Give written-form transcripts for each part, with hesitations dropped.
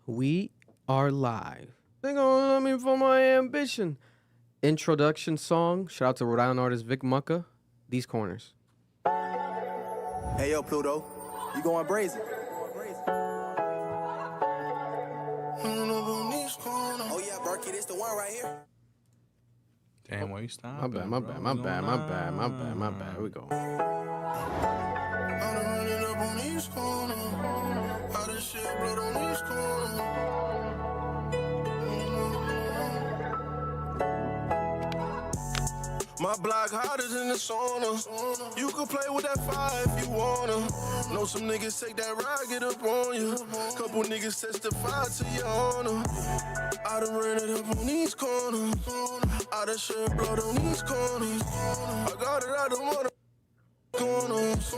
We are live. They gonna love me for my ambition. Introduction song. Shout out to Rhode Island artist Vic Mucka. These corners. Hey yo, Pluto, you going brazen? Oh yeah, Berkey, this the one right here. Damn, why you stopping? My bad. Here we go. My block hotter than the sauna. You can play with that fire if you wanna. Know some niggas take that ride, get up on you. Couple niggas testify to your honor. I done ran it up on these corners. I done shed blood on these corners. I got it out the mother corners.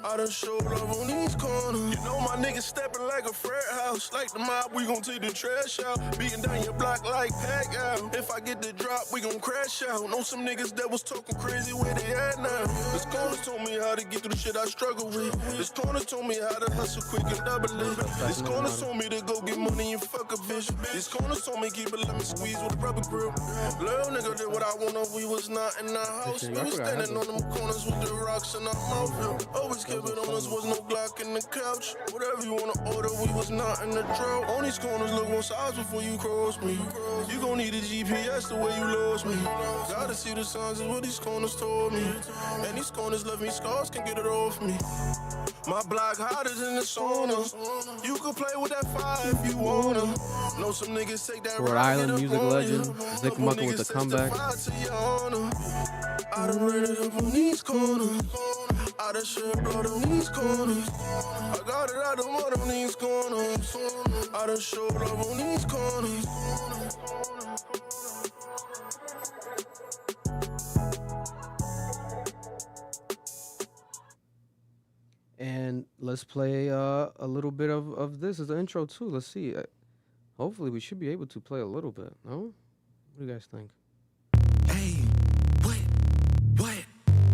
I done showed love on these corners. You know my niggas stepping like a frat house. Like the mob, we gon' take the trash out. Beating down your block like pack out. If I get the drop, we gon' crash out. Know some niggas that was talking crazy where they at now. This corner told me how to get through the shit I struggle with. This corner told me how to hustle quick and double it. This corner told me to go get money and fuck a bitch. This corner told me keep it, let me squeeze with a rubber grip. Little nigga did what I wanted, we was not in the house. We was standing on them corners with the rocks in our mouth. Always kept it on us, was no Glock in the couch. Whatever you wanna order, we was not in the drought. On these corners, look one size before you cross me. You gon' need a GPS the way you lost me. Gotta see the signs of what these corners told me. And these corners left me scars, can't get it off me. My block hotter than the sauna. You can play with that fire if you wanna. Know some niggas take that Rhode Island music legend Vic Mucka with the comeback. I done ran it up on these corners. I done shed blood on these corners. I got it out the mud on these corners. I done showed love on these corners. And let's play a little bit of this as an intro too. Let's see. Hopefully we should be able to play a little bit. No? What do you guys think? Hey, what?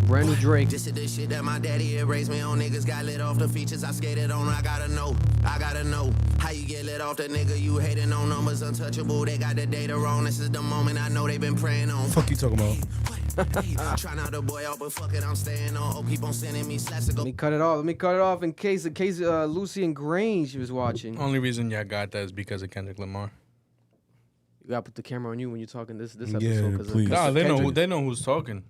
Brand new Drake. This is the shit that my daddy had raised me on. Niggas got lit off the features I skated on. I gotta know how you get lit off the nigga you hating on. Numbers untouchable, they got the data wrong. This is the moment I know they been praying on. Fuck you talking about? Try not to boy out, but fuck it, I'm staying on. Oh, keep on sending me slash to go. Let me cut it off in case Lucy and Grange was watching. Only reason y'all got that is because of Kendrick Lamar. You gotta put the camera on you when you're talking this episode. Yeah, please. Nah, they know who's talking.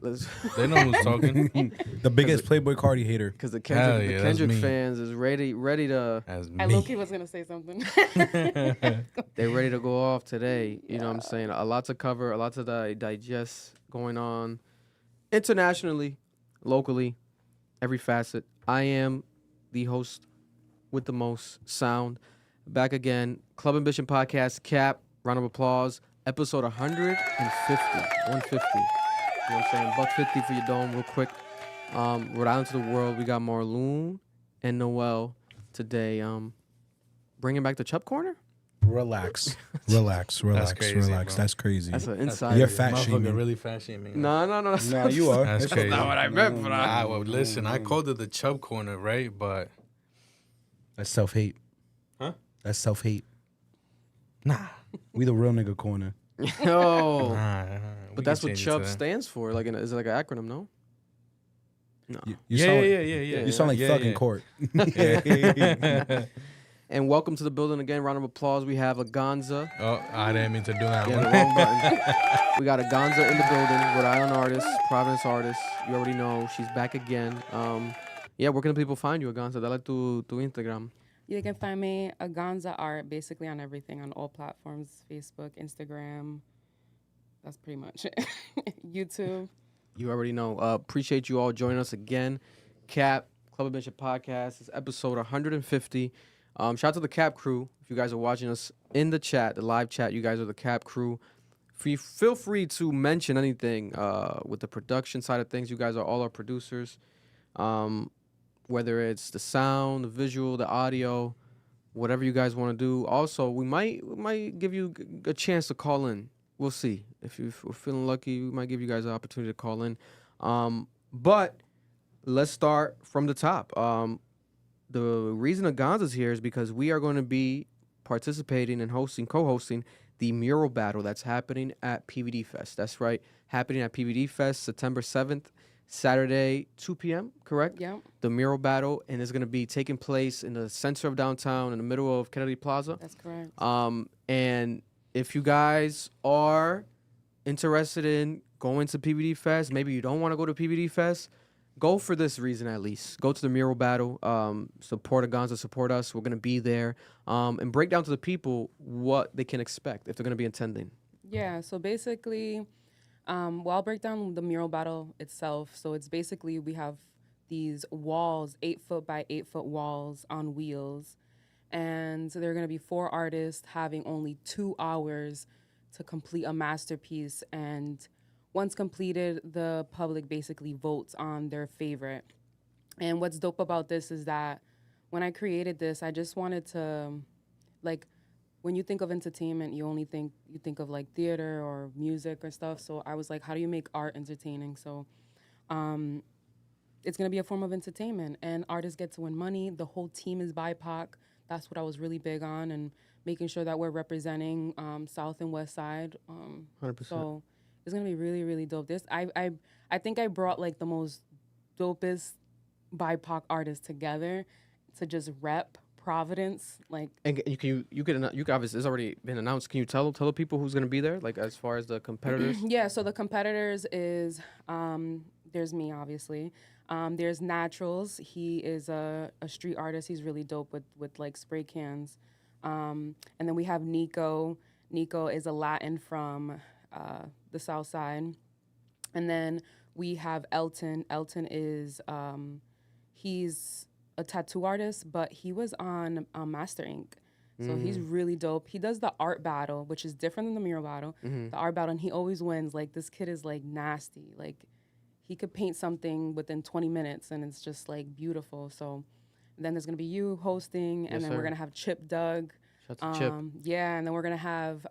They know who's talking. The biggest Playboy Cardi hater. Because the Hell Kendrick, yeah, the that's Kendrick me. fans is ready to. As I me. low-key was going to say something. They're ready to go off today. You know what I'm saying? A lot to cover, a lot to digest going on internationally, locally, every facet. I am the host with the most sound. Back again. Club Ambition Podcast, Cap. Round of applause. Episode 150. 150. You know what I'm saying? $1.50 for your dome real quick. Rhode Island to the world. We got Marloon and Noel today. Bringing back the Chubb Corner? Relax. crazy, bro. That's crazy. That's an insider. You're fat Motherfucker shaming. really fat shaming. No. That's Nah, you are. That's That's crazy. not what I meant, but Well, listen, I called it the Chubb Corner, right? But That's self-hate. Huh? That's self-hate. nah. We the real nigga corner. Yo. Nah, But that's what Chubb stands for. Like, is it like an acronym? No. No. You Yeah. You sound like thug in court. And welcome to the building again. Round of applause. We have Aganza. Oh, I didn't mean to do that Yeah, one. the wrong button. We got Aganza in the building. Rhode Island artist, Providence artist. You already know she's back again. Yeah, where can people find you, Aganza? Dale tu Instagram. You can find me, Aganza Art, basically on everything, on all platforms, Facebook, Instagram. That's pretty much it. YouTube. You already know. Appreciate you all joining us again. Cap, Club Ambition Podcast. It's episode 150. Shout out to the Cap crew. If you guys are watching us in the chat, the live chat, you guys are the Cap crew. Feel free to mention anything with the production side of things. You guys are all our producers. Whether it's the sound, the visual, the audio, whatever you guys want to do. Also, we might give you a chance to call in. We'll see. If we're feeling lucky, we might give you guys an opportunity to call in. But let's start from the top. The reason Aganza's here is because we are going to be participating and co-hosting the mural battle that's happening at PVD Fest. That's right, happening at PVD Fest, September 7th, Saturday, 2 p.m., correct? Yeah. The mural battle, and it's going to be taking place in the center of downtown, in the middle of Kennedy Plaza. That's correct. And if you guys are interested in going to PVD Fest, maybe you don't want to go to PVD Fest, go for this reason at least. Go to the mural battle, support Aganza, support us. We're going to be there, and break down to the people what they can expect if they're going to be attending. Yeah, so basically, well, I'll break down the mural battle itself. So it's basically we have these walls, 8-foot by 8-foot walls on wheels. And so there are going to be 4 artists having only 2 hours to complete a masterpiece. And once completed, the public basically votes on their favorite. And what's dope about this is that when I created this, I just wanted to, like, when you think of entertainment, you think of like theater or music or stuff. So I was like, how do you make art entertaining? So it's going to be a form of entertainment, and artists get to win money. The whole team is BIPOC. That's what I was really big on, and making sure that we're representing South and West Side. 100%. So it's going to be really, really dope. I think I brought like the most dopest BIPOC artists together to just rep Providence, like. And you could obviously it's already been announced. Can you tell the people who's going to be there, like as far as the competitors? Yeah, so the competitors is there's me, obviously. There's Nitrous. He is a street artist. He's really dope with like spray cans. And then we have Nico. Nico is a Latin from the South Side. And then we have Elton. Elton is he's a tattoo artist, but he was on Master Ink. So he's really dope. He does the art battle, which is different than the mural battle. The art battle, and he always wins. Like, this kid is like nasty. Like, he could paint something within 20 minutes, and it's just like beautiful. So then there's gonna be you hosting, and then we're gonna have Chip Doug. Shout out to Chip. Yeah, and then we're gonna have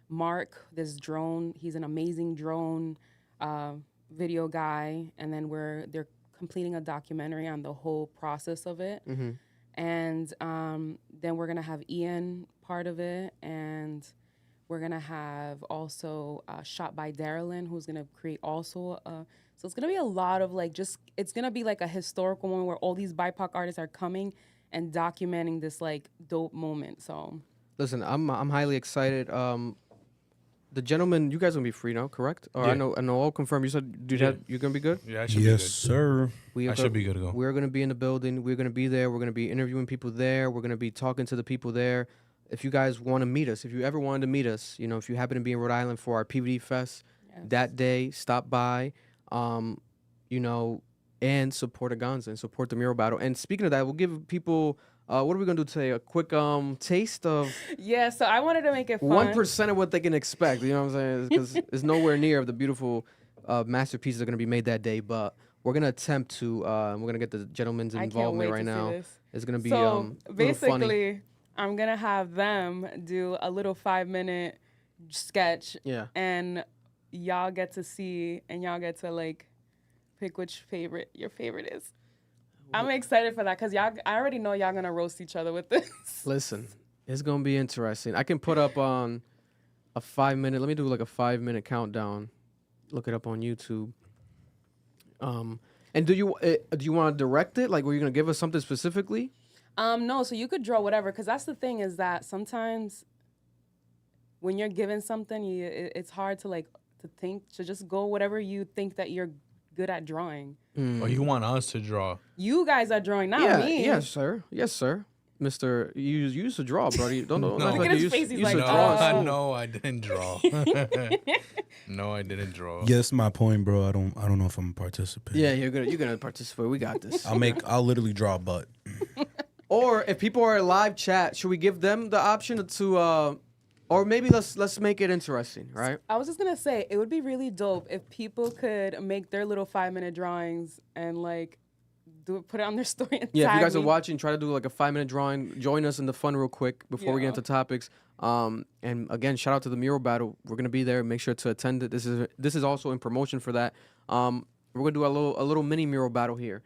Mark, this drone. He's an amazing drone video guy, and then they're completing a documentary on the whole process of it. And then we're gonna have Ian part of it, and we're gonna have also Shot by Darylyn, who's gonna create also. So it's gonna be a lot of like it's gonna be like a historical one where all these BIPOC artists are coming and documenting this like dope moment. So listen, I'm highly excited. The gentleman, you guys gonna be free now, correct? Or Yeah. I know all confirmed. You said you're gonna be good. Yeah, I should be Yes, good. sir. I should be good to go. We're gonna be in the building. We're gonna be there. We're gonna be interviewing people there. We're gonna be talking to the people there. If you guys want to meet us, if you ever wanted to meet us, if you happen to be in Rhode Island for our PVD Fest that day, stop by, and support Aganza and support the mural battle. And speaking of that, we'll give people. What are we gonna do today? A quick taste of. yeah, so I wanted to make it fun. 1% of what they can expect. You know what I'm saying? Because it's nowhere near of the beautiful masterpieces that are gonna be made that day. But we're gonna attempt to. We're gonna get the gentleman's involvement right now. It's gonna be so basically, funny. I'm gonna have them do a little 5-minute sketch. Yeah. And y'all get to see, and y'all get to like pick which your favorite is. I'm excited for that because I already know y'all gonna roast each other with this. Listen, it's gonna be interesting. I can put up on a 5-minute. Let me do like a 5-minute countdown. Look it up on YouTube. And do you want to direct it? Like, were you gonna give us something specifically? No, so you could draw whatever, because that's the thing is that sometimes when you're given something, it's hard to think, to just go whatever you think that you're good at drawing. Oh, you want us to draw? You guys are drawing, not me. Yes, sir. Yes, sir. Mister, you used to draw, bro. You don't know. No. Look at his face. He's like, no, I didn't draw. No, I didn't draw. Yeah, that's my point, bro. I don't know if I'm participating. Yeah, you're gonna participate. We got this. I'll literally draw a butt. Or if people are in live chat, should we give them the option to or maybe let's make it interesting, right? I was just gonna say it would be really dope if people could make their little 5-minute drawings and put it on their story and Yeah, if tag you guys are me. watching, try to do like a 5-minute drawing. Join us in the fun real quick before we get into topics. And again, shout out to the mural battle. We're gonna be there. Make sure to attend it. This is also in promotion for that. We're gonna do a little mini mural battle here.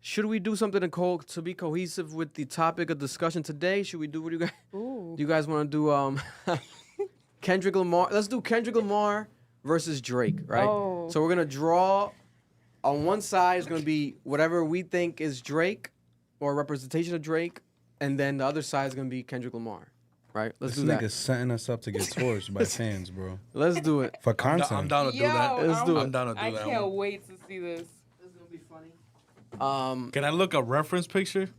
should we do something to be cohesive with the topic of discussion today? Should we do what do you guys? Ooh. Do you guys want to do Kendrick Lamar? Let's do Kendrick Lamar versus Drake, right? Oh. So we're gonna draw. On one side is gonna be whatever we think is Drake, or a representation of Drake, and then the other side is gonna be Kendrick Lamar, right? Let's This do that. nigga's setting us up to get torched by fans, bro. Let's do it. For content. I'm down to do that. Let's do it. I'm down to do I that. can't one. wait to see this. This is gonna be funny. Can I look a reference picture?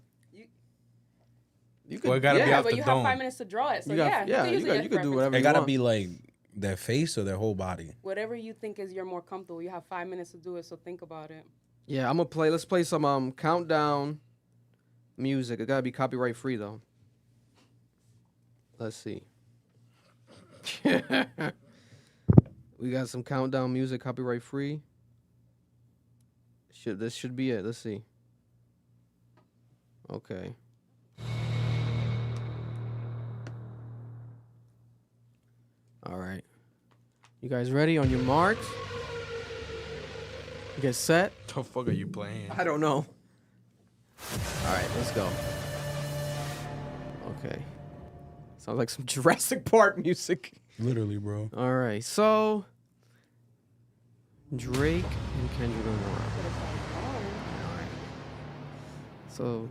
You Or it gotta be Yeah, out but the you dome. have 5 minutes to draw it. So You got, yeah, you can could do whatever It you gotta want. be like their face or their whole body. Whatever you think is you're more comfortable. You have 5 minutes to do it, so think about it. Yeah, I'm gonna play. Let's play some countdown music. It gotta be copyright free though. Let's see. We got some countdown music, copyright free. This should be it. Let's see. Okay. All right. You guys ready? On your marks. Get set. The fuck are you playing? I don't know. All right, let's go. Okay. Sounds like some Jurassic Park music. Literally, bro. All right, so Drake and Kendrick Lamar. All right. So,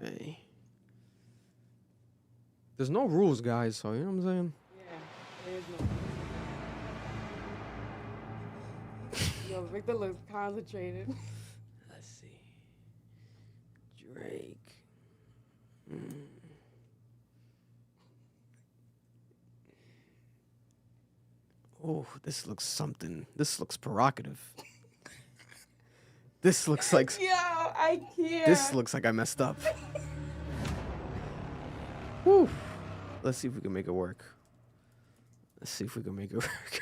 okay. There's no rules, guys. So you know what I'm saying. Yeah, there is no. Yo, Victor looks concentrated. Let's see. Drake. Oh, this looks something. This looks provocative. This looks like. Yo, I can't. This looks like I messed up. Whew. Let's see if we can make it work. Let's see if we can make it work.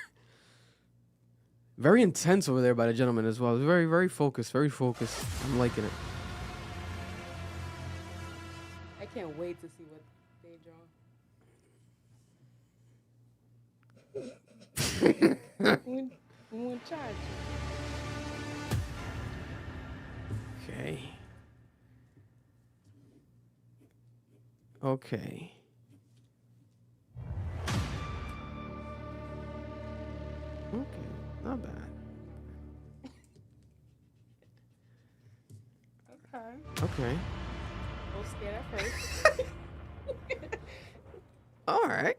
Very intense over there by the gentleman as well. Very, very focused. Very focused. I'm liking I can't wait to see what they draw. We won't charge. Okay. Okay. Okay. Not bad. Okay. Okay. I was scared at first. All right.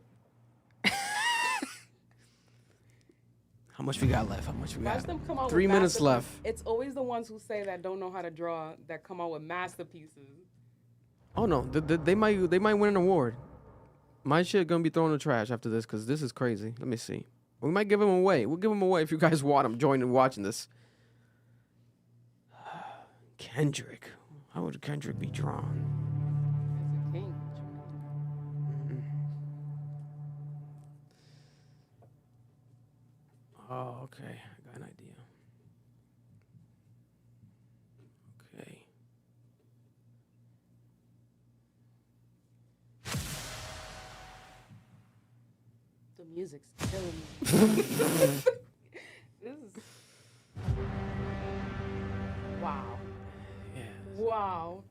How much we got left? How much we Watch got? them come out 3 with minutes masterpieces. left. It's always the ones who say that don't know how to draw that come out with masterpieces. Oh no, they might win an award. My shit gonna be thrown in the trash after this because this is crazy. Let me see. We might give them away. We'll give them away if you guys want them. Join and watching this. Kendrick. How would Kendrick be drawn? As a king. Oh, okay. I got an idea. Okay. The music's killing me. This is. Wow. Yeah. Wow.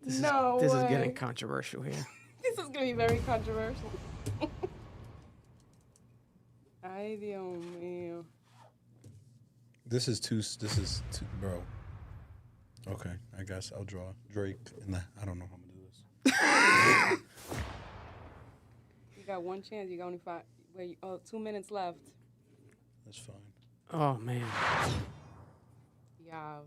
This No is way. getting controversial here. This is gonna be very controversial. Ay, Dios mío. This is too, bro. Okay, I guess I'll draw Drake. I don't know how I'm gonna do this. You got one chance. You got only 2 minutes left. That's fine. Oh man. Yeah.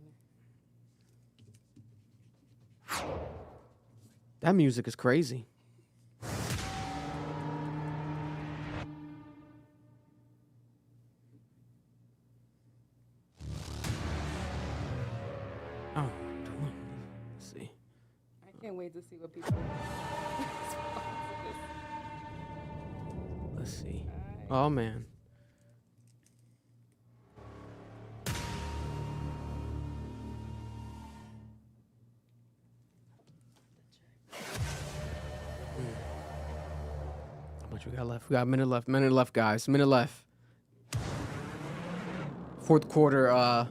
That music is crazy. Oh, let's see. I can't wait to see what people. Let's see. Oh man. How much we got left? We got a minute left. Minute left, guys. Minute left. fourth quarter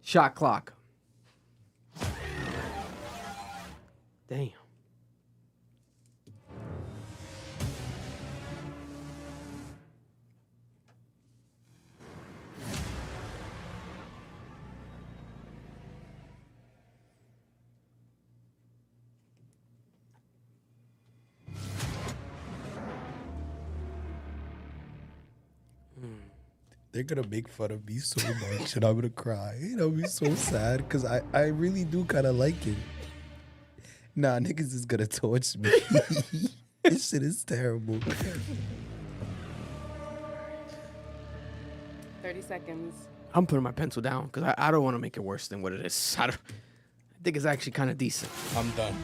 shot clock. Damn. They're gonna make fun of me so much and I'm gonna cry. It'll be so sad because I really do kind of like it. Nah, niggas is gonna torch me. This shit is terrible. 30 seconds. I'm putting my pencil down because I don't want to make it worse than what it is. I think it's actually kind of decent. I'm done.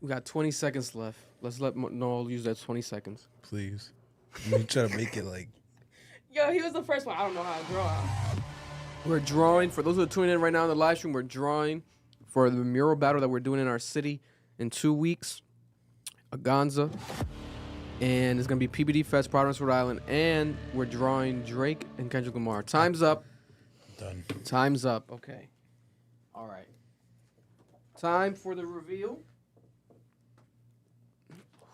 We got 20 seconds left. Let's let Noel use that 20 seconds. Please. I'm trying to make it like. Yo, he was the first one. I don't know how to draw. We're drawing, for those who are tuning in right now in the live stream, we're drawing for the mural battle that we're doing in our city in 2 weeks. Aganza. And it's going to be PBD Fest, Providence, Rhode Island. And we're drawing Drake and Kendrick Lamar. Time's up. Done. Time's up. Okay. All right. Time for the reveal.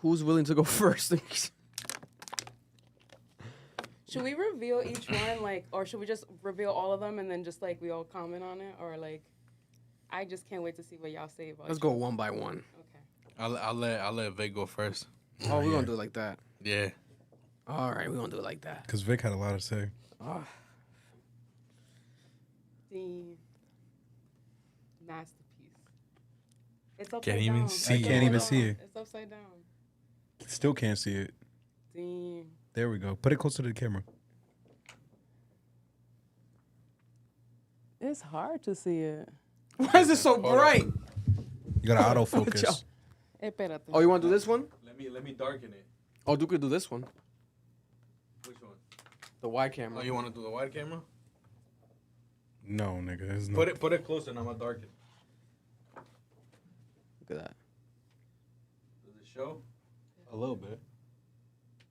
Who's willing to go first? Should we reveal each one, like, or should we just reveal all of them and then just, like, we all comment on it? Or, like, I just can't wait to see what y'all say about Let's each go one. one by one. Okay. I'll let Vic go first. Oh, we're going to do it like that. Yeah. All right, we're going to do it like that. Because Vic had a lot to say. Oh. The masterpiece. It's upside Can't even down. see I can't even see it. It's upside down. Still can't see it. Damn. There we go. Put it closer to the camera. It's hard to see it. Why is it so bright? You got to autofocus. Espérate. Oh, you want to do this one? Let me darken it. Oh, you could do this one. Which one? The wide camera. Oh, you want to do the wide camera? No, nigga. There's no. Put it closer and I'm gonna darken. Look at that. Does it show? A little bit.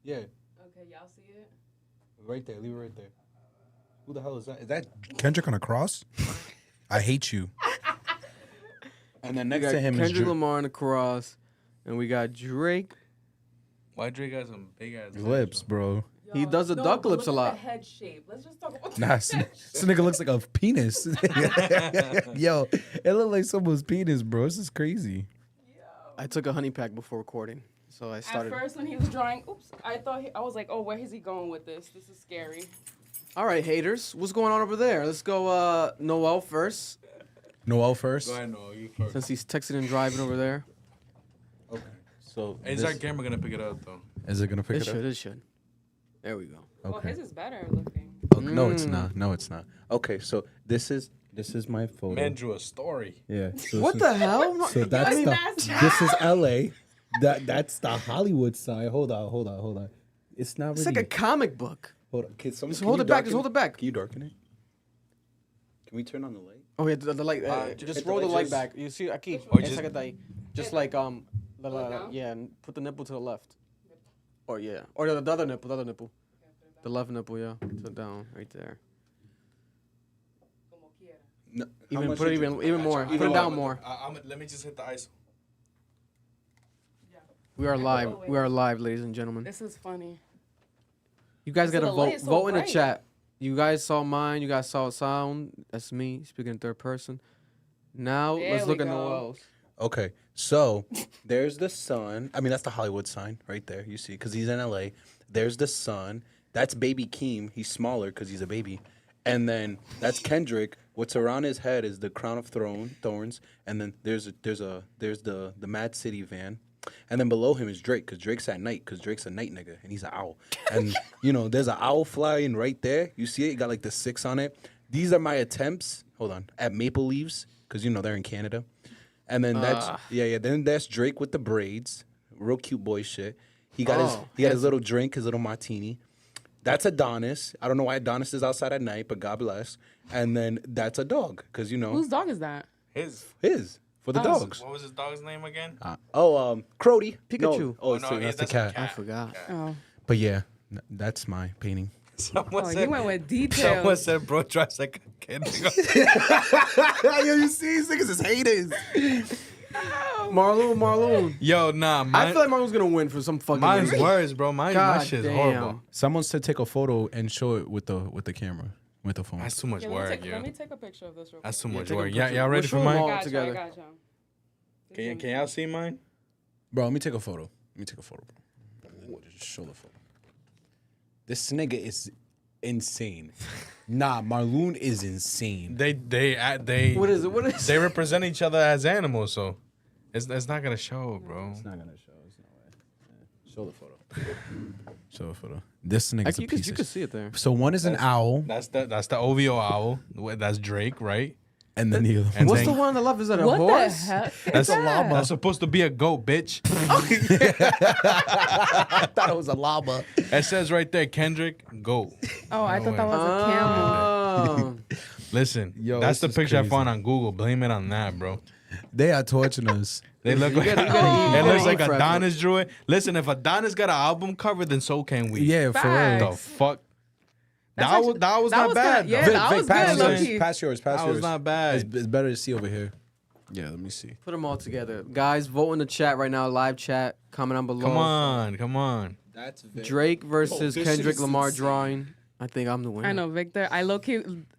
Yeah. Okay, y'all see it? Right there. Leave it right there. Who the hell is that? Is that Kendrick on a cross? I hate you. And then We next got to him Kendrick is Lamar on the cross, and we got Drake. Why Drake got some big ass lips, bro. He does the duck but lips look a at lot. The head shape. Let's just talk about Nah, the this head nigga looks like a penis. Yo, it looked like someone's penis, bro. This is crazy. I took a honey pack before recording, so I At started. first, when he was drawing, I was like, oh, where is he going with this? This is scary. All right, haters, what's going on over there? Let's go Noel first, Noel first. Go ahead, no, you first. since he's texting and driving over there. Okay. So Is our camera gonna pick it up though? is it gonna pick It it up? should, it should. There we go. Well, Okay. his is better looking. No, it's not. No, it's not. Okay, so this is my photo. Man drew a story. Yeah. So What the hell? So that's this is LA. That's the Hollywood side. Hold on. It's not It's really. like a comic book. Hold on. Can Just hold it back. Just hold it back. Can you darken it? Can we turn on the light? Oh yeah, the light. Just hit the roll the light, light just- back. You see, aquí. Or Esa just- que está ahí. Just like down? yeah, and put the nipple to the left. Or yeah, or the other nipple, the left nipple, yeah, to down right there. Como quiera. No, Even put it even more. Put it down more. Let me just hit the ISO. We are live. We are live, ladies and gentlemen. This is funny. You guys So gotta the light vote. is so Vote in the bright. chat. You guys saw mine. You guys saw sound. That's me speaking in third person. Now There let's we look at go. Noel's. Okay, so there's the sun. I mean, that's the Hollywood sign right there. You see, because he's in LA. There's the sun. That's Baby Keem. He's smaller because he's a baby. And then that's Kendrick. What's around his head is the crown of thorns. And then there's the Mad City van. And then below him is Drake, because Drake's at night, because Drake's a night nigga, and he's an owl. And, there's an owl flying right there. You see it? It got like the 6 on it. These are my attempts, at Maple Leaves, because, they're in Canada. And then then that's Drake with the braids. Real cute boy shit. He got his little drink, his little martini. That's Adonis. I don't know why Adonis is outside at night, but God bless. And then that's a dog, because, Whose dog is that? His. For the dogs. What was his dog's name again? Crody. Pikachu. No. Oh, no, that's the cat. I forgot. Oh. But yeah, that's my painting. Oh, he went with details. Someone said, bro, drives like a Kendrick. Yo, you see these niggas is haters. Marlon. Yo, nah, I feel like Marlon's gonna win for some fucking mine's reason. worse, bro. My God shit's damn. horrible. Someone said take a photo and show it with the camera, with the phone. That's too much work, yo. Let me take a picture of this real quick. That's too much take a work. picture. Y'all ready for We'll show 'em mine? all I together. got you. Can y'all see mine? Bro, let me take a photo. Bro. Just show the photo. This nigga is insane. Nah, Marloon is insane. They What is it? They represent each other as animals, so it's not gonna show, bro. It's not gonna show. There's no way. Show the photo. Show the photo. This nigga's a piece You of can see it there. So one is an owl, That's the OVO owl. That's Drake, right? and then the other And What's then- the one on the left? Is that a What horse? the heck? That's a llama. That's supposed to be a goat, bitch. I thought it was a llama. It says right there, Kendrick, goat. Oh, I thought that was a camel. Oh. Listen, Yo, that's the this is picture I crazy. found on Google. Blame it on that, bro. They are torturing us. They look like gotta eat- it looks like eat fresh. Adonis drew it. Listen, if Adonis got an album cover, then so can we. Yeah, for real. The Facts. fuck. That's That actually- was that not was bad. kinda- yeah, though. that was pass good, yours. low-key. Pass yours. That was not bad. It's better to see over here. Yeah, let me see. Put them all together, guys. Vote in the chat right now. Live chat. Comment down below. Come on. That's Drake versus this Kendrick is Lamar insane. drawing. I think I'm the winner. I know, Victor.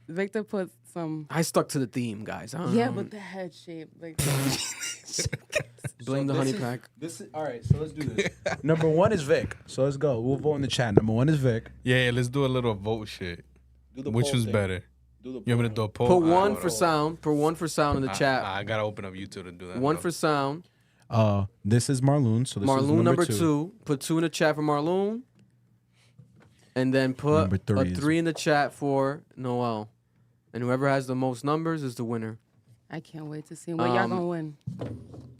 Victor put some. I stuck to the theme, guys. Yeah, but the head shape. Like, blame the honey pack. This is all right. So let's do this. Number one is Vic. So let's go. We'll vote in the chat. Number one is Vic. Yeah, let's do a little vote shit. Do the Which poll was thing. better? Do the You want me to do a poll? Put Alright, one hold for on. sound. Put one for sound in the chat. I gotta open up YouTube to do that. One Hold for up. sound. This is Marloon. So this is Marloon number two. two. Put 2 in the chat for Marloon. And then put Number three a is- 3 in the chat for Noel. And whoever has the most numbers is the winner. I can't wait to see what y'all gonna win.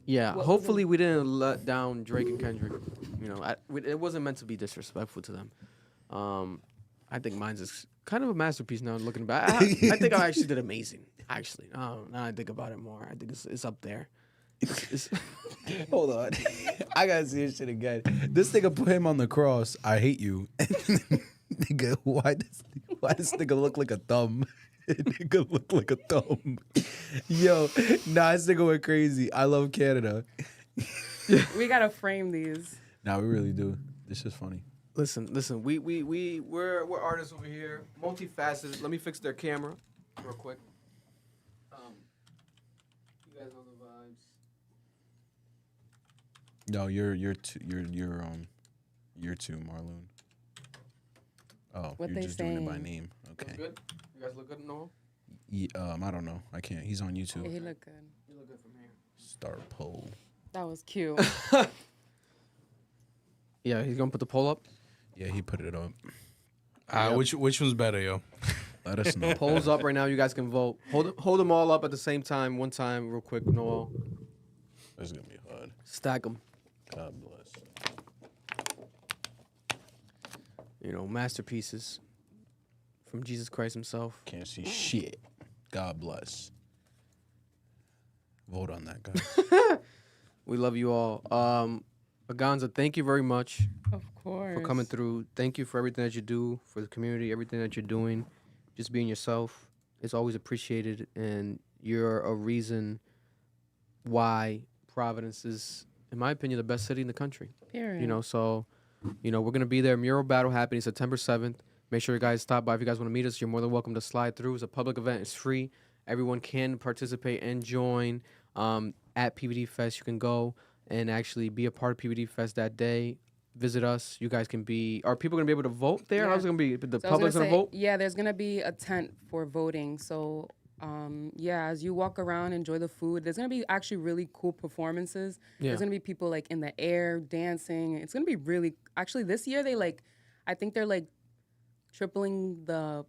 Yeah, hopefully we didn't let down Drake and Kendrick. You know, it wasn't meant to be disrespectful to them. I think mine's is kind of a masterpiece now looking back. I think I actually did amazing. Actually, now I think about it more. I think it's up there. It's Hold on. I gotta see this shit again. This nigga put him on the cross. I hate you. Nigga, why does nigga look like a thumb? Nigga look like a thumb. Yo, nah, this nigga went crazy. I love Canada. We gotta frame these. Nah, we really do. This is funny. Listen. We're artists over here, multifaceted. Let me fix their camera real quick. You guys know the vibes. No, you're too Marloon. Oh, What you're they just doing it by saying? name. Okay. Looks good. You guys look good, Noel. I don't know. I can't. He's on Yeah, YouTube. he looked good. You look good from here. Start poll. That was cute. Yeah, he's gonna put the poll up. Yeah, he put it up. Which was better, yo? Let us know. Polls up right now. You guys can vote. Hold them all up at the same time. One time, real quick, Noel. This is gonna be hard. Stack them. God bless. You know, masterpieces from Jesus Christ himself. Can't see shit. God bless. Vote on that, guys. We love you all. Aganza, thank you very much Of course. for coming through. Thank you for everything that you do for the community, everything that you're doing. Just being yourself is always appreciated, and you're a reason why Providence is, in my opinion, the best city in the country. Period. You know, so, you know, we're going to be there. Mural Battle happening September 7th. Make sure you guys stop by. If you guys want to meet us, you're more than welcome to slide through. It's a public event. It's free. Everyone can participate and join. At PVD Fest, you can go and actually be a part of PVD Fest that day. Visit us. You guys can be... Are people going to be able to vote there? Yeah. How's it going to be? The So I was public's gonna going to say, vote? Yeah, there's gonna be a tent for voting. So, yeah, as you walk around, enjoy the food. There's gonna be actually really cool performances. Yeah. There's gonna be people like in the air dancing. It's gonna be really. Actually, this year I think they're like tripling the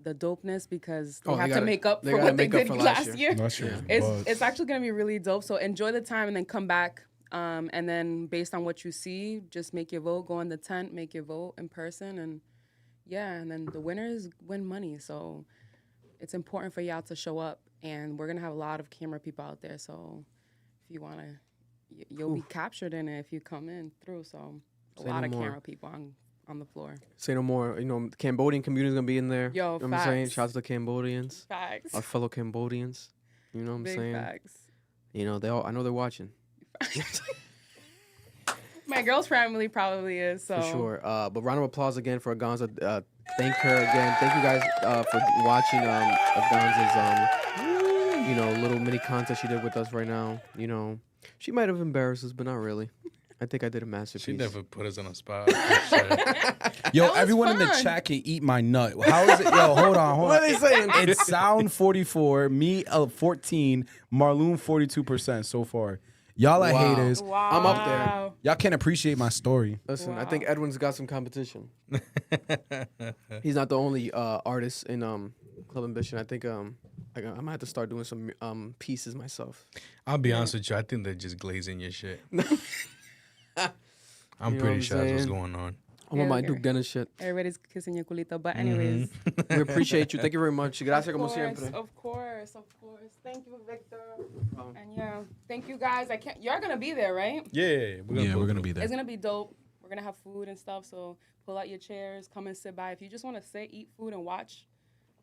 dopeness because they Oh, they have to gotta- make up they for gotta what they make up did for last last year. year. That's true. It's actually gonna be really dope. So enjoy the time and then come back. And then based on what you see, just make your vote. Go in the tent, make your vote in person, and yeah. And then the winners win money. So it's important for y'all to show up. And we're gonna have a lot of camera people out there. So if you wanna, you'll be captured in it if you come in through. So a Say lot no of more. camera people. I'm on the floor. Say no more. You know, the Cambodian community is gonna be in there. Yo, you know what I'm saying? facts. Shout out to the Cambodians, Facts. our fellow Cambodians. You know what I'm Big saying? facts. You know, I know they're watching My girl's family probably is. So for sure. But round of applause again for Aganza. Thank her again. Thank you guys for watching Aganza's you know, little mini contest she did with us right now. You know, she might have embarrassed us, but not really. I think I did a masterpiece. She never put us on a spot. Shit. Yo, was everyone in the fun. chat can eat my nut. How is it? Yo, hold on. What are they saying? It's Sound 44, me 14, Marloon 42% so far. Y'all are Wow. haters. wow. I'm up there. Y'all can't appreciate my story. Listen, I think Edwin's got some competition. He's not the only artist in Club Ambition. I think I'm gonna have to start doing some pieces myself. I'll be honest with you. I think they're just glazing your shit. I'm You know what pretty I'm sure that's what's saying? going on. I'm on my Okay. Duke Dennis shit. Everybody's kissing your culito. But anyways. We appreciate you. Thank you very much. Gracias como Of siempre. course. Thank you, Victor. And yeah, thank you guys. You're gonna be there, right? Yeah, We're gonna be there. It's gonna be dope. We're gonna have food and stuff. So pull out your chairs, come and sit by. If you just want to sit, eat food, and watch,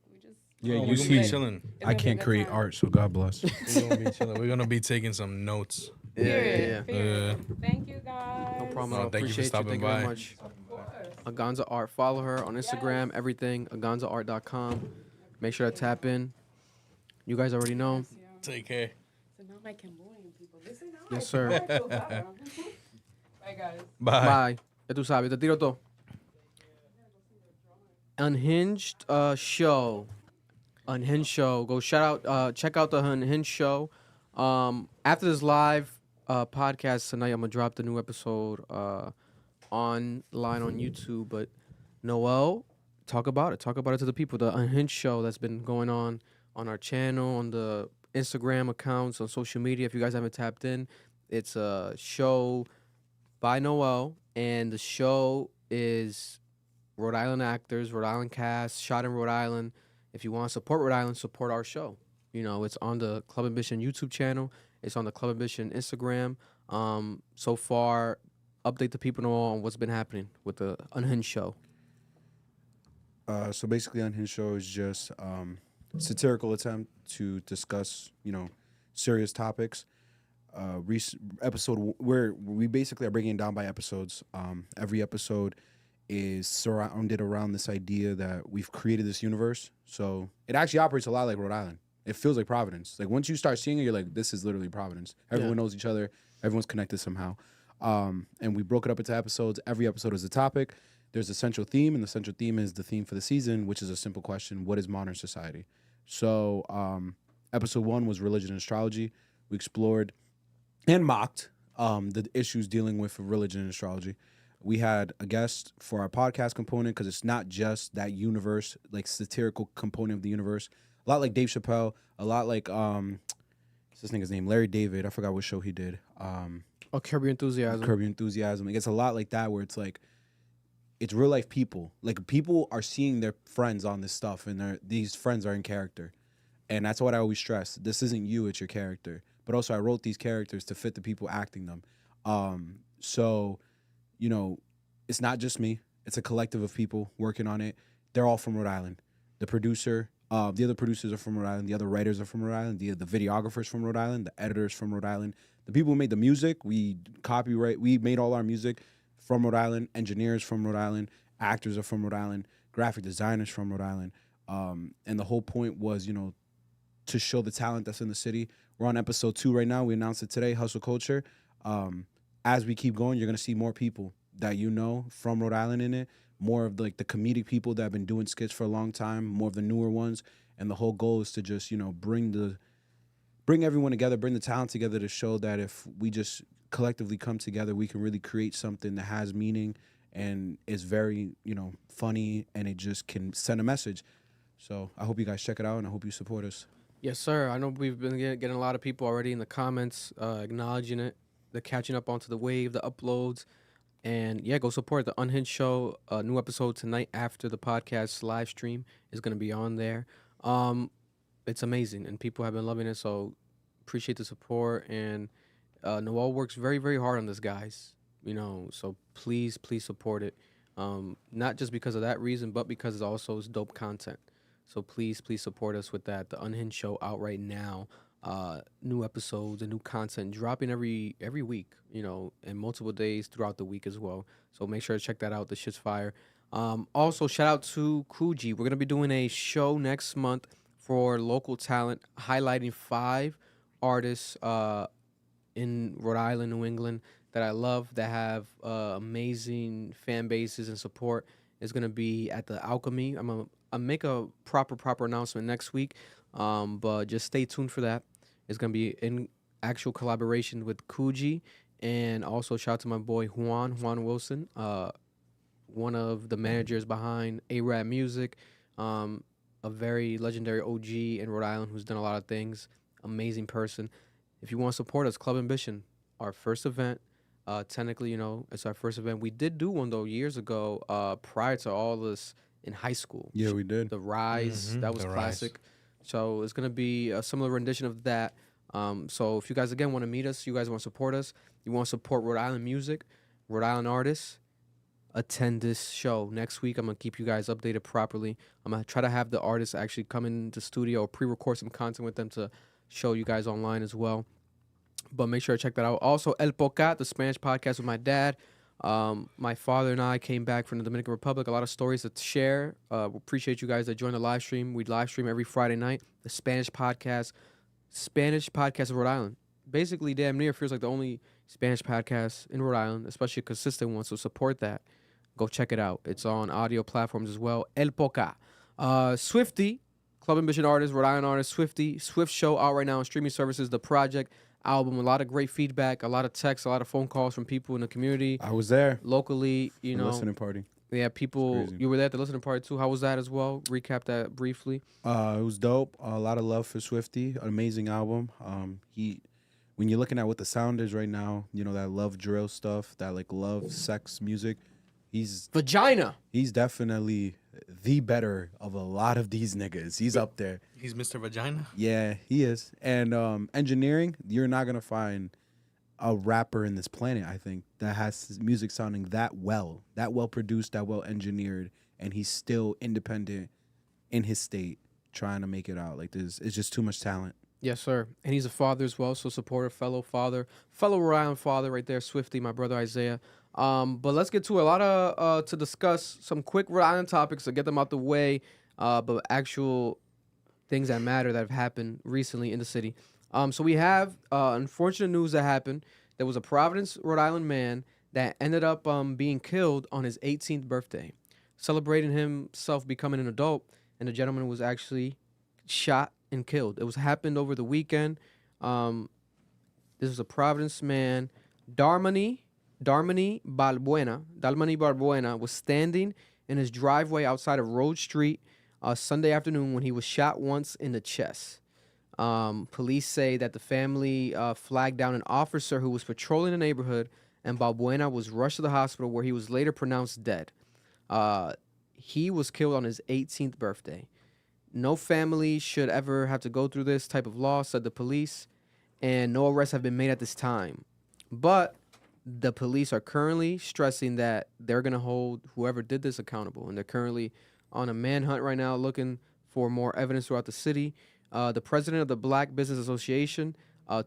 we just Yeah, Oh, you we're see, gonna be chilling. it's I gonna be a can't good create time. art, so God bless. We're gonna be chilling. We're gonna be taking some notes. Yeah. Period. Thank you guys. No problem. No, I thank you for appreciate stopping Thank you very by. much. Aganza Art. Follow her on Instagram, everything. AganzaArt.com. Make sure to tap in. You guys already know. Take care. So now my Cambodian people. Listen, now Yes, I sir. feel better. Bye, guys. Bye. Bye. Ya tú sabes. Te tiro todo. Unhinged show. Unhinged show. Go check out the Unhinged show. After this live podcast tonight, I'm gonna drop the new episode online on YouTube. But Noel, talk about it. Talk about it to the people. The Unhinged show that's been going on our channel, on the Instagram accounts, on social media. If you guys haven't tapped in, it's a show by Noel, and the show is Rhode Island actors, Rhode Island cast, shot in Rhode Island. If you want to support Rhode Island, support our show. You know, it's on the Club Ambition YouTube channel. It's on the Club Ambition Instagram. So far, update the people know on what's been happening with the Unhinged show. So basically, on his show is just satirical attempt to discuss, serious topics. Episode where we basically are breaking it down by episodes. Every episode is surrounded around this idea that we've created this universe. So it actually operates a lot like Rhode Island. It feels like Providence. Like once you start seeing it, you're like, this is literally Providence. Everyone knows each other. Everyone's connected somehow. And we broke it up into episodes. Every episode is a topic. There's a central theme, and the central theme is the theme for the season, which is a simple question: what is modern society? So episode 1 was religion and astrology. We explored and mocked the issues dealing with religion and astrology. We had a guest for our podcast component because it's not just that universe, like satirical component of the universe. A lot like Dave Chappelle, a lot like what's this nigga's name? Larry David. I forgot what show he did. Curb Your Enthusiasm. Curb Your Enthusiasm. Like, it's a lot like that where it's like, it's real life people. Like, people are seeing their friends on this stuff, and these friends are in character. And that's what I always stress. This isn't you, it's your character. But also, I wrote these characters to fit the people acting them. So, it's not just me. It's a collective of people working on it. They're all from Rhode Island. The producer, the other producers are from Rhode Island. The other writers are from Rhode Island. The videographers from Rhode Island. The editors from Rhode Island. The people who made the music, we made all our music from Rhode Island. Engineers from Rhode Island. Actors are from Rhode Island. Graphic designers from Rhode Island. And the whole point was, to show the talent that's in the city. We're on episode 2 right now. We announced it today, Hustle Culture. As we keep going, you're going to see more people that from Rhode Island in it. More of the comedic people that have been doing skits for a long time, more of the newer ones. And the whole goal is to just, bring everyone together, bring the talent together to show that if we just collectively come together, we can really create something that has meaning and is very, funny, and it just can send a message. So I hope you guys check it out, and I hope you support us. Yes, sir. I know we've been getting a lot of people already in the comments acknowledging it. They're catching up onto the wave, the uploads. And yeah, go support the Unhinged show. New episode tonight after the podcast live stream is going to be on there. It's amazing, and people have been loving it. So appreciate the support. And Noel works very, very hard on this, guys. So please support it. Not just because of that reason, but because it's also dope content. So please support us with that. The Unhinged Show out right now. New episodes and new content dropping every week, and multiple days throughout the week as well. So make sure to check that out. The shit's fire. Also, shout out to Coogee. We're gonna be doing a show next month for local talent, highlighting 5 artists in Rhode Island, New England that I love, that have amazing fan bases and support. Is gonna be at the Alchemy. I'll make a proper announcement next week, but just stay tuned for that. It's gonna be in actual collaboration with Coogee, and also shout out to my boy Juan Wilson, one of the managers behind A-Rap Music, a very legendary OG in Rhode Island who's done a lot of things. Amazing person. If you want to support us, Club Ambition, our first event. Technically, it's our first event. We did do one though years ago, prior to all this in high school. Yeah, we did. The Rise, that was The classic. So it's gonna be a similar rendition of that. So if you guys again want to meet us, you guys want to support us, you want to support Rhode Island music, Rhode Island artists, attend this show next week. I'm gonna keep you guys updated properly. I'm gonna try to have the artists actually come into studio or pre-record some content with them to show you guys online as well. But make sure to check that out. Also, El Pocat, the Spanish podcast with my dad. My father and I came back from the Dominican Republic. A lot of stories to share. We appreciate you guys that join the live stream. We live stream every Friday night. The Spanish podcast of Rhode Island. Basically, damn near feels like the only Spanish podcast in Rhode Island, especially a consistent one. So support that. Go check it out. It's on audio platforms as well. El Poca. Swifty, Club Ambition artist, Rhode Island artist, Swifty. Swift show out right now on streaming services. The Project album, a lot of great feedback, a lot of texts, a lot of phone calls from people in the community. I was there. Locally, The listening party. Yeah, people. Crazy. You were there at the listening party too. How was that as well? Recap that briefly. It was dope. A lot of love for Swifty. An amazing album. When you're looking at what the sound is right now, that love drill stuff, that like love sex music, he's Vagina. He's definitely the better of a lot of these niggas. He's up there. He's Mr. Vagina. Yeah, he is. And engineering, you're not gonna find a rapper in this planet, I think, that has his music sounding that well produced, that well engineered, and he's still independent in his state, trying to make it out. Like it's just too much talent. Yes, sir. And he's a father as well, so support a fellow father, fellow Rhode Island father right there, Swifty, my brother Isaiah. But let's get to a lot of to discuss some quick Rhode Island topics to get them out the way, but actual things that matter that have happened recently in the city. So we have unfortunate news that happened. There was a Providence, Rhode Island man that ended up being killed on his 18th birthday, celebrating himself becoming an adult, and the gentleman was actually shot and killed. It was happened over the weekend. This was a Providence man, Darmani Balbuena was standing in his driveway outside of Road Street Sunday afternoon when he was shot once in the chest. Police say that the family flagged down an officer who was patrolling the neighborhood, and Balbuena was rushed to the hospital where he was later pronounced dead. He was killed on his 18th birthday. No family should ever have to go through this type of loss, said the police, and no arrests have been made at this time. But the police are currently stressing that they're going to hold whoever did this accountable, and they're currently on a manhunt right now looking for more evidence throughout the city. The president of the Black Business Association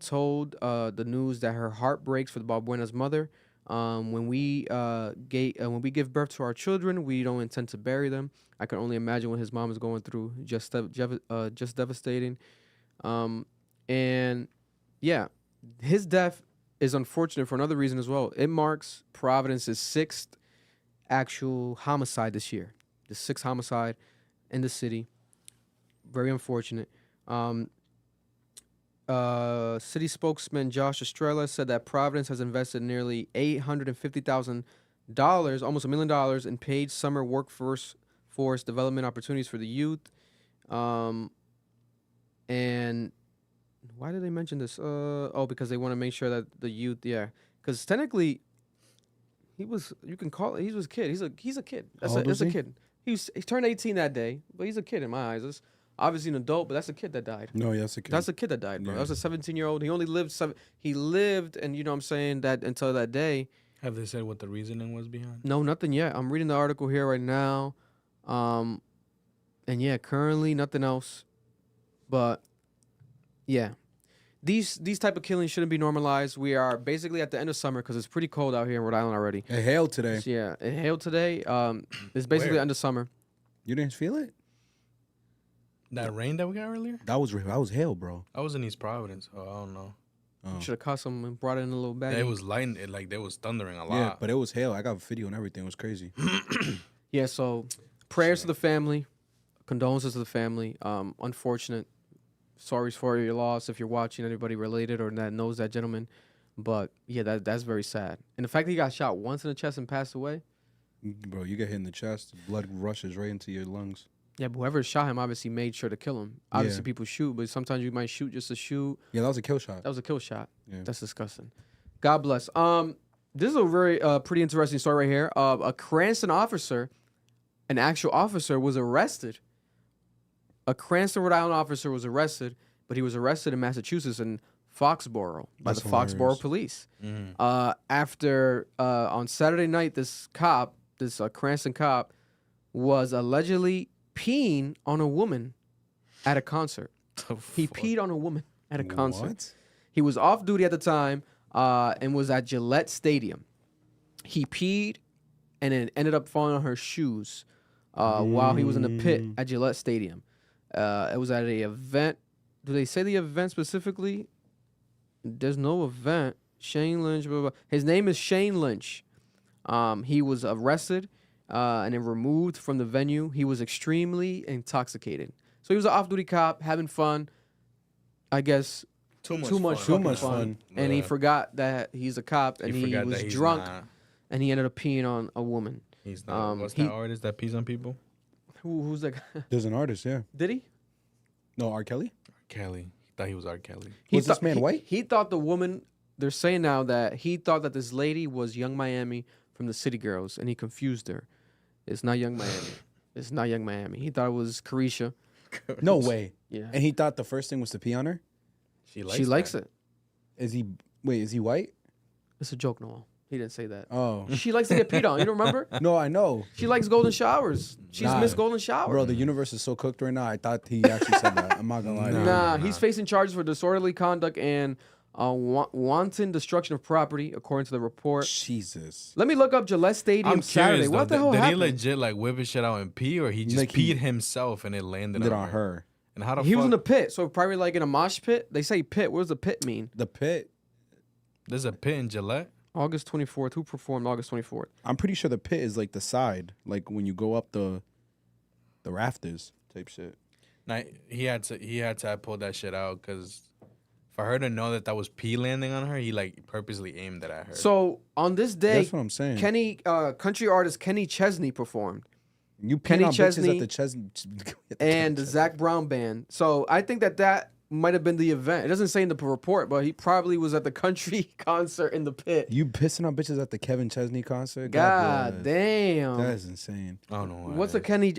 told the news that her heart breaks for the Balbuena's mother. When we give birth to our children, we don't intend to bury them. I can only imagine what his mom is going through. Just devastating. And yeah, his death is unfortunate for another reason as well. It marks Providence's 6th actual homicide this year. The 6th homicide in the city. Very unfortunate. City spokesman Josh Estrella said that Providence has invested nearly $850,000, almost $1 million, in paid summer workforce development opportunities for the youth. And why did they mention this? Because they want to make sure that the youth, because technically, he was a kid. He's a kid. That's a kid. He turned 18 that day, but he's a kid in my eyes. That's obviously an adult, but that's a kid that died. No, yeah, that's a kid. That's a kid that died, bro. Yeah. That was a 17-year-old. He only lived he lived, and you know what I'm saying, that until that day. Have they said what the reasoning was behind? No, nothing yet. I'm reading the article here right now. And yeah, currently nothing else. But yeah. These type of killings shouldn't be normalized. We are basically at the end of summer because it's pretty cold out here in Rhode Island already. It hailed today. So yeah, it hailed today. It's basically Where? the end of summer. You didn't feel it? That rain that we got earlier? That was hail, bro. I was in East Providence, so I don't know. Oh. Should have caught some and brought it in a little bag. It was lighting, like there was thundering a lot. Yeah, but it was hail. I got video and everything. It was crazy. Yeah, so prayers to the family, condolences to the family. Unfortunate. Sorry for your loss if you're watching, anybody related or that knows that gentleman. But yeah, that's very sad. And the fact that he got shot once in the chest and passed away. Bro, you get hit in the chest, blood rushes right into your lungs. Yeah, but whoever shot him obviously made sure to kill him. Obviously, Yeah. people shoot, but sometimes you might shoot just to shoot. Yeah, that was a kill shot. That was a kill shot. Yeah. That's disgusting. God bless. This is a very pretty interesting story right here. A Cranston officer, an actual officer, was arrested. A Cranston, Rhode Island officer was arrested, but he was arrested in Massachusetts in Foxborough by That's the Foxborough hilarious. police. Mm. After on Saturday night, this Cranston cop, was allegedly peeing on a woman at a concert. He peed on a woman at a concert. What? He was off duty at the time and was at Gillette Stadium. He peed and it ended up falling on her shoes while he was in the pit at Gillette Stadium. It was at an event. Do they say the event specifically? There's no event. Shane Lynch, blah, blah, blah. His name is Shane Lynch. He was arrested and then removed from the venue. He was extremely intoxicated. So he was an off-duty cop having fun. I guess Too much fucking fun. And he Yeah. forgot that he's a cop and he forgot was that he's drunk not- and he ended up peeing on a woman. He's not. What's that artist that pees on people? Who's that guy? There's an artist, yeah. Did he? No, R. Kelly? Kelly. He thought he was R. Kelly. Was this man white? He thought the woman, they're saying now that he thought that this lady was Young Miami from the City Girls and he confused her. It's not Young Miami. It's not Young Miami. He thought it was Carisha. No way. Yeah. And he thought the first thing was to pee on her? She likes She likes it. Is he white? It's a joke, Noel. He didn't say that. Oh. She likes to get peed on. You don't remember? No, I know. She likes golden showers. She's Nah. Miss Golden Shower. Bro, the universe is so cooked right now. I thought he actually said that. I'm not gonna lie to you. Nah, he's facing charges for disorderly conduct and wanton destruction of property, according to the report. Jesus. Let me look up Gillette Stadium I'm Saturday. curious. What the hell Did happened? he legit like whip his shit out and pee, or he just Like he- peed himself and it landed Did on on her. And how the He fuck? was in the pit, so probably like in a mosh pit. They say pit. What does the pit mean? The pit. There's a pit in Gillette. August 24th. Who performed August 24th? I'm pretty sure the pit is like the side, like when you go up the rafters type shit. Now he had to pull that shit out because for her to know that was pee landing on her, he like purposely aimed it at her. So on this day, That's what I'm saying. Kenny, country artist Kenny Chesney performed, You Kenny Kenny bitches Chesney at the Chesney and the Zach Brown band. So I think that might have been the event. It doesn't say in the report, but he probably was at the country concert in the pit. You pissing on bitches at the Kevin Chesney concert? God bless. damn. That's insane. I don't know why. What's a Kenny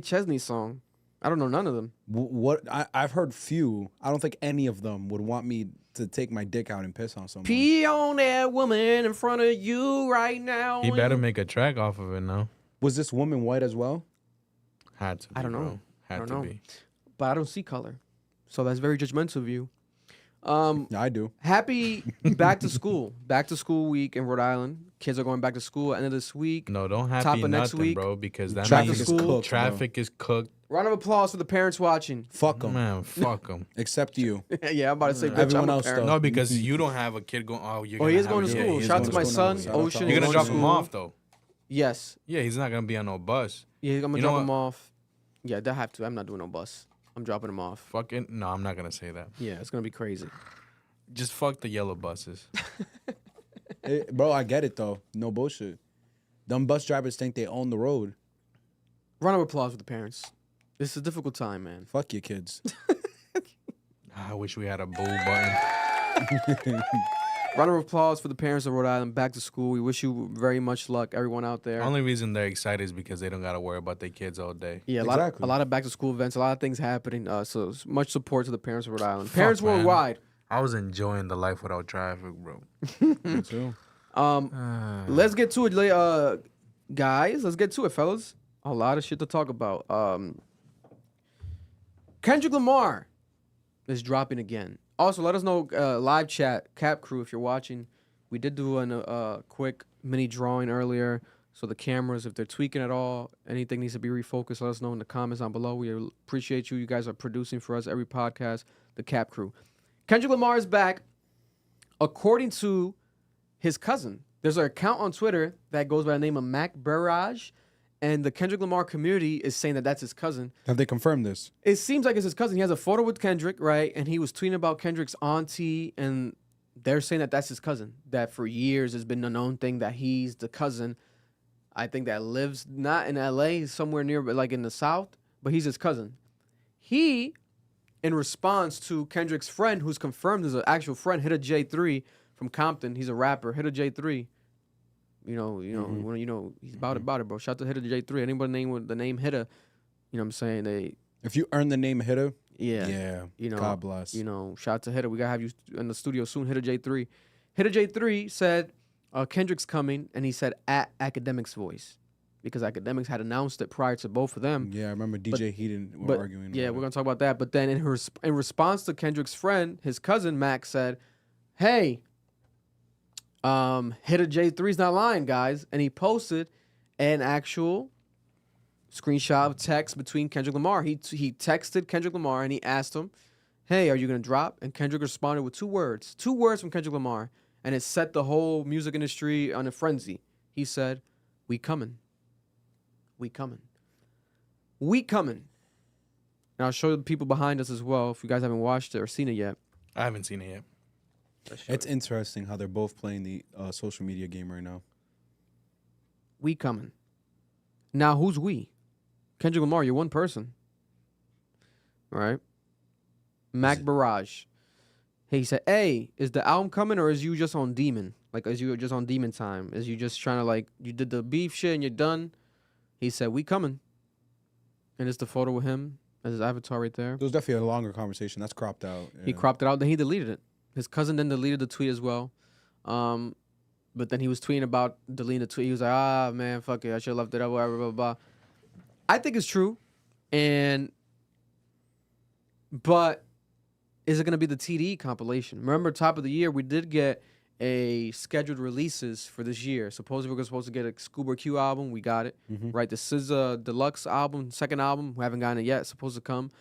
Chesney song? I don't know none of them. What I've heard few. I don't think any of them would want me to take my dick out and piss on someone. Pee on that woman in front of you right now. He better make a track off of it now. Was this woman white as well? Had to be. I don't know. Bro. Had I don't to know. be. But I don't see color. So that's very judgmental of you. Yeah, I do. Happy back to school. Back to school week in Rhode Island. Kids are going back to school at the end of this week. No, don't happy Top of nothing, next week. bro, because that Traffic means is cooked, bro. traffic is cooked. Round of applause for the parents watching. Fuck them. Man, fuck them. Except you. Yeah, I'm about to say, bitch, Everyone I'm a else, parent. though. No, because you don't have a kid going. Oh, you're. Oh, gonna he is have going a to kid. school. Yeah, Shout out to going my to son, school. Ocean. You're gonna going drop to him school. off though. Yes. Yeah, he's not gonna be on no bus. Yeah, I'm going to You know drop him what? off. Yeah, they have to. I'm not doing no bus. I'm dropping him off. Fucking no, I'm not gonna say that. Yeah, it's going to be crazy. Just fuck the yellow buses. Bro, I get it though. No bullshit. Them bus drivers think they own the road. Round of applause for the parents. This is a difficult time, man. Fuck your kids. I wish we had a boo button. Round of applause for the parents of Rhode Island back to school. We wish you very much luck, everyone out there. Only reason they're excited is because they don't gotta worry about their kids all day. Yeah, Exactly. a lot of back to school events, a lot of things happening. So much support to the parents of Rhode Island. Parents man. worldwide. I was enjoying the life without traffic, bro. Me too. Let's get to it, guys. Let's get to it, fellas. A lot of shit to talk about. Kendrick Lamar is dropping again. Also, let us know, live chat, Cap Crew, if you're watching. We did do a quick mini drawing earlier. So the cameras, if they're tweaking at all, anything needs to be refocused, let us know in the comments down below. We appreciate you. You guys are producing for us every podcast, the Cap Crew. Kendrick Lamar is back. According to his cousin, there's an account on Twitter that goes by the name of Mac Barrage, and the Kendrick Lamar community is saying that that's his cousin. Have they confirmed this? It seems like it's his cousin. He has a photo with Kendrick, right? And he was tweeting about Kendrick's auntie, and they're saying that that's his cousin. That for years has been a known thing that he's the cousin. I think that lives not in L.A., somewhere near, but like in the South, but he's his cousin. He, in response to Kendrick's friend, who's confirmed as an actual friend, Hit a J3 from Compton. He's a rapper. Hit a J3. You know, he's about it, bro. Shout out to Hitta J3. Anybody name with the name Hitta, you know what I'm saying? If you earn the name Hitta, yeah. You know, God bless. You know, shout out to Hitta. We gotta have you in the studio soon. Hitta J3. Hitta J3 said Kendrick's coming, and he said at Akademiks voice, because Akademiks had announced it prior to both of them. Yeah, I remember DJ Hed were arguing. Yeah, we're gonna talk about that. But then in response to Kendrick's friend, his cousin Max said, "Hey, Hitta J3's not lying, guys," and he posted an actual screenshot of text between Kendrick Lamar. He texted Kendrick Lamar and he asked him, "Hey, are you gonna drop?" And Kendrick responded with two words from Kendrick Lamar, and it set the whole music industry on a frenzy. He said, "We coming, we coming, we coming." And I'll show the people behind us as well if you guys haven't watched it or seen it yet. I haven't seen it yet. It's interesting how they're both playing the social media game right now. We coming. Now, who's we? Kendrick Lamar, you're one person. All right. Mac Barrage. He said, "Hey, is the album coming, or is you just on Demon? Like, is you just on Demon time? Is you just trying to, like, you did the beef shit and you're done?" He said, "We coming." And it's the photo with him as his avatar right there. There was definitely a longer conversation. That's cropped out. He cropped it out, then he deleted it. His cousin then deleted the tweet as well. But then he was tweeting about deleting the tweet. He was like, man, fuck it. I should have left it up, whatever, blah, blah, blah. I think it's true. But is it going to be the TDE compilation? Remember, top of the year, we did get a scheduled releases for this year. Supposedly, we were supposed to get a Scuba Q album. We got it. Right? The SZA Deluxe album, second album. We haven't gotten it yet. It's supposed to come.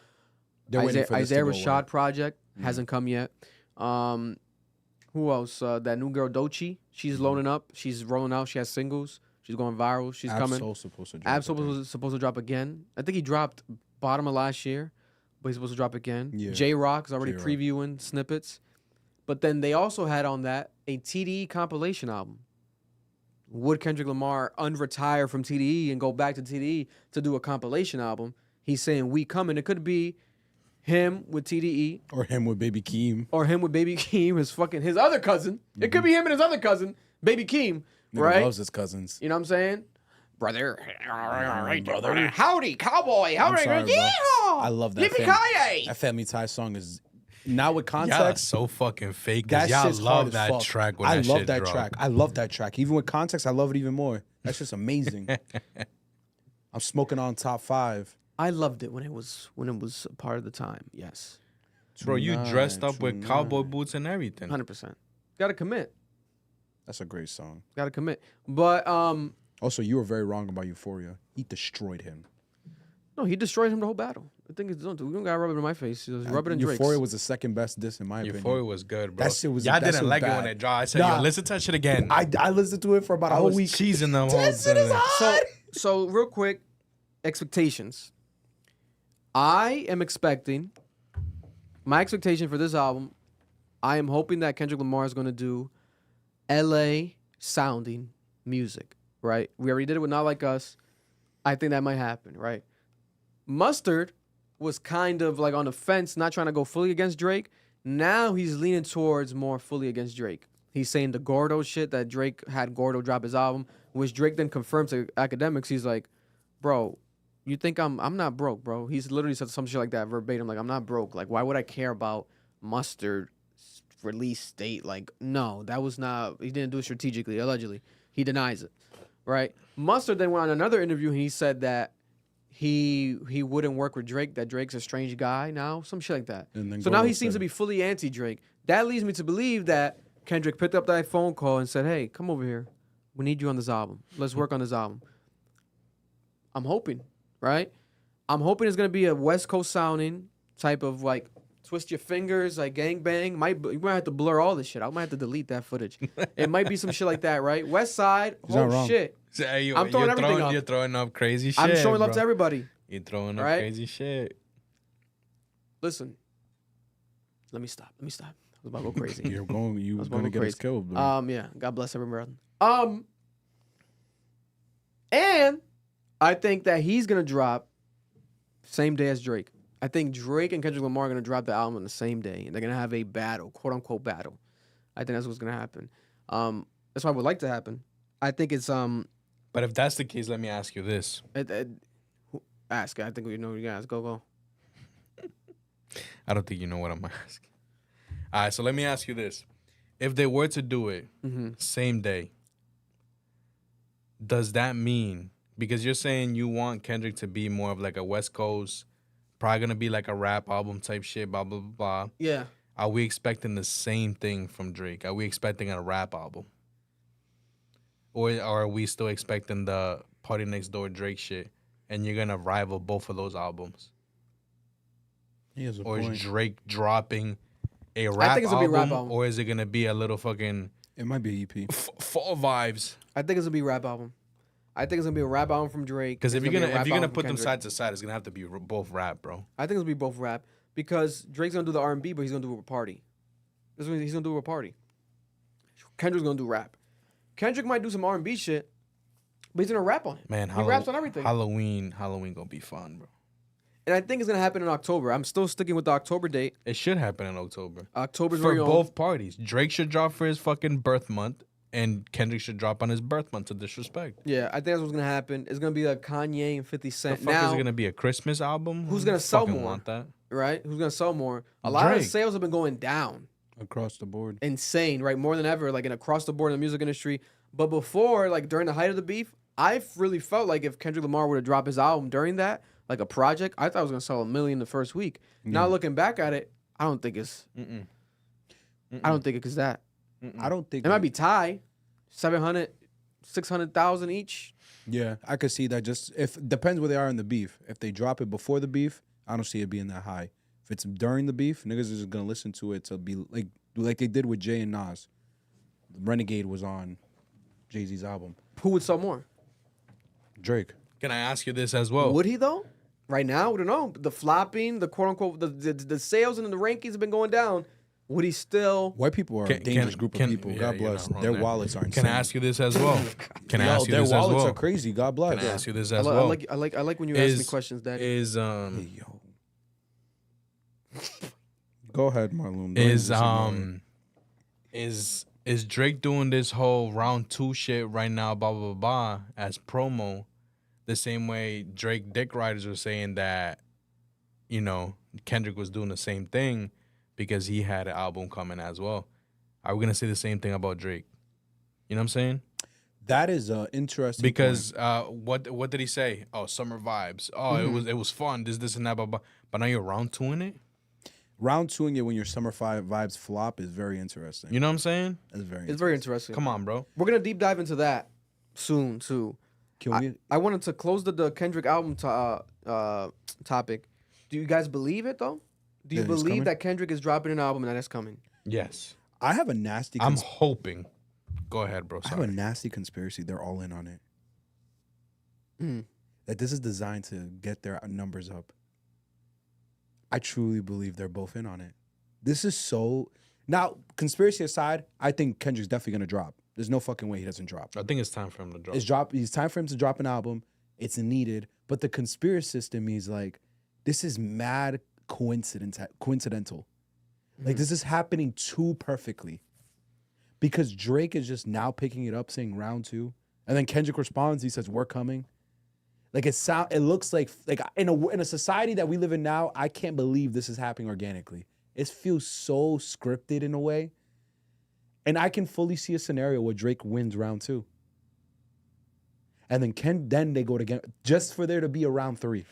Isaiah Rashad project hasn't come yet. Who else? That new girl Doechii. She's loading up. She's rolling out. She has singles. She's going viral. She's coming. Absol's supposed to drop. Absol was supposed to drop again. I think he dropped bottom of last year, but he's supposed to drop again. Yeah. J-Rock is already J-Rock. previewing snippets. But then they also had on that a TDE compilation album. Would Kendrick Lamar unretire from TDE and go back to TDE to do a compilation album? He's saying we coming. It could be him with TDE. Or him with Baby Keem. Or him with Baby Keem, his other cousin. It could be him and his other cousin, Baby Keem, Nigga right? loves his cousins. You know what I'm saying? Brother. Howdy, cowboy. I'm sorry, bro. Yeehaw! I love that. Yippee-ki-yay! That Family Ties song is now with context. Yeah, that's so fucking fake. That Y'all shit's hard love as that fuck. track when I that love shit that dropped. track. I love that track. Even with context, I love it even more. That's just amazing. I'm smoking on top 5. I loved it when it was a part of the time. Yes. Bro, you dressed up with Nice. cowboy boots and everything. 100%. Got to commit. That's a great song. Got to commit. But Also, you were very wrong about Euphoria. He destroyed him. no, he destroyed him the whole battle. I think we don't got to rub it in my face. Just rub it in Drake's. Euphoria was the second best diss in my opinion. Euphoria was good, bro. That shit was- Y'all that shit didn't was like it bad. when it dropped. I said, Nah. yo, listen to that shit again. I listened to it for about a I whole was week. cheesing them whole time. So real quick, expectations. I am expecting, my expectation for this album, I am hoping that Kendrick Lamar is going to do LA sounding music, right? We already did it with Not Like Us. I think that might happen, right? Mustard was kind of like on the fence, not trying to go fully against Drake. Now he's leaning towards more fully against Drake. He's saying the Gordo shit that Drake had Gordo drop his album, which Drake then confirmed to Akademiks. He's like, bro, you think I'm not broke, bro. He's literally said some shit like that verbatim. Like, I'm not broke. Like, why would I care about Mustard release date. Like, no, that was not. He didn't do it strategically. Allegedly, he denies it. Right. Mustard then went on another interview and he said that he wouldn't work with Drake. That Drake's a strange guy now. Some shit like that. And then So now he Golo seems said to be fully anti-Drake. That leads me to believe that Kendrick picked up that phone call and said, "Hey, come over here. We need you on this album. Let's work on this album." I'm hoping, right? I'm hoping it's gonna be a West Coast sounding type of like twist your fingers, like gangbang. You might have to blur all this shit. I might have to delete that footage. It might be some shit like that, right? West Side, He's not oh wrong. shit. So, hey, I'm throwing everything up. You're throwing up crazy shit. I'm showing love bro. to everybody. You're throwing up Right? crazy shit. Listen, let me stop. I was about to go crazy. You're going. You was were gonna going get us crazy. killed. Bro. Yeah. God bless everyone. And I think that he's gonna drop same day as Drake. I think Drake and Kendrick Lamar are gonna drop the album on the same day, and they're gonna have a battle, quote unquote battle. I think that's what's gonna happen. That's what I would like to happen. I think it's But if that's the case, let me ask you this. ask. I think we know what you guys go. I don't think you know what I'm asking. All right, so let me ask you this. If they were to do it same day, does that mean, because you're saying you want Kendrick to be more of like a West Coast, probably going to be like a rap album type shit, blah, blah, blah, blah. Yeah. Are we expecting the same thing from Drake? Are we expecting a rap album? Or are we still expecting the Party Next Door Drake shit, and you're going to rival both of those albums? He has a Or point. is Drake dropping a rap think it's gonna be a rap album. Or is it going to be a little fucking It might be EP. fall vibes? I think it's gonna be a rap album. I think it's gonna be a rap album from Drake. Because if It's you're be a gonna rap album put from them Kendrick. side to side, it's gonna have to be both rap, bro. I think it's gonna be both rap because Drake's gonna do the R&B, but he's gonna do it with Party. He's gonna do it with Party. Kendrick's gonna do rap. Kendrick might do some R&B shit, but he's gonna rap on it. Man, he raps on everything. Halloween gonna be fun, bro. And I think it's gonna happen in October. I'm still sticking with the October date. It should happen in October October's for very own. both parties. Drake should drop for his fucking birth month, and Kendrick should drop on his birth month to disrespect. Yeah, I think that's what's gonna happen. It's gonna be like Kanye and 50 The Cent. fuck Now, is it gonna be a Christmas album? Who's Who gonna sell fucking more? Want that? right? Who's gonna sell more? A lot of the Drake. sales have been going down. Across the board. Insane, right? More than ever, like in across the board in the music industry. But before, like during the height of the beef, I really felt like if Kendrick Lamar were to drop his album during that, like a project, I thought it was gonna sell 1 million the first week. Now looking back at it, I don't think it's. I don't think it's that. I don't think It might be tie, 700, 600,000 each. Yeah, I could see that. Just if depends where they are in the beef. If they drop it before the beef, I don't see it being that high. If it's during the beef, niggas is just gonna listen to it to be like they did with Jay and Nas. Renegade was on Jay-Z's album. Who would sell more? Drake. Can I ask you this as well? Would he though? Right now, we don't know. The flopping, the quote unquote, the sales and the rankings have been going down. Would he still? White people are a dangerous group of people. yeah, God you're bless. not wrong Their there. wallets are insane. Can I ask you this as well? Can I Yo, ask you their this as wallets well? are crazy. God bless. Can I ask you this I, as li- well? I like when you ask me questions, Daddy. Is Hey, yo. Go ahead, Marlon. Don't listen to it. is Drake doing this whole round 2 shit right now, blah blah blah, blah as promo, the same way Drake dick riders were saying that, you know, Kendrick was doing the same thing because he had an album coming as well. Are we gonna say the same thing about Drake? You know what I'm saying? That is interesting. Because what did he say? Oh, summer vibes. Oh, it was fun. This and that, blah blah. But now you're round 2ing it. round 2ing it when your summer vibes flop is very interesting. You know what I'm saying? That's very. It's very interesting. Come on, bro. We're gonna deep dive into that soon too. Can we? I wanted to close the Kendrick album topic. Do you guys believe it though? Do you That it's believe coming? that Kendrick is dropping an album and that it's coming? Yes. I have a nasty. I'm hoping. Go ahead, bro. I have Sorry. a nasty conspiracy. They're all in on it. Mm. That this is designed to get their numbers up. I truly believe they're both in on it. This is so. Now, conspiracy aside, I think Kendrick's definitely gonna drop. There's no fucking way he doesn't drop. I think it's time for him to drop. It's time for him to drop an album. It's needed. But the conspiracy system is like, this is mad coincidental. Like this is happening too perfectly. Because Drake is just now picking it up, saying round 2, and then Kendrick responds. He says, "We're coming." Like it looks like in a society that we live in now, I can't believe this is happening organically. It feels so scripted in a way. And I can fully see a scenario where Drake wins round 2. And then they go together just for there to be a round 3.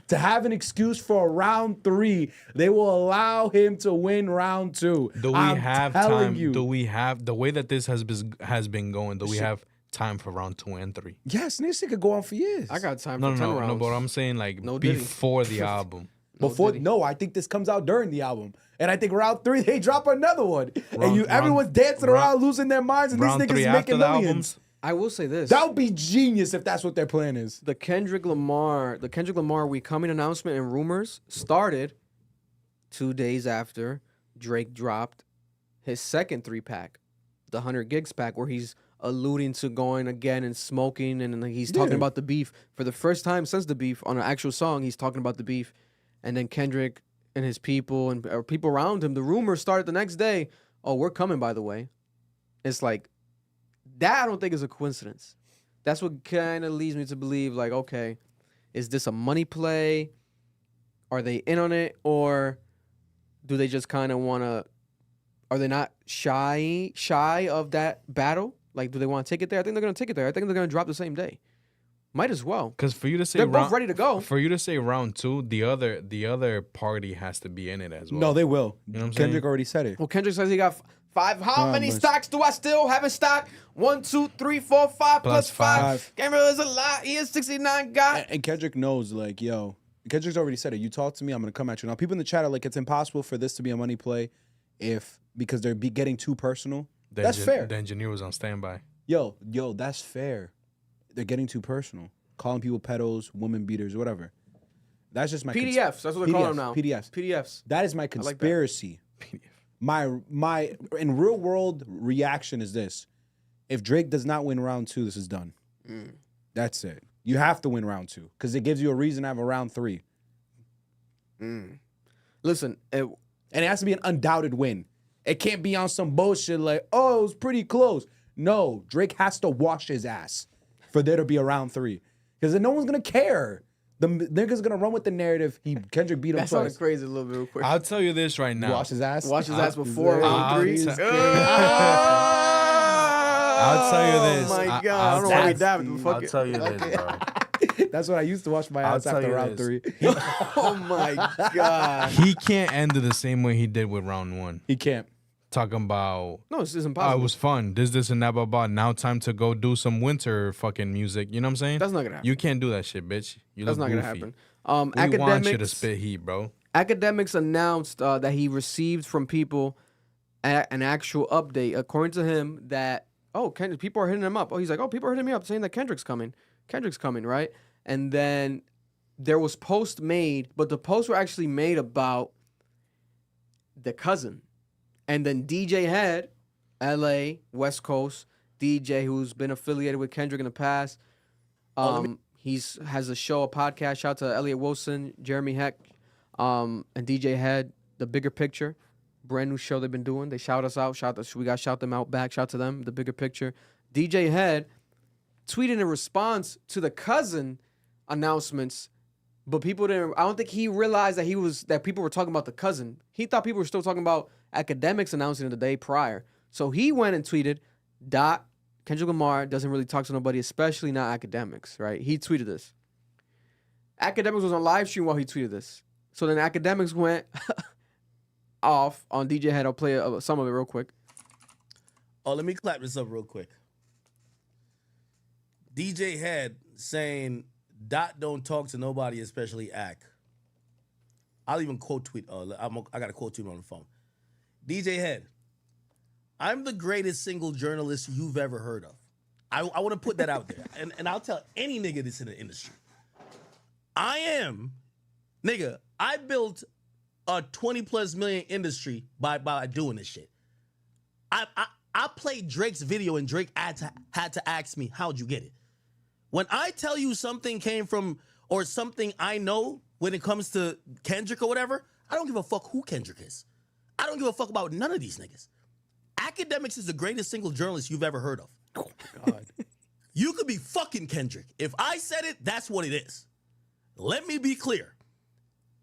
To have an excuse for a round 3, they will allow him to win round 2. Do we have time? Do we have the way that this has been going? Do we have time for round 2 and 3? Yes, this shit could go on for years. I got time No, for 10 no, rounds. no. But I'm saying like No Diddy. before the album. I think this comes out during the album. And I think round 3, they drop another one. Round- everyone's dancing around, losing their minds, and these round 3 niggas after making the millions. albums. I will say this. That would be genius if that's what their plan is. The Kendrick Lamar We Coming announcement and rumors started 2 days after Drake dropped his second 3-pack, the 100 Gigs pack, where he's alluding to going again and smoking, and he's talking about the beef for the first time since the beef on an actual song. He's talking about the beef, and then Kendrick and his people and or people around him. The rumors started the next day. Oh, we're coming, by the way. It's like that. I don't think is a coincidence. That's what kind of leads me to believe, like, okay, is this a money play? Are they in on it, or do they just kind of want to? Are they not shy of that battle? Like, do they want to take it there? I think they're going to take it there. I think they're going to drop the same day. Might as well. Because for you to say they're both ready to go. For you to say round 2, the other party has to be in it as well. No, they will. You know what I'm Kendrick saying? already said it. Well, Kendrick says he got 5. How many stocks do I still have in stock? 1, 2, 3, 4, 5 plus 5. Gabriel is a lot. He is 69 guy. And Kendrick knows, like, yo, Kendrick's already said it. You talk to me, I'm going to come at you. Now, people in the chat are like, it's impossible for this to be a money play because they're getting too personal. That's fair. The engineer was on standby. Yo, that's fair. They're getting too personal. Calling people pedos, woman beaters, whatever. That's just my PDFs. That's what they're calling them now. PDFs. That is my conspiracy. My in real world reaction is this: if Drake does not win round 2, this is done. That's it. You have to win round 2 because it gives you a reason to have a round 3. Listen, And it has to be an undoubted win. It can't be on some bullshit like, oh, it was pretty close. No, Drake has to wash his ass for there to be a round 3. Because then no one's going to care. The nigga's going to run with the narrative. Kendrick beat him that twice. sounded crazy a little bit real quick. I'll tell you this right now. Wash his ass? Wash his ass before round 3. I'll tell you this. Oh, my God. I don't know why we dabbed. I'll tell you this, bro. That's what I used to wash my ass I'll tell after you round this. 3. Oh, my God. He can't end it the same way he did with round 1. He can't. Talking about, No, this is oh, impossible. it was fun. This, and that, blah, blah. Now time to go do some winter fucking music. You know what I'm saying? That's not going to happen. You can't do that shit, bitch. You That's look not goofy. going to happen. We want you to Akademiks, spit heat, bro. Akademiks announced that he received from people an actual update, according to him, that, people are hitting him up. Oh, he's like, people are hitting me up saying that Kendrick's coming. Kendrick's coming, right? And then there was posts made, but the posts were actually made about the cousin. And then DJ Hed, LA, West Coast, DJ who's been affiliated with Kendrick in the past. Has a show, a podcast. Shout out to Elliot Wilson, Jeremy Heck, and DJ Hed, The Bigger Picture. Brand new show they've been doing. They shout us out. We got to shout them out back. Shout to them, The Bigger Picture. DJ Hed tweeted in response to the cousin announcements, but people didn't. I don't think he realized that people were talking about the cousin. He thought people were still talking about Akademiks announcing it the day prior. So he went and tweeted, Kendrick Lamar doesn't really talk to nobody, especially not Akademiks, right? He tweeted this. Akademiks was on live stream while he tweeted this. So then Akademiks went off on DJ Hed. I'll play some of it real quick. Oh, let me clap this up real quick. DJ Hed saying, Dot don't talk to nobody, especially Ak. I'll even quote tweet. I got a quote tweet on the phone. DJ Hed, I'm the greatest single journalist you've ever heard of. I want to put that out there. And I'll tell any nigga that's in the industry. I built a 20+ million industry by doing this shit. I played Drake's video and Drake had to ask me, how'd you get it? When I tell you something came from, or something I know when it comes to Kendrick or whatever, I don't give a fuck who Kendrick is. I don't give a fuck about none of these niggas. Akademiks is the greatest single journalist you've ever heard of. Oh my God. You could be fucking Kendrick. If I said it, that's what it is. Let me be clear.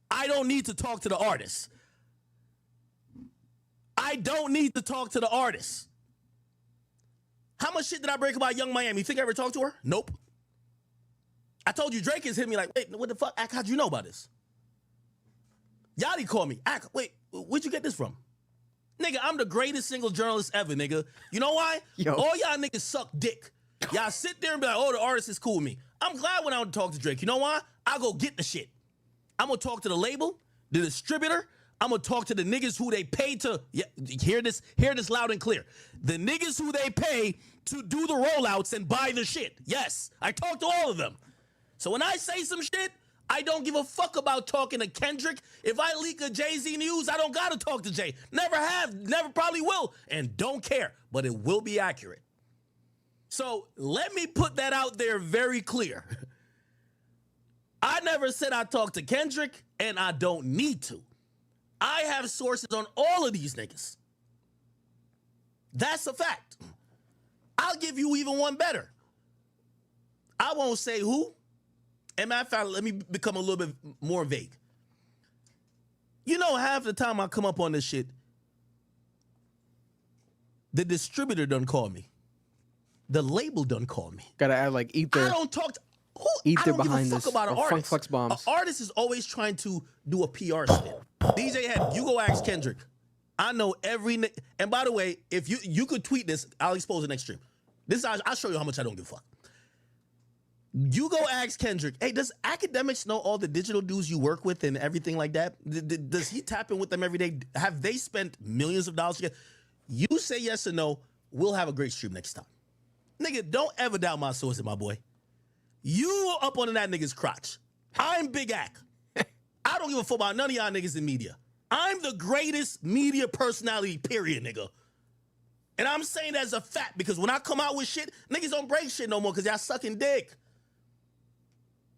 I don't need to talk to the artist. I don't need to talk to the artist. How much shit did I break about Young Miami? You think I ever talked to her? Nope. I told you Drake has hit me like, wait, what the fuck? Ak, how'd you know about this? Yachty called me. Ak, wait, where'd you get this from? Nigga, I'm the greatest single journalist ever, nigga. You know why? Yo. All y'all niggas suck dick. Y'all sit there and be like, oh, the artist is cool with me. I'm glad when I don't talk to Drake. You know why? I'll go get the shit. I'm going to talk to the label, the distributor. I'm going to talk to the niggas who they pay to, hear this loud and clear. The niggas who they pay to do the rollouts and buy the shit. Yes, I talk to all of them. So when I say some shit, I don't give a fuck about talking to Kendrick. If I leak a Jay-Z news, I don't got to talk to Jay. Never have, never probably will, and don't care, but it will be accurate. So let me put that out there very clear. I never said I talked to Kendrick, and I don't need to. I have sources on all of these niggas. That's a fact. I'll give you even one better. I won't say who. And matter of fact, let me become a little bit more vague. You know, half the time I come up on this shit, the distributor done call me. The label done call me. Gotta add like Ether. I don't talk to who. Ether I don't behind give a fuck this, about an or Funk artist. Flex Bombs. An artist is always trying to do a PR spin. DJ Hed, you go ask Kendrick. I know every and by the way, if you could tweet this, I'll expose it next stream. I'll show you how much I don't give a fuck. You go ask Kendrick, hey, does Akademiks know all the digital dudes you work with and everything like that? Does he tap in with them every day? Have they spent millions of dollars together? You say yes or no, we'll have a great stream next time. Nigga, don't ever doubt my sources, my boy. You up on that nigga's crotch. I'm Big Ak. I don't give a fuck about none of y'all niggas in media. I'm the greatest media personality, period, nigga. And I'm saying that as a fact because when I come out with shit, niggas don't break shit no more because y'all sucking dick.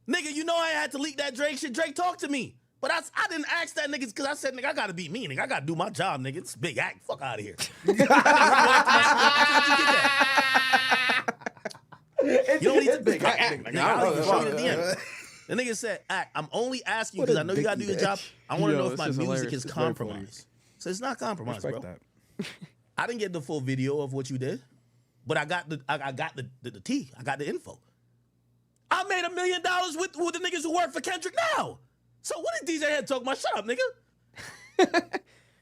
Nigga, you know I had to leak that Drake shit. Drake talked to me. But I didn't ask that niggas because I said, nigga, I gotta be me, nigga. I gotta do my job, nigga. It's Big Ak. Fuck out of here. You don't need to Big Ak. The nigga said, Ak, I'm only asking you because I know you gotta do your job. I want to know if my music is compromised. So it's not compromised, bro. That. I didn't get the full video of what you did, but I got the tea. I got the info. I made $1 million with the niggas who work for Kendrick now. So what is DJ Hed talking about? Shut up, nigga.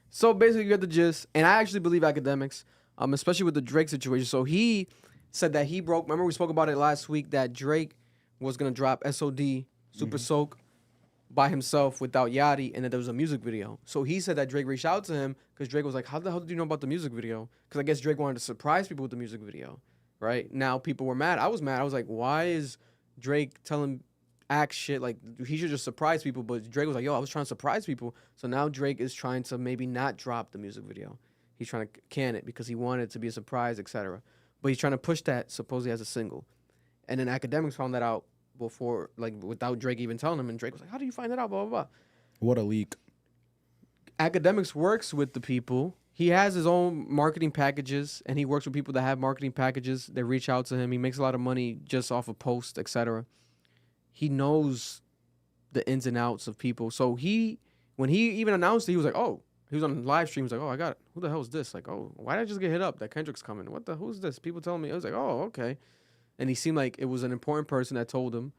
So basically, you got the gist, and I actually believe Akademiks, especially with the Drake situation. So he said that he broke. Remember we spoke about it last week that Drake was gonna drop SOD Super Soak by himself without Yachty, and that there was a music video. So he said that Drake reached out to him because Drake was like, "How the hell did you know about the music video?" Because I guess Drake wanted to surprise people with the music video. Right now, people were mad. I was mad. I was like, "Why is Drake telling Ak shit like he should just surprise people?" But Drake was like, "Yo, I was trying to surprise people." So now Drake is trying to maybe not drop the music video. He's trying to can it because he wanted it to be a surprise, etc. But he's trying to push that supposedly as a single. And then Akademiks found that out before, like without Drake even telling him. And Drake was like, "How do you find that out?" Blah blah blah. What a leak. Akademiks works with the people. He has his own marketing packages, and he works with people that have marketing packages. They reach out to him. He makes a lot of money just off of posts, etc. He knows the ins and outs of people. So when he even announced it, he was like, "Oh," he was on live stream. He was like, "Oh, I got it. Who the hell is this? Like, oh, why did I just get hit up that Kendrick's coming? Who's this?" People telling me. I was like, "Oh, okay." And he seemed like it was an important person that told him,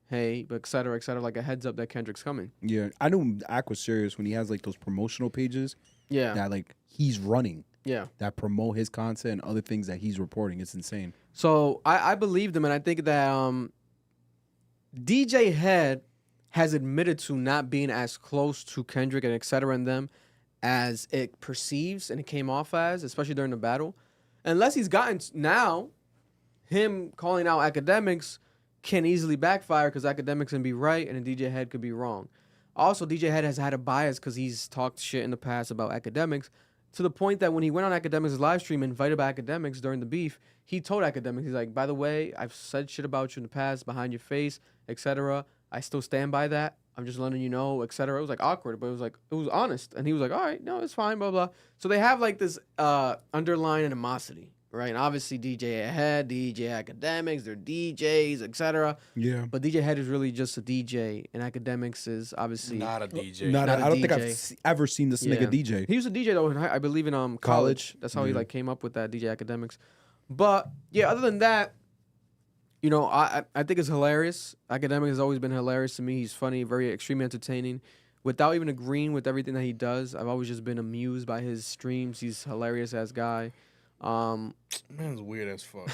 "Hey," et cetera, like a heads up that Kendrick's coming. Yeah, I knew Ak was serious when he has like those promotional pages. Yeah. That like he's running. Yeah. That promote his content and other things that he's reporting. It's insane. So I believed him, and I think that DJ Hed has admitted to not being as close to Kendrick and et cetera and them as it perceives and it came off as, especially during the battle. Unless he's gotten now, him calling out Akademiks can easily backfire because Akademiks can be right and then DJ Hed could be wrong. Also, DJ Hed has had a bias because he's talked shit in the past about Akademiks to the point that when he went on Akademiks' live stream invited by Akademiks during the beef, he told Akademiks, he's like, "By the way, I've said shit about you in the past behind your face, etc. I still stand by that. I'm just letting you know, etc." It was like awkward, but it was honest. And he was like, "All right, no, it's fine, blah, blah." So they have like this underlying animosity, right? And obviously DJ Hed, DJ Akademiks, they're DJs, etc. Yeah. But DJ Hed is really just a DJ, and Akademiks is obviously Not a DJ. Not Not a I don't think DJ. I've ever seen this nigga DJ. He was a DJ though, I believe in college. College? That's how he Yeah. like came up with that DJ Akademiks. But yeah, other than that, you know, I think it's hilarious. Akademiks has always been hilarious to me. He's funny, very extremely entertaining. Without even agreeing with everything that he does, I've always just been amused by his streams. He's a hilarious ass guy. Man's weird as fuck.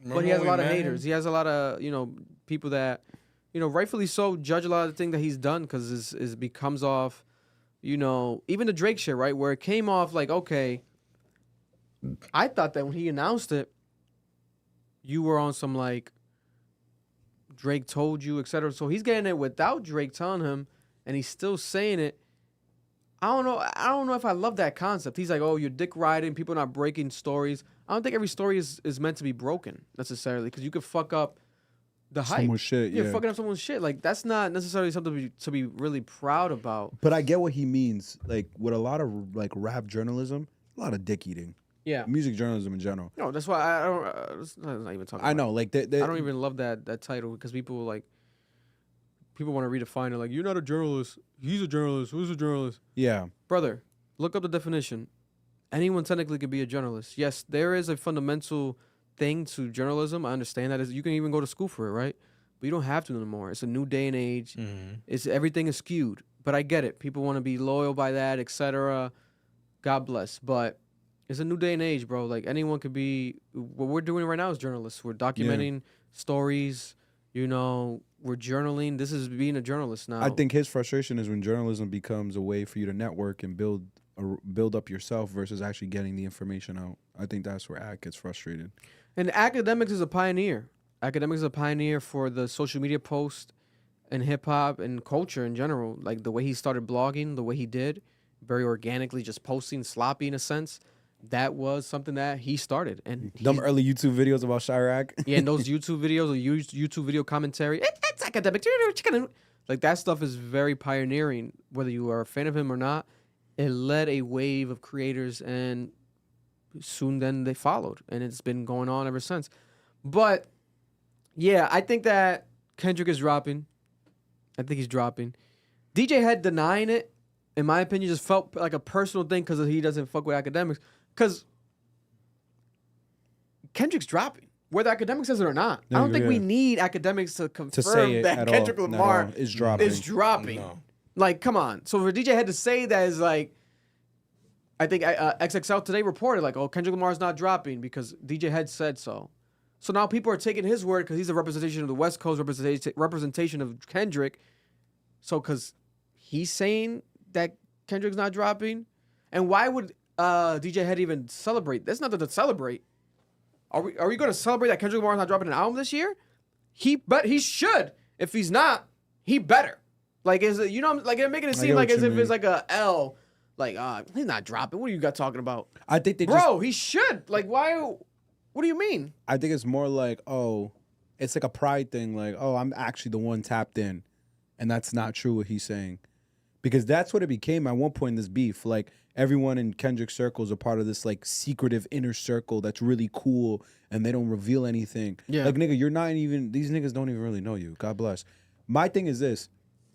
But he has a lot of haters. He has a lot of, you know, people that, you know, rightfully so, judge a lot of the things that he's done because it becomes off, you know, even the Drake shit, right? Where it came off like, okay, I thought that when he announced it, you were on some like Drake told you, etc. So he's getting it without Drake telling him, and he's still saying it. I don't know if I love that concept. He's like, oh, you're dick riding, people not breaking stories. I don't think every story is meant to be broken necessarily, because you could fuck up the hype. Someone's shit, You're yeah. fucking up someone's shit. Like, that's not necessarily something to be really proud about. But I get what he means. Like with a lot of like rap journalism, a lot of dick eating. Yeah. Music journalism in general. No, that's why I don't. Let's not even talking. I about know, like it. I don't even love that title because people want to redefine it. Like, you're not a journalist. He's a journalist. Who's a journalist? Yeah. Brother, look up the definition. Anyone technically could be a journalist. Yes, there is a fundamental thing to journalism. I understand that. You can even go to school for it, right? But you don't have to anymore. It's a new day and age. Mm-hmm. Everything is skewed. But I get it. People want to be loyal by that, etc. God bless. But it's a new day and age, bro. Like, anyone could be. What we're doing right now is journalists. We're documenting stories. You know, we're journaling. This is being a journalist now. I think his frustration is when journalism becomes a way for you to network and build up yourself versus actually getting the information out. I think that's where Ak gets frustrated. And Akademiks is a pioneer. Akademiks is a pioneer for the social media post and hip hop and culture in general. Like the way he started blogging, the way he did, very organically, just posting sloppy in a sense. That was something that he started. And Them early YouTube videos about Chirac. yeah, and those YouTube videos or YouTube video commentary, it's academic. Like, that stuff is very pioneering, whether you are a fan of him or not. It led a wave of creators, and soon then they followed. And it's been going on ever since. But, yeah, I think that Kendrick is dropping. I think he's dropping. DJ Hed denying it, in my opinion, just felt like a personal thing because he doesn't fuck with Akademiks. Because Kendrick's dropping, whether Akademiks says it or not. I don't think we need Akademiks to confirm say it that at Kendrick all. Lamar No, is dropping. is dropping. No. Like, come on. So for DJ Hed to say that is like, I think XXL today reported like, oh, Kendrick Lamar's not dropping because DJ Hed said so. So now people are taking his word because he's a representation of the West Coast, representation of Kendrick. So because he's saying that Kendrick's not dropping, and why would DJ Hed even celebrate? There's nothing to celebrate. Are we going to celebrate that Kendrick Lamar's not dropping an album this year? He should. If he's not, he better. Like, is it, you know, like, they're making it seem like as if it's like a L. Like, he's not dropping. What are you guys talking about? I think they Bro, he should. Like, why? What do you mean? I think it's more like, oh, it's like a pride thing. Like, oh, I'm actually the one tapped in. And that's not true what he's saying. Because that's what it became at one point, this beef. Like, everyone in Kendrick's circles are part of this, like, secretive inner circle that's really cool, and they don't reveal anything. Yeah. Like, nigga, you're not even, these niggas don't even really know you. God bless. My thing is this.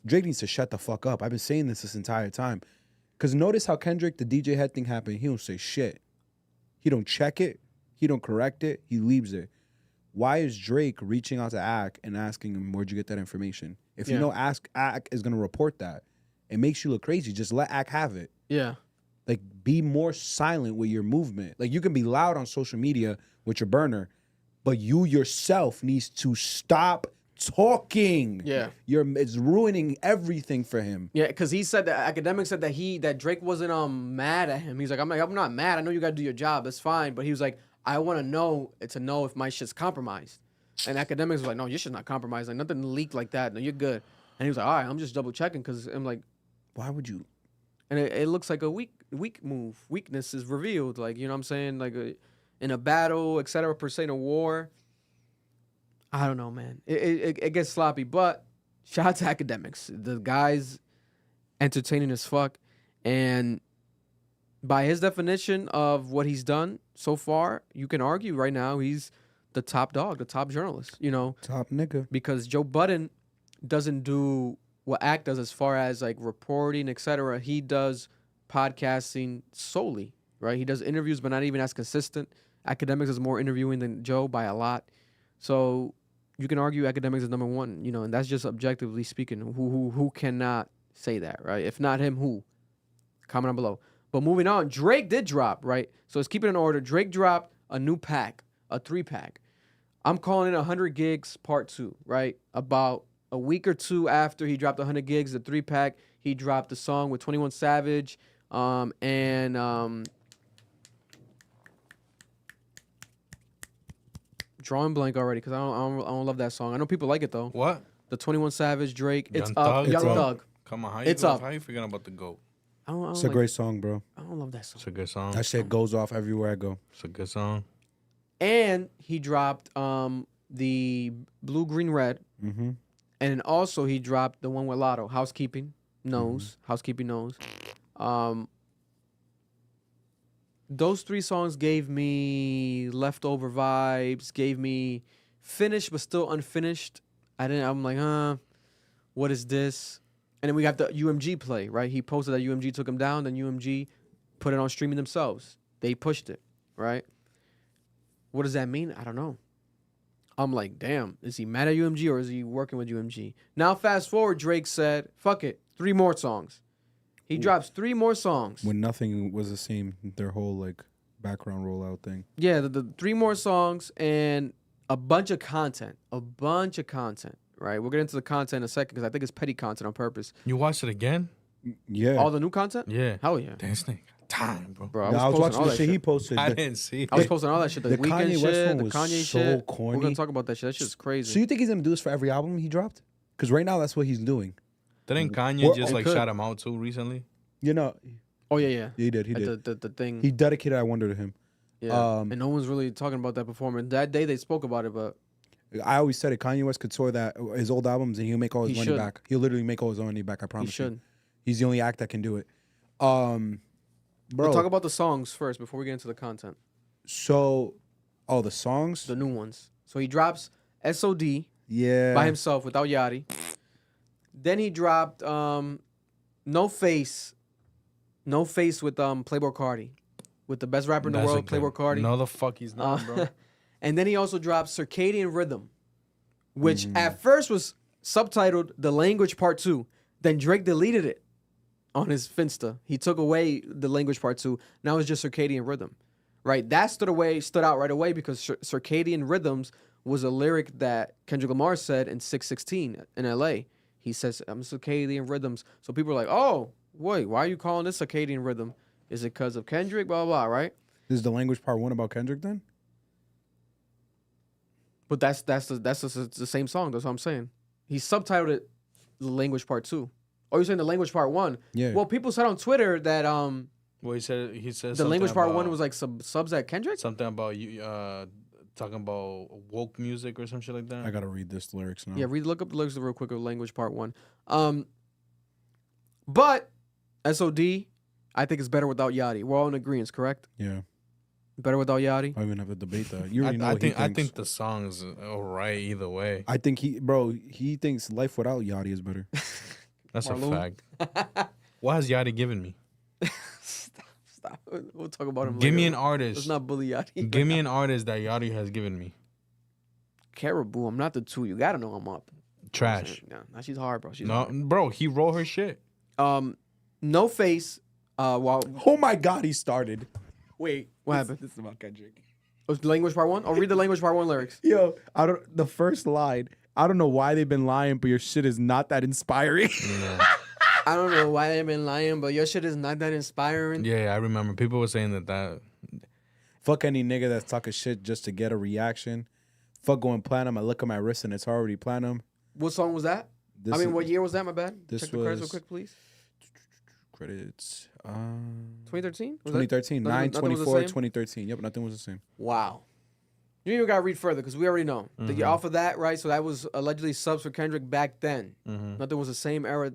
Drake needs to shut the fuck up. I've been saying this entire time. Because notice how Kendrick, the DJ Hed thing happened, he don't say shit. He don't check it. He don't correct it. He leaves it. Why is Drake reaching out to Ak and asking him, where'd you get that information? If you know Ak is going to report that, it makes you look crazy. Just let Ak have it. Yeah. Like, be more silent with your movement. Like, you can be loud on social media with your burner, but you yourself needs to stop talking. Yeah. It's ruining everything for him. Yeah, because he said that Akademiks said that Drake wasn't mad at him. He's like, I'm not mad. I know you got to do your job. That's fine. But he was like, I want to know if my shit's compromised. And Akademiks was like, no, your shit's not compromised. Like, nothing leaked like that. No, you're good. And he was like, all right, I'm just double checking because I'm like, Why would you? and it looks like a weak move. Weakness is revealed. Like, you know what I'm saying? Like, in a battle, etc. per se, in a war. I don't know, man. It gets sloppy. But shout out to Akademiks. The guy's entertaining as fuck. And by his definition of what he's done so far, you can argue right now he's the top dog, the top journalist, you know, Top nigga. because Joe Budden doesn't do what Act does as far as like reporting, etc. He does podcasting solely, right? He does interviews, but not even as consistent. Akademiks is more interviewing than Joe by a lot. So you can argue Akademiks is number one, you know, and that's just objectively speaking. Who cannot say that, right? If not him, who? Comment down below. But moving on, Drake did drop, right? So let's keep it in order. Drake dropped a new pack, a 3-pack. I'm calling it 100 Gigs Part 2, right? About a week or two after he dropped 100 Gigs, the 3-pack, he dropped the song with 21 Savage and drawing blank already because I don't love that song. I know people like it though. What? The 21 Savage, Drake, it's Young up. Thug? Young It's up. Thug. Come on, It's up. How you forgetting about the GOAT? I don't It's a like, great song, bro. I don't love that song. It's a good song. That shit goes off everywhere I go. It's a good song. And he dropped the Blue, Green, Red. Mm-hmm. And then also he dropped the one with Lotto, Housekeeping Knows. Housekeeping Knows. Those 3 songs gave me leftover vibes, gave me finished but still unfinished. I'm like, what is this? And then we got the UMG play, right? He posted that UMG took him down, then UMG put it on streaming themselves. They pushed it, right? What does that mean? I don't know. I'm like, damn, is he mad at UMG or is he working with UMG? Now, fast forward, Drake said, fuck it, 3 more songs. He drops 3 more songs. When nothing was the same, their whole like background rollout thing. Yeah, the 3 more songs and a bunch of content. Right? We'll get into the content in a second because I think it's petty content on purpose. You watched it again? Yeah. All the new content? Yeah. Hell yeah. Damn, this nigga got time, bro. Bro, I was posting watching all the that shit he posted. I didn't see I was it. posting all that shit. The The Weeknd Kanye West shit, one the was Kanye so shit. corny. We're going to talk about that shit. That shit's crazy. So you think he's gonna do this for every album he dropped? Because right now that's what he's doing. Didn't Kanye Or- just it like could. shout him out too recently? You know, Oh, yeah. he did. He Like did. the thing. He dedicated I Wonder to him. Yeah. And no one's really talking about that performance. That day they spoke about it, but I always said it. Kanye West could tour that his old albums and he'll make all his He money should. back. He'll literally make all his money back. I he promise should. you. He's the only act that can do it. Bro. We'll talk about the songs first before we get into the content. So, the songs. The new ones. So he drops SOD Yeah. by himself without Yachty. Then he dropped No Face with Playboi Carti. With the best rapper in the That's a world, good- Playboi Carti. No, the fuck he's not, bro. And then he also dropped Circadian Rhythm, which at first was subtitled The Language Part 2. Then Drake deleted it on his Finsta. He took away the Language Part 2. Now it's just Circadian Rhythm. Right? That stood out right away because Circadian Rhythms was a lyric that Kendrick Lamar said in 616 in LA. He says, I'm Circadian Rhythms. So people are like, oh, wait, why are you calling this Circadian Rhythm? Is it because of Kendrick? Blah, blah, blah, right? Is the language part 1 about Kendrick then? But that's the same song. That's what I'm saying. He subtitled it The Language Part 2. Oh, you're saying The Language Part 1? Yeah. Well, people said on Twitter that Well, he said The Language Part 1 about- was like subs at Kendrick? something about you talking about woke music or some shit like that. I gotta read this lyrics now. Yeah, look up the lyrics real quick of Language Part 1. But SOD, I think it's better without Yachty. We're all in agreement, correct? Yeah. Better without Yachty? I even have to debate that. You already know I what think he I thinks. think the song's alright either way. I think he thinks life without Yachty is better. That's a Marlon? fact. What has Yachty given me? Stop. We'll talk about him Give later. me an Let's artist. not bully Yachty. Give me an artist that Yachty has given me. Karrahbooo, I'm not the two. You gotta know I'm up. Trash. No, she's hard, bro. She's No, hard. bro, he wrote her shit. No Face. While Oh my God, he started. Wait, What happened? This is about Kendrick. was Language Part 1? I'll read the Language Part 1 lyrics. Yo, the first line. I don't know why they've been lying, but your shit is not that inspiring. I don't know why they've been lying, but your shit is not that inspiring. Yeah, I remember people were saying that. Fuck any nigga that's talking shit just to get a reaction. Fuck going platinum. I look at my wrist and it's already platinum. What song was that? This what year was that? My bad. this Check the credits real was- quick, please. Credits. 2013? 2013. Nothing- 9/24, nothing was the same? 2013. Yep, nothing was the same. Wow. You even gotta read further because we already know. Mm-hmm. Off of that, right? So that was allegedly subs for Kendrick back then. Mm-hmm. Nothing was the same era.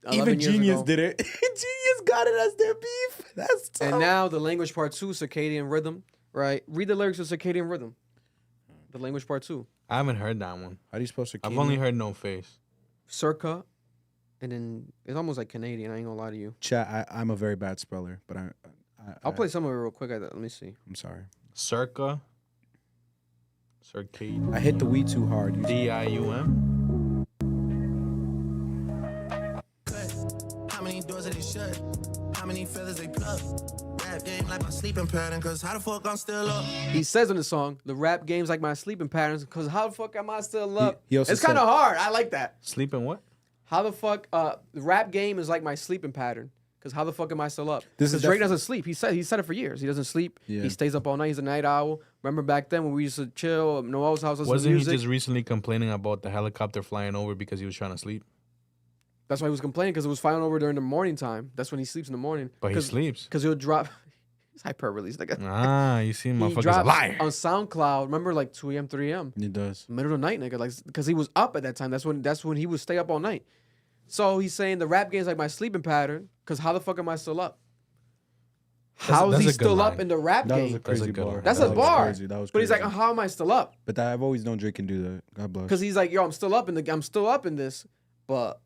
11 Even years Genius ago. did it. Genius niggas got it as their beef. That's tough. And now the language part 2, circadian rhythm, right? Read the lyrics of circadian rhythm. The language part 2. I haven't heard that one. How do you spell circadian? I've only heard No Face. Circa. And then it's almost like Canadian. I ain't gonna lie to you. Chat, I'm a very bad speller, but I'll play some of it real quick. Let me see. I'm sorry. Circa. Circade. I hit the weed too hard. DIUM. How many doors are they shut? How many feathers they pluck? Rap game like my sleeping pattern, cause how the fuck I'm still up? He says in the song, the rap game's like my sleeping patterns, because how the fuck am I still up? He also It's kind of hard. I like that. Sleeping what? How the fuck, the rap game is like my sleeping pattern, because how the fuck am I still up? This is Because Drake doesn't sleep. He said it for years. He doesn't sleep. Yeah. He stays up all night. He's a night owl. Remember back then when we used to chill at Noel's house, listen to Wasn't he music? just recently complaining about the helicopter flying over because he was trying to sleep? That's why he was complaining, because it was flying over during the morning time. That's when he sleeps in the morning. But he sleeps. Because he'll drop. He's hyper-release, nigga. Ah, you see, He motherfucker's a drops liar. on SoundCloud. Remember, like 2 a.m., 3 a.m. It does. Middle of the night, nigga. Like, because he was up at that time. That's when he would stay up all night. So he's saying the rap game's like my sleeping pattern, because how the fuck am I still up? How is that's he a good still up line. in the rap That was game? a crazy good bar. one. That's That a was bar. Crazy. That was But he's like, crazy. how am I still up? But I've always known Drake can do that. God bless. Because he's like, yo, I'm still up in this, but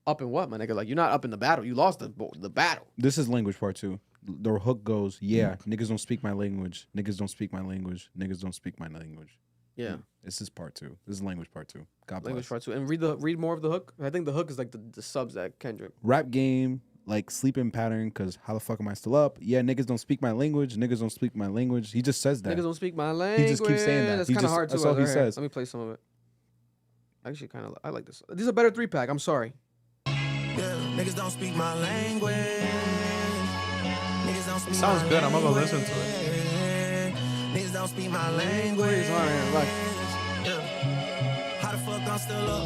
up in what, my nigga? Like, you're not up in the battle. You lost the battle. This is language part 2. The hook goes, yeah, niggas don't speak my language. Niggas don't speak my language. Niggas don't speak my language. Yeah. This is part 2. This is language part 2. God bless. Language part 2. And read more of the hook. I think the hook is like the subs that Kendrick. Rap game, like sleeping pattern, because how the fuck am I still up? Yeah, niggas don't speak my language. Niggas don't speak my language. He just says that. Niggas don't speak my language. He just keeps saying that. That's He kind of just- hard too. that's all he Right here. says. Let me play some of it. Actually, I like this. These are better 3-pack. I'm sorry. Yeah, niggas don't speak my language. Niggas don't speak Sounds my good. I'm gonna go language. listen to it. Niggas don't speak my language. It's all right, like- Yeah. How the fuck I'm still up?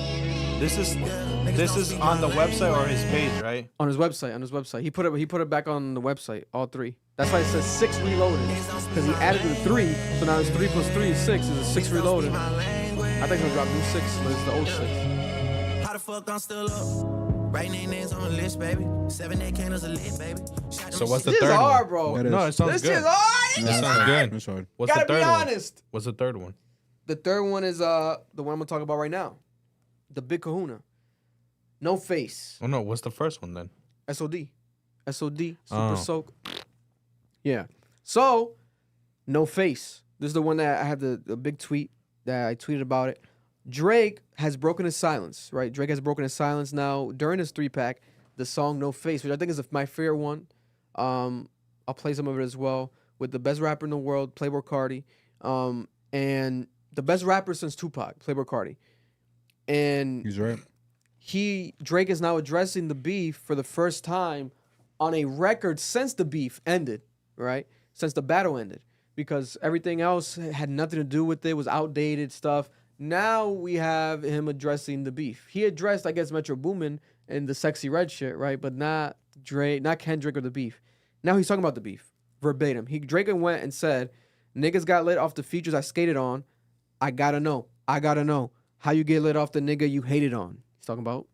This is Yeah, niggas this don't is speak on my the website or language. his page, right? On his website. He put it back on the website. All 3. That's why it says 6 reloaded. Because he added the 3. So now it's 3 plus 3 is 6. It's a 6 reloaded. I think he'll drop new 6, but it's the old 6. How the fuck I'm still up? Writing names on the list, baby. 7-8 candles a lit, baby. So what's the This is third hard, one? bro. That is. No, it sounds This good. shit's hard. That sounds good. That's hard. What's Gotta the be third one? honest. What's the third one? The third one is the one I'm gonna talk about right now. The Big Kahuna. No Face. Oh no, what's the first one then? SOD. Super Oh. Soak. Yeah. So, No Face. This is the one that I had the big tweet that I tweeted about it. Drake has broken his silence, right? Drake has broken his silence now during his 3-pack. The song No Face, which I think is my favorite one. I'll play some of it as well with the best rapper in the world, Playboi Carti, and the best rapper since Tupac, Playboi Carti. And He's right. Drake is now addressing the beef for the first time on a record since the beef ended, right? Since the battle ended, because everything else had nothing to do with it, was outdated stuff. Now we have him addressing the beef. He addressed, I guess, Metro Boomin and the Sexy Red shit, right? But not Drake, not Kendrick or the beef. Now he's talking about the beef verbatim. Drake went and said, "Niggas got lit off the features I skated on. I gotta know how you get lit off the nigga you hated on." He's talking about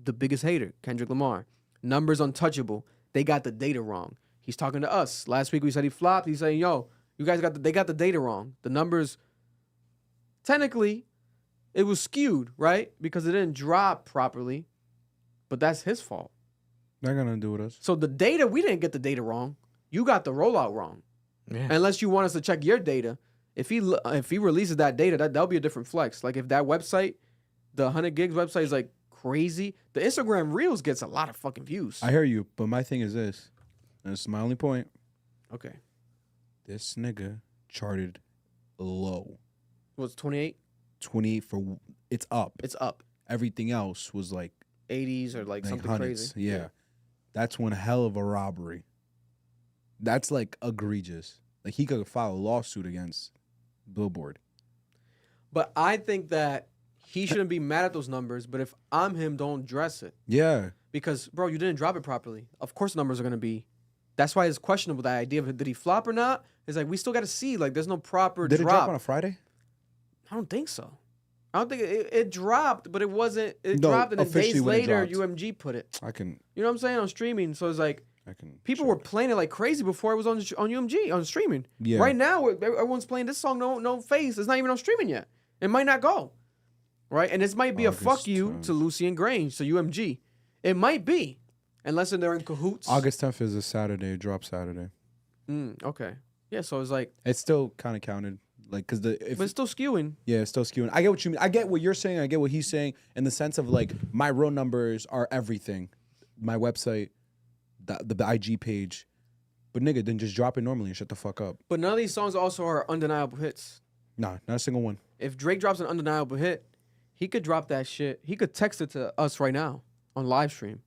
the biggest hater, Kendrick Lamar. Numbers untouchable. They got the data wrong. He's talking to us. Last week we said he flopped. He's saying, "Yo, you guys they got the data wrong. The numbers, technically, it was skewed, right? Because it didn't drop properly. But that's his fault. Not gonna do with us. So the data, we didn't get the data wrong. You got the rollout wrong. Yeah. Unless you want us to check your data. If he releases that data, that'll be a different flex. Like if that website, the 100 gigs website is like crazy, the Instagram Reels gets a lot of fucking views. I hear you, but my thing is this. And this is my only point. Okay. This nigga charted low. What's 28? 28 for it's up. It's up. Everything else was like 80s or like something hundreds. crazy. Yeah. That's one hell of a robbery. That's like egregious. Like he could file a lawsuit against Billboard. But I think that he shouldn't be mad at those numbers. But if I'm him, don't dress it. Yeah. Because, bro, you didn't drop it properly. Of course numbers are going to be. That's why it's questionable, that idea of did he flop or not? It's like, we still got to see. Like, there's no proper Did it drop on a Friday? I don't think so. I don't think it dropped, but it wasn't. It No, dropped, and then officially days when it later, dropped. UMG put it. I can. You know what I'm saying? On streaming. So it's like, People were playing it like crazy before it was on UMG, on streaming. Yeah. Right now, everyone's playing this song, no face. It's not even on streaming yet. It might not go. Right? And this might be a fuck you to Lucian Grange, to UMG. It might be. Unless they're in cahoots. August 10th is a Saturday. It drops Saturday. Okay. Yeah, so it's like... It's still kind of counted. Like, because but it's still skewing. Yeah, it's still skewing. I get what you mean. I get what you're saying. I get what he's saying in the sense of, like, my real numbers are everything. My website, the IG page. But, nigga, then just drop it normally and shut the fuck up. But none of these songs also are undeniable hits. Nah, not a single one. If Drake drops an undeniable hit, he could drop that shit. He could text it to us right now on live stream.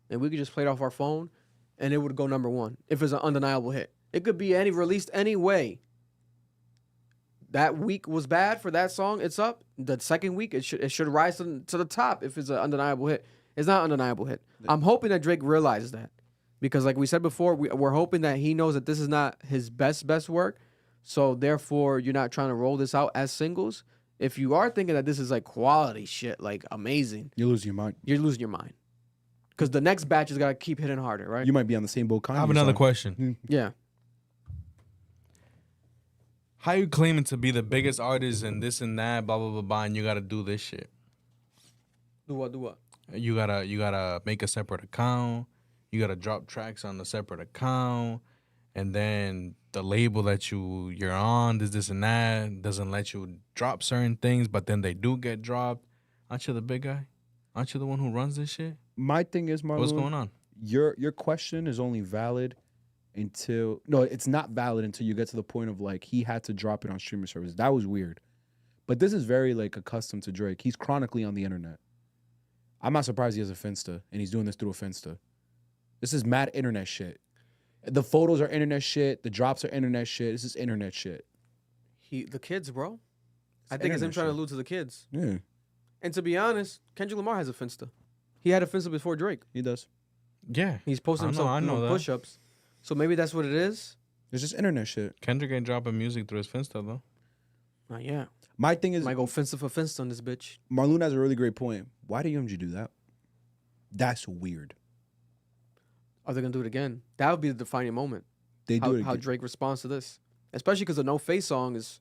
And we could just play it off our phone, and it would go number one if it's an undeniable hit. It could be released any way. That week was bad for that song. It's up. The second week, it should rise to the top if it's an undeniable hit. It's not an undeniable hit. I'm hoping that Drake realizes that. Because like we said before, we're hoping that he knows that this is not his best work. So therefore, you're not trying to roll this out as singles. If you are thinking that this is like quality shit, like amazing. You're losing your mind. You're losing your mind. Because the next batch has got to keep hitting harder, right? You might be on the same boat. I have another question. Yeah. How you claiming to be the biggest artist and this and that, blah blah blah blah, and you gotta do this shit? Do what? You gotta make a separate account. You gotta drop tracks on the separate account, and then the label that you're on, this and that, doesn't let you drop certain things, but then they do get dropped. Aren't you the big guy? Aren't you the one who runs this shit? My thing is, Marlon, what's going on? Your question is only valid until it's not valid until you get to the point of like he had to drop it on streaming service. That was weird. But this is very like accustomed to Drake. He's chronically on the internet. I'm not surprised he has a Finsta and he's doing this through a Finsta. This is mad internet shit. The photos are internet shit. The drops are internet shit. This is internet shit. The kids, bro. I think it's him trying to allude to the kids. Yeah. And to be honest, Kendrick Lamar has a Finsta. He had a Finsta before Drake. He does. Yeah. He's posting himself doing push-ups. So maybe that's what it is. It's just internet shit. Kendrick ain't dropping music through his Finsta, though. Not yet. My thing is... Might go Finsta for Finsta on this bitch. Marlon has a really great point. Why do UMG do that? That's weird. Are they going to do it again? That would be the defining moment. They do it how again. Drake responds to this. Especially because the No Face song is...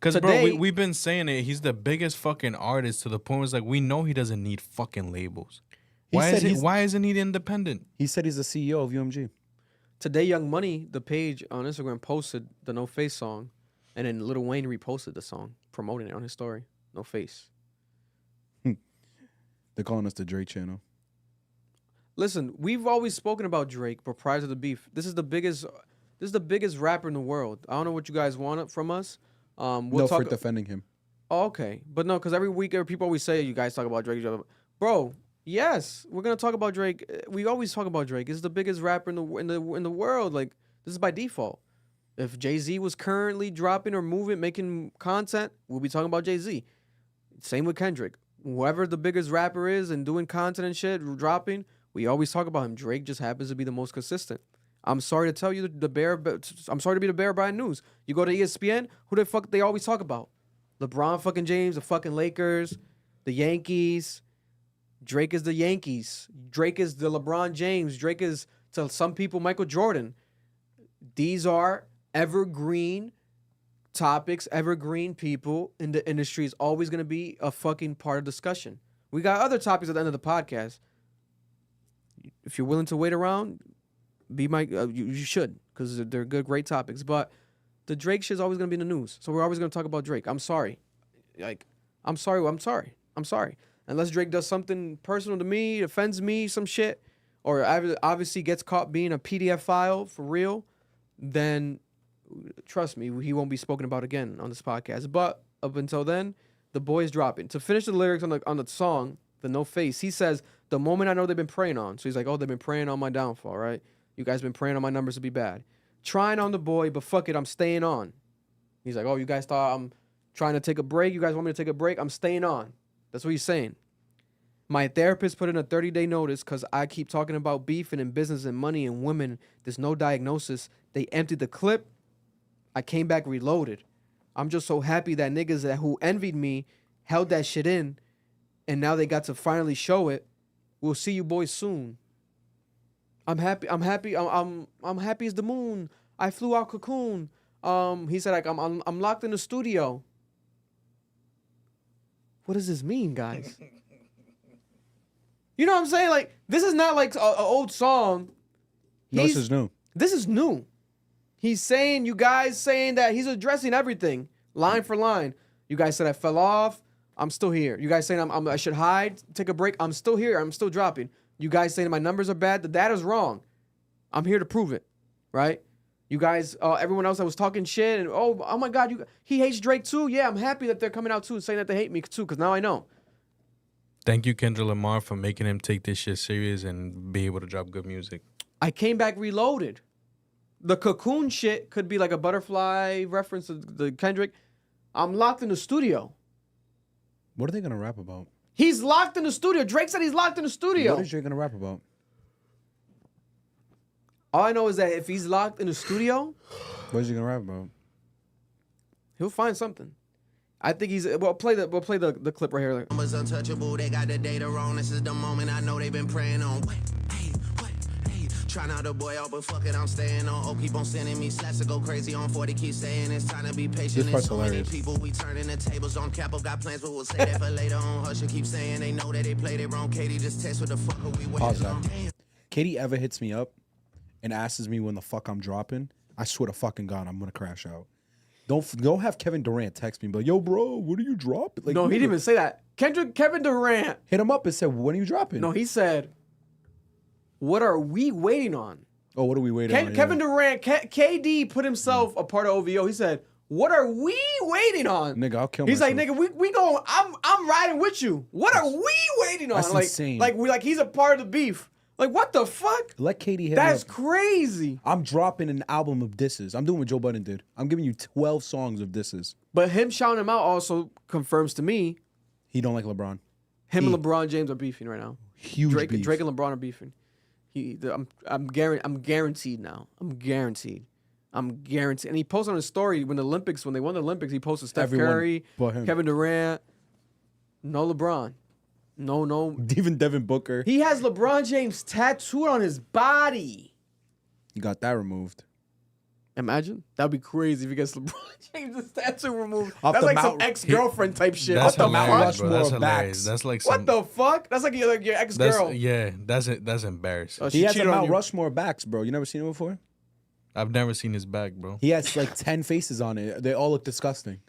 Because, bro, we've been saying it. He's the biggest fucking artist to the point where it's like, we know he doesn't need fucking labels. Why isn't he independent? He said he's the CEO of UMG. Today, Young Money, the page on Instagram, posted the No Face song. And then Lil Wayne reposted the song, promoting it on his story. No Face. They're calling us the Drake channel. Listen, we've always spoken about Drake, but prior to the beef, this is the biggest rapper in the world. I don't know what you guys want from us. For defending him. Oh, okay, but no, because every week people always say you guys talk about Drake, bro. Yes, we're gonna talk about Drake. We always talk about Drake. He's the biggest rapper in the world. Like, this is by default. If Jay-Z was currently dropping or making content, we'll be talking about Jay-Z. Same with Kendrick. Whoever the biggest rapper is and doing content and shit, dropping, we always talk about him. Drake just happens to be the most consistent. I'm sorry to tell you I'm sorry to be the bearer of bad news. You go to ESPN, who the fuck they always talk about? LeBron fucking James, the fucking Lakers, the Yankees. Drake is the Yankees. Drake is the LeBron James. Drake is, to some people, Michael Jordan. These are evergreen topics, evergreen people in the industry is always going to be a fucking part of discussion. We got other topics at the end of the podcast. If you're willing to wait around, you should, because they're good, great topics. But the Drake shit is always going to be in the news. So we're always going to talk about Drake. I'm sorry. I'm sorry. Unless Drake does something personal to me, offends me, some shit, or obviously gets caught being a PDF file for real, then trust me, he won't be spoken about again on this podcast. But up until then, the boy is dropping. To finish the lyrics on the song, the No Face, he says, the moment I know they've been preying on. So he's like, oh, they've been preying on my downfall, right? You guys been preying on my numbers to be bad. Trying on the boy, but fuck it, I'm staying on. He's like, oh, you guys thought I'm trying to take a break? You guys want me to take a break? I'm staying on. That's what he's saying. My therapist put in a 30-day notice because I keep talking about beefing and business and money and women. There's no diagnosis. They emptied the clip. I came back reloaded. I'm just so happy that niggas who envied me held that shit in, and now they got to finally show it. We'll see you boys soon. I'm happy. I'm happy. I'm happy as the moon. I flew out cocoon. He said like I'm locked in the studio. What does this mean, guys? You know what I'm saying? Like this is not like an old song. No, this is new. This is new. He's saying, you guys saying that he's addressing everything, line for line. You guys said I fell off. I'm still here. You guys saying I should hide, take a break. I'm still here. I'm still dropping. You guys saying my numbers are bad. The data's wrong. I'm here to prove it, right? You guys, everyone else that was talking shit and oh my God, he hates Drake too. Yeah, I'm happy that they're coming out too and saying that they hate me too, because now I know. Thank you, Kendrick Lamar, for making him take this shit serious and be able to drop good music. I came back reloaded. The cocoon shit could be like a butterfly reference to the Kendrick. I'm locked in the studio. What are they gonna rap about? He's locked in the studio. Drake said he's locked in the studio. What is Drake gonna rap about? All I know is that if he's locked in the studio, What is he gonna rap about? he'll find something. I think he's. We'll play the clip right here. Numbers untouchable, they got the data wrong. This is the moment I know they've been praying on. What? Hey, what? Hey, try not to boy out, but fuck it, I'm staying on. Oh, keep on sending me slaps to go crazy on 40. Keep saying it's time to be patient. This part's There's so many hilarious. people, we turning the tables on Capo. Got plans, but we'll say that for later on. Hush, keep saying they know that they played it wrong. Katie just text what the fuck are we Pause waiting that. on? Katie ever hits me up and asks me when the fuck I'm dropping, I swear to fucking God, I'm gonna crash out. Don't have Kevin Durant text me and be like, yo, bro, what are you dropping? Like, No, he didn't even say that. Kevin Durant. hit him up and said, when are you dropping? No, he said, "What are we waiting on?" Oh, what are we waiting on? Kevin Durant, KD put himself a part of OVO. He said, "What are we waiting on?" Nigga, I'll kill He's myself. like, "Nigga, we going. I'm riding with you. What are we waiting on?" That's like, insane. like he's a part of the beef. Like, what the fuck? Let Katie hit That's me up. crazy. I'm dropping an album of disses. I'm doing what Joe Budden did. I'm giving you 12 songs of disses. But him shouting him out also confirms to me He don't like LeBron. him and LeBron James are beefing right now. Huge beef. Drake and LeBron are beefing. I'm guaranteed now. I'm guaranteed. And he posted on his story when they won the Olympics, he posted Steph Everyone Curry, but him. Kevin Durant, no LeBron. No. Even Devin Booker. He has LeBron James tattooed on his body. He got that removed. Imagine. That'd be crazy if he gets LeBron James' tattoo removed. Off That's the like some Mount- ex-girlfriend type shit. That's What the hilarious, fuck? bro. That's Rushmore hilarious. backs. That's like What the fuck? That's like your ex-girl. That's embarrassing. Oh, He she has a cheated on Mount you. Rushmore backs, bro. You never seen him before? I've never seen his back, bro. He has like 10 faces on it. They all look disgusting.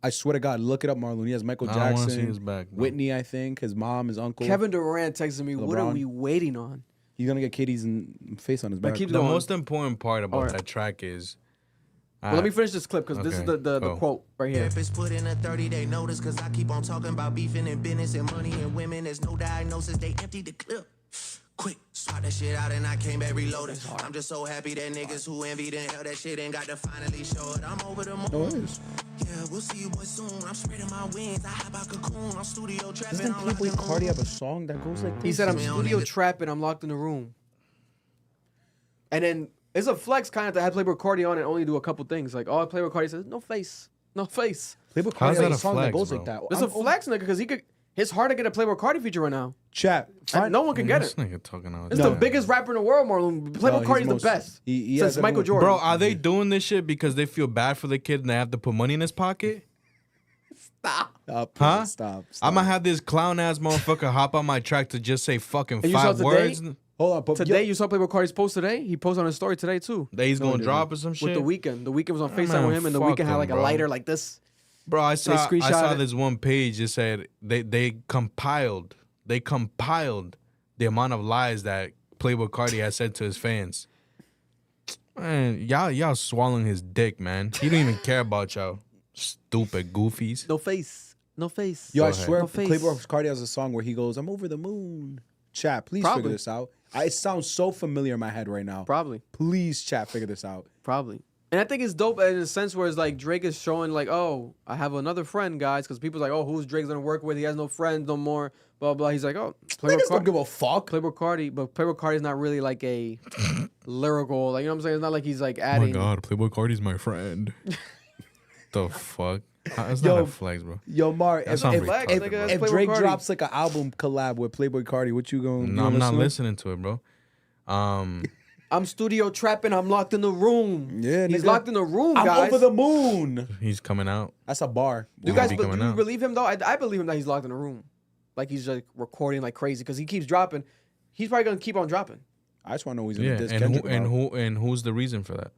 I swear to God, look it up, Marlon. He has Michael I don't wanna Jackson, see his back, bro. Whitney, I think, his mom, his uncle. Kevin Durant texted me, "What are LeBron. we waiting on?" He's gonna get Katie's face on his back. keep The going. most important part about Alright. that track is. Well, let me finish this clip because this is Okay, the go. quote right here. If it's put in a 30-day notice, cause I keep on talking about beefing and business and money and women. There's no diagnosis, they empty the clip. Quick, swap that shit out and I came back reloaded. I'm just so happy that niggas who envied and held that shit ain't got to finally show it. I'm over the moon. No, it is. Yeah, we'll see you boys soon. I'm spreading my wings. I hop out cocoon. I'm studio trapping. Doesn't I'm locked Playboy in Cardi room. have a song that goes like this? He said, "I'm Man, studio nigga. trapping. I'm locked in the room." And then it's a flex kind of to have Playboy Cardi on and only do a couple things. Like, oh, Playboy Cardi says, "No face, no face." Playboy How's Cardi that has a a song that flex, goes bro? like that. It's a flex, nigga, because he could. It's hard to get a Playboy Cardi feature right now. Chat. And no one can get This it. nigga talking out. It's No. the biggest rapper in the world, Marlon. Playboy he's Cardi's the most- best he since has Michael everyone- Jordan. Bro, are they doing this shit because they feel bad for the kid and they have to put money in his pocket? Stop. Huh? Stop. I'm gonna have this clown ass motherfucker hop on my track to just say fucking And you saw 5 today? words Hold on. But Today, you saw Playboy Cardi's post today? He posted on his story today, too. that he's gonna didn't. drop or some shit. With The Weeknd. The Weeknd was on Oh, FaceTime man, with him, and The fuck Weeknd had him, like a bro. lighter like this. Bro, I saw screenshot it. this one page that said they compiled the amount of lies that Playboy Cardi has said to his fans. Man, y'all swallowing his dick, man. He don't even care about y'all. Stupid goofies. No face. No face. Yo, I Go ahead. swear, No face. Playboy Cardi has a song where he goes, "I'm over the moon." Chat, please Probably. figure this out. It sounds so familiar in my head right now. Probably. Please, chat, figure this out. Probably. And I think it's dope in a sense where it's like Drake is showing like, oh, I have another friend, guys, because people's like, oh, who's Drake's gonna work with? He has no friends no more. Blah blah. He's like, oh, Playboy Niggas don't Cardi. give a fuck. Playboy Cardi, but Playboy Cardi's not really like a lyrical, like you know what I'm saying. It's not like he's like Oh my adding. god, Playboy Cardi's my friend. The fuck? It's Yo, not a flex, bro. Yo, Mar, That if, sounds if, flex, if, nigga, that's if Playboy Drake Cardi. drops like an album collab with Playboy Cardi, what you going? No, I'm not listening to it, bro. I'm studio trapping. I'm locked in the room. Yeah, he's nigga. locked in the room, I'm guys. over the moon. He's coming out. That's a bar. Do you guys be do coming you out. believe him though? I believe him that he's locked in a room, like he's like recording like crazy because he keeps dropping. He's probably gonna keep on dropping. I just want to know who's Yeah, gonna diss and Kendrick and who's the reason for that?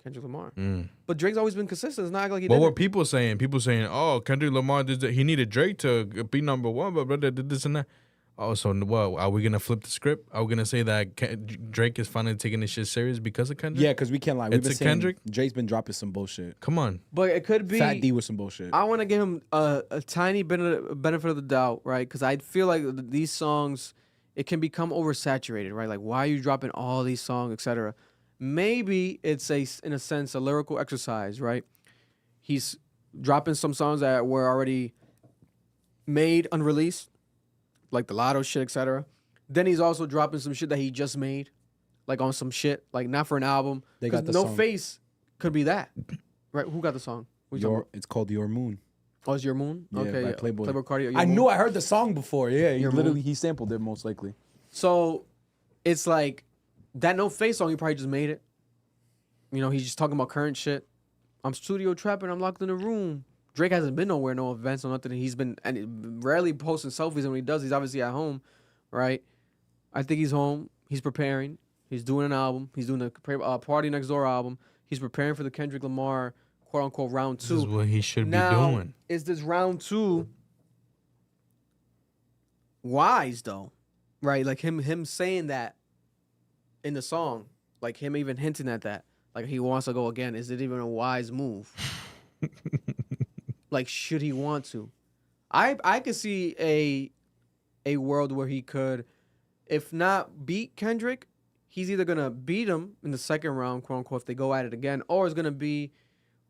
Kendrick Lamar. Mm. But Drake's always been consistent. It's not like he What did. were people saying? People saying, "Oh, Kendrick Lamar, he needed Drake to be number one," but this and that. Oh, so what? Are we gonna flip the script? Are we gonna say that Drake is finally taking this shit serious because of Kendrick? Yeah, because we can't lie. We've It's been a saying Kendrick? Drake's been dropping some bullshit. Come on. But it could be. Fat D with some bullshit. I want to give him a tiny benefit of the doubt, right? Because I feel like these songs, it can become oversaturated, right? Like, why are you dropping all these songs, etc. Maybe it's in a sense, a lyrical exercise, right? He's dropping some songs that were already made, unreleased, like the Lotto shit, etc. Then he's also dropping some shit that he just made, like on some shit, like not for an album. They got the No song. Face could be that, right? Who got the song? Who you talking about? It's called Your Moon. Oh, it's Your Moon? Yeah, Okay, by Playboy. Cardi. Your I Moon. knew I heard the song before. Yeah, Your he sampled it most likely. So it's like that No Face song, he probably just made it. You know, he's just talking about current shit. I'm studio trapping, I'm locked in a room. Drake hasn't been nowhere, no events or nothing. He's been and rarely posting selfies, and when he does, he's obviously at home, right? I think he's home. He's preparing. He's doing an album. He's doing a Party Next Door album. He's preparing for the Kendrick Lamar quote unquote round two. This is what he should Now, be doing. is this round two wise though? Right? Like him saying that in the song, like him even hinting at that, like he wants to go again. Is it even a wise move? Like, should he want to? I could see a world where he could, if not beat Kendrick, he's either gonna beat him in the second round, quote unquote, if they go at it again, or it's gonna be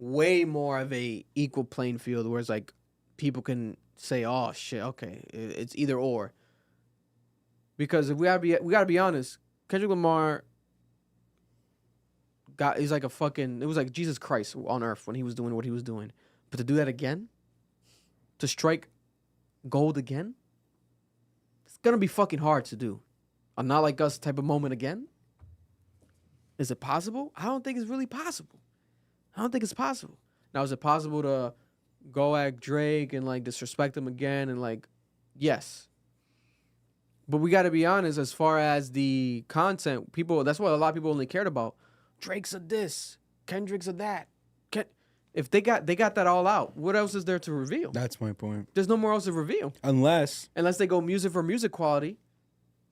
way more of a equal playing field where it's like people can say, "Oh shit, okay, it's either or." Because if we gotta be honest, Kendrick Lamar he's like it was like Jesus Christ on earth when he was doing what he was doing. But to do that again, to strike gold again, it's gonna be fucking hard to do. A Not Like Us type of moment again. Is it possible? I don't think it's really possible. I don't think it's possible. Now, is it possible to go at Drake and like disrespect him again? And like, yes. But we got to be honest, as far as the content, that's what a lot of people only cared about. Drake's a this, Kendrick's a that. If they got that all out, what else is there to reveal? That's my point. There's no more else to reveal. Unless They go music for music quality.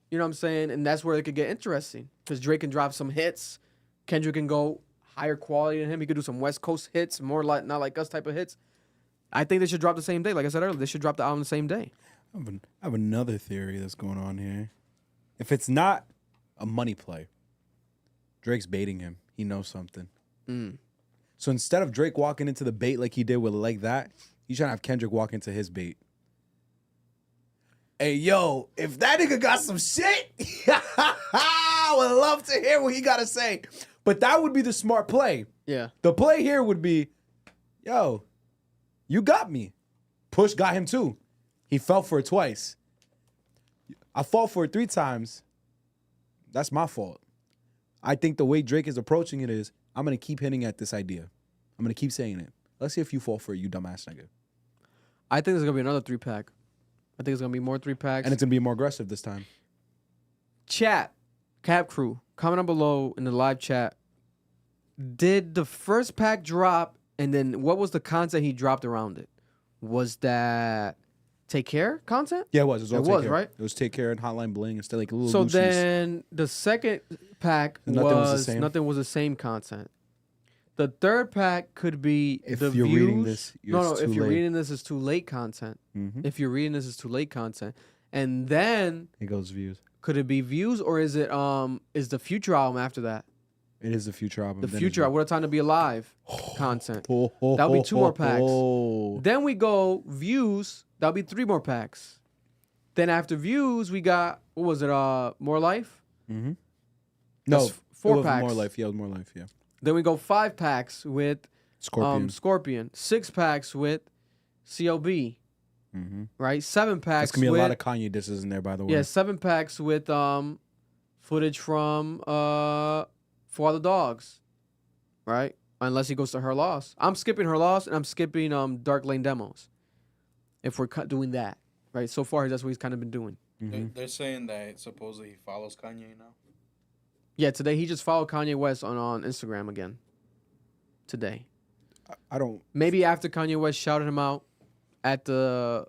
You know what I'm saying? And that's where it could get interesting. Because Drake can drop some hits. Kendrick can go higher quality than him. He could do some West Coast hits, more like Not Like Us type of hits. I think they should drop the same day. Like I said earlier, they should drop the album the same day. I have another theory that's going on here. If it's not a money play, Drake's baiting him. He knows something. So instead of Drake walking into the bait like he did with Like That, he's trying to have Kendrick walk into his bait. Hey, yo, if that nigga got some shit, I would love to hear what he got to say. But that would be the smart play. Yeah. The play here would be, yo, you got me. Push got him too. He fell for it twice. I fall for it 3 times. That's my fault. I think the way Drake is approaching it is, I'm going to keep hitting at this idea. I'm going to keep saying it. Let's see if you fall for it, you dumbass nigga. I think there's going to be another 3-pack. I think it's going to be more 3-packs. And it's going to be more aggressive this time. Chat, Cap Crew, comment down below in the live chat. Did the first pack drop, and then what was the content he dropped around it? Was that Take Care content? Yeah, it was. It was, right? It was Take Care and Hotline Bling and still like little So Lucy's. then the second pack Nothing was the same. Nothing was the same content. The third pack could be If the you're views. reading this, No, it's if too you're late. reading this, it's too late content. Mhm. If you're reading this, it's too late content. And then It goes views. could it be views, or is it is the future album after that? It is the future album. The Then future, it's- What a Time to Be Alive content. That'll That'll be 2 more packs. Then we go views. That'll be 3 more packs. Then after views, we got, what was it? More Life. No, That's 4 it was packs. More Life. Yeah, it was More Life. Yeah. Then we go 5 packs with Scorpion. Scorpion. 6 packs with CLB. Right. 7 packs. There's gonna be with, a lot of Kanye disses in there, by the way. Yeah, 7 packs with footage from For All the Dogs, right? Unless he goes to Her Loss. I'm skipping Her Loss, and I'm skipping Dark Lane Demos. If we're doing that, right? So far, that's what he's kind of been doing. They're saying that supposedly he follows Kanye now. Yeah, today he just followed Kanye West on Instagram again. Today. I don't. Maybe after Kanye West shouted him out at the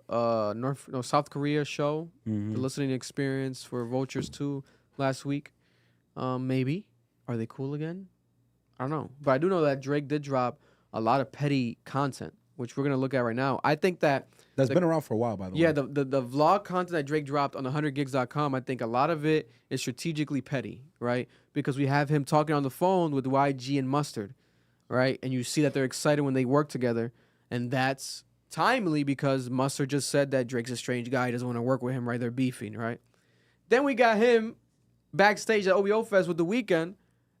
South Korea show, the listening experience for Vultures 2 last week. Maybe. Are they cool again? I don't know. But I do know that Drake did drop a lot of petty content, which we're going to look at right now. I think that's been around for a while, by the way. Yeah, the vlog content that Drake dropped on 100gigs.com, I think a lot of it is strategically petty, right? Because we have him talking on the phone with YG and Mustard, right? And you see that they're excited when they work together. And that's timely because Mustard just said that Drake's a strange guy. He doesn't want to work with him, right? They're beefing, right? Then we got him backstage at OVO Fest with The Weeknd.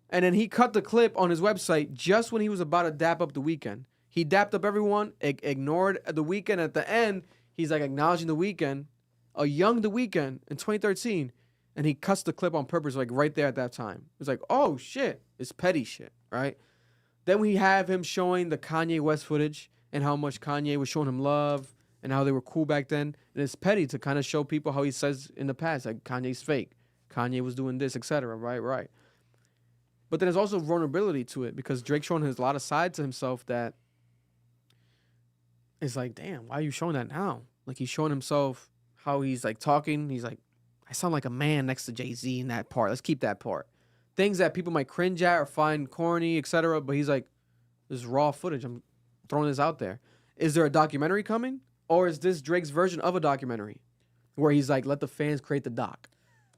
And then he cut the clip on his website just when he was about to dap up The Weeknd. He dapped up everyone, ignored The Weeknd. At the end, he's like acknowledging The Weeknd, a young The Weeknd in 2013. And he cuts the clip on purpose, like right there at that time. It's like, oh shit, it's petty shit, right? Then we have him showing the Kanye West footage and how much Kanye was showing him love and how they were cool back then. And it's petty to kind of show people how he says in the past, like Kanye's fake. Kanye was doing this, etc. Right. But then there's also vulnerability to it because Drake's showing his a lot of sides to himself that it's like, damn, why are you showing that now? Like he's showing himself how he's like talking. He's like, I sound like a man next to Jay-Z in that part. Let's keep that part. Things that people might cringe at or find corny, etc. But he's like, this is raw footage. I'm throwing this out there. Is there a documentary coming? Or is this Drake's version of a documentary? Where he's like, let the fans create the doc.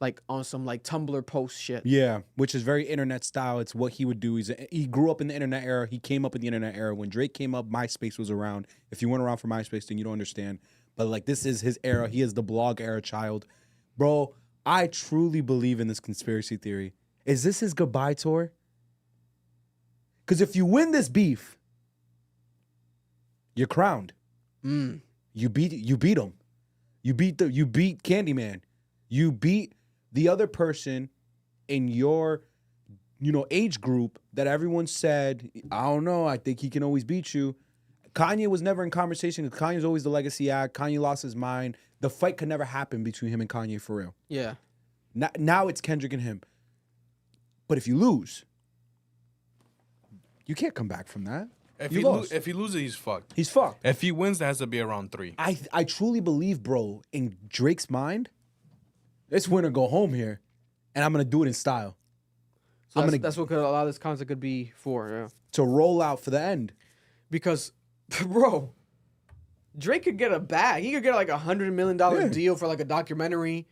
Like on some like Tumblr post shit. Yeah, which is very internet style. It's what he would do. He grew up in the internet era. He came up in the internet era. When Drake came up, MySpace was around. If you weren't around for MySpace, then you don't understand. But like this is his era. He is the blog era child. Bro, I truly believe in this conspiracy theory. Is this his goodbye tour? Because if you win this beef, you're crowned. You beat him. You beat Candyman. You beat the other person in your, age group that everyone said, I don't know, I think he can always beat you. Kanye was never in conversation. Kanye's always the legacy act. Kanye lost his mind. The fight could never happen between him and Kanye for real. Yeah. Now it's Kendrick and him. But if you lose, you can't come back from that. If he loses, he's fucked. He's fucked. If he wins, that has to be around 3. I truly believe, bro, in Drake's mind, it's win or go home here, and I'm gonna do it in style. So that's what a lot of this concept could be for, yeah. To roll out for the end. Because, bro, Drake could get a bag. He could get like $100 million deal for like a documentary.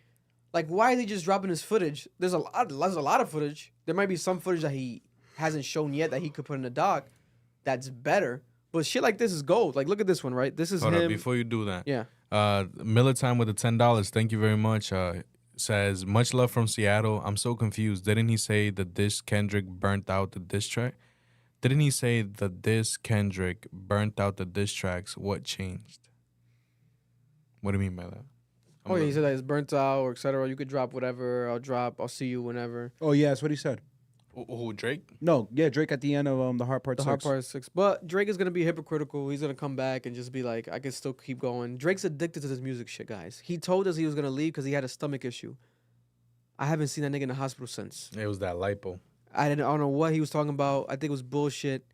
Like, why is he just dropping his footage? There's a lot of footage. There might be some footage that he hasn't shown yet that he could put in a doc that's better. But shit like this is gold. Like, look at this one, right? This is Hold him. up, before you do that. Yeah. Miller Time with the $10. Thank you very much. Says, much love from Seattle. I'm so confused. Didn't he say that this Kendrick burnt out the diss track? Didn't he say that this Kendrick burnt out the diss tracks? What changed? What do you mean by that? Oh, yeah, he said that it's burnt out or etc. You could drop whatever. I'll see you whenever. Oh, yeah, that's what he said. Who, Drake? No, yeah, Drake at the end of the Hard Part 6. The Hard Part 6. But Drake is going to be hypocritical. He's going to come back and just be like, I can still keep going. Drake's addicted to this music shit, guys. He told us he was going to leave because he had a stomach issue. I haven't seen that nigga in the hospital since. It was that lipo. I don't know what he was talking about. I think it was bullshit.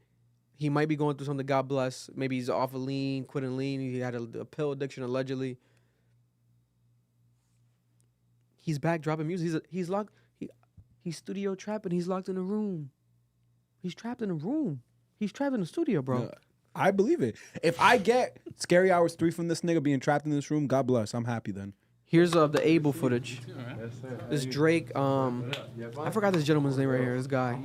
He might be going through something, God bless. Maybe he's off of lean, quitting lean. He had a pill addiction, allegedly. He's back dropping music. He's locked. He's studio trapping. He's locked in a room. He's trapped in a room. He's trapped in the studio, bro. No, I believe it. If I get Scary Hours 3 from this nigga being trapped in this room, God bless. I'm happy then. Here's the Abel footage. This Drake, I forgot this gentleman's name right here. This guy.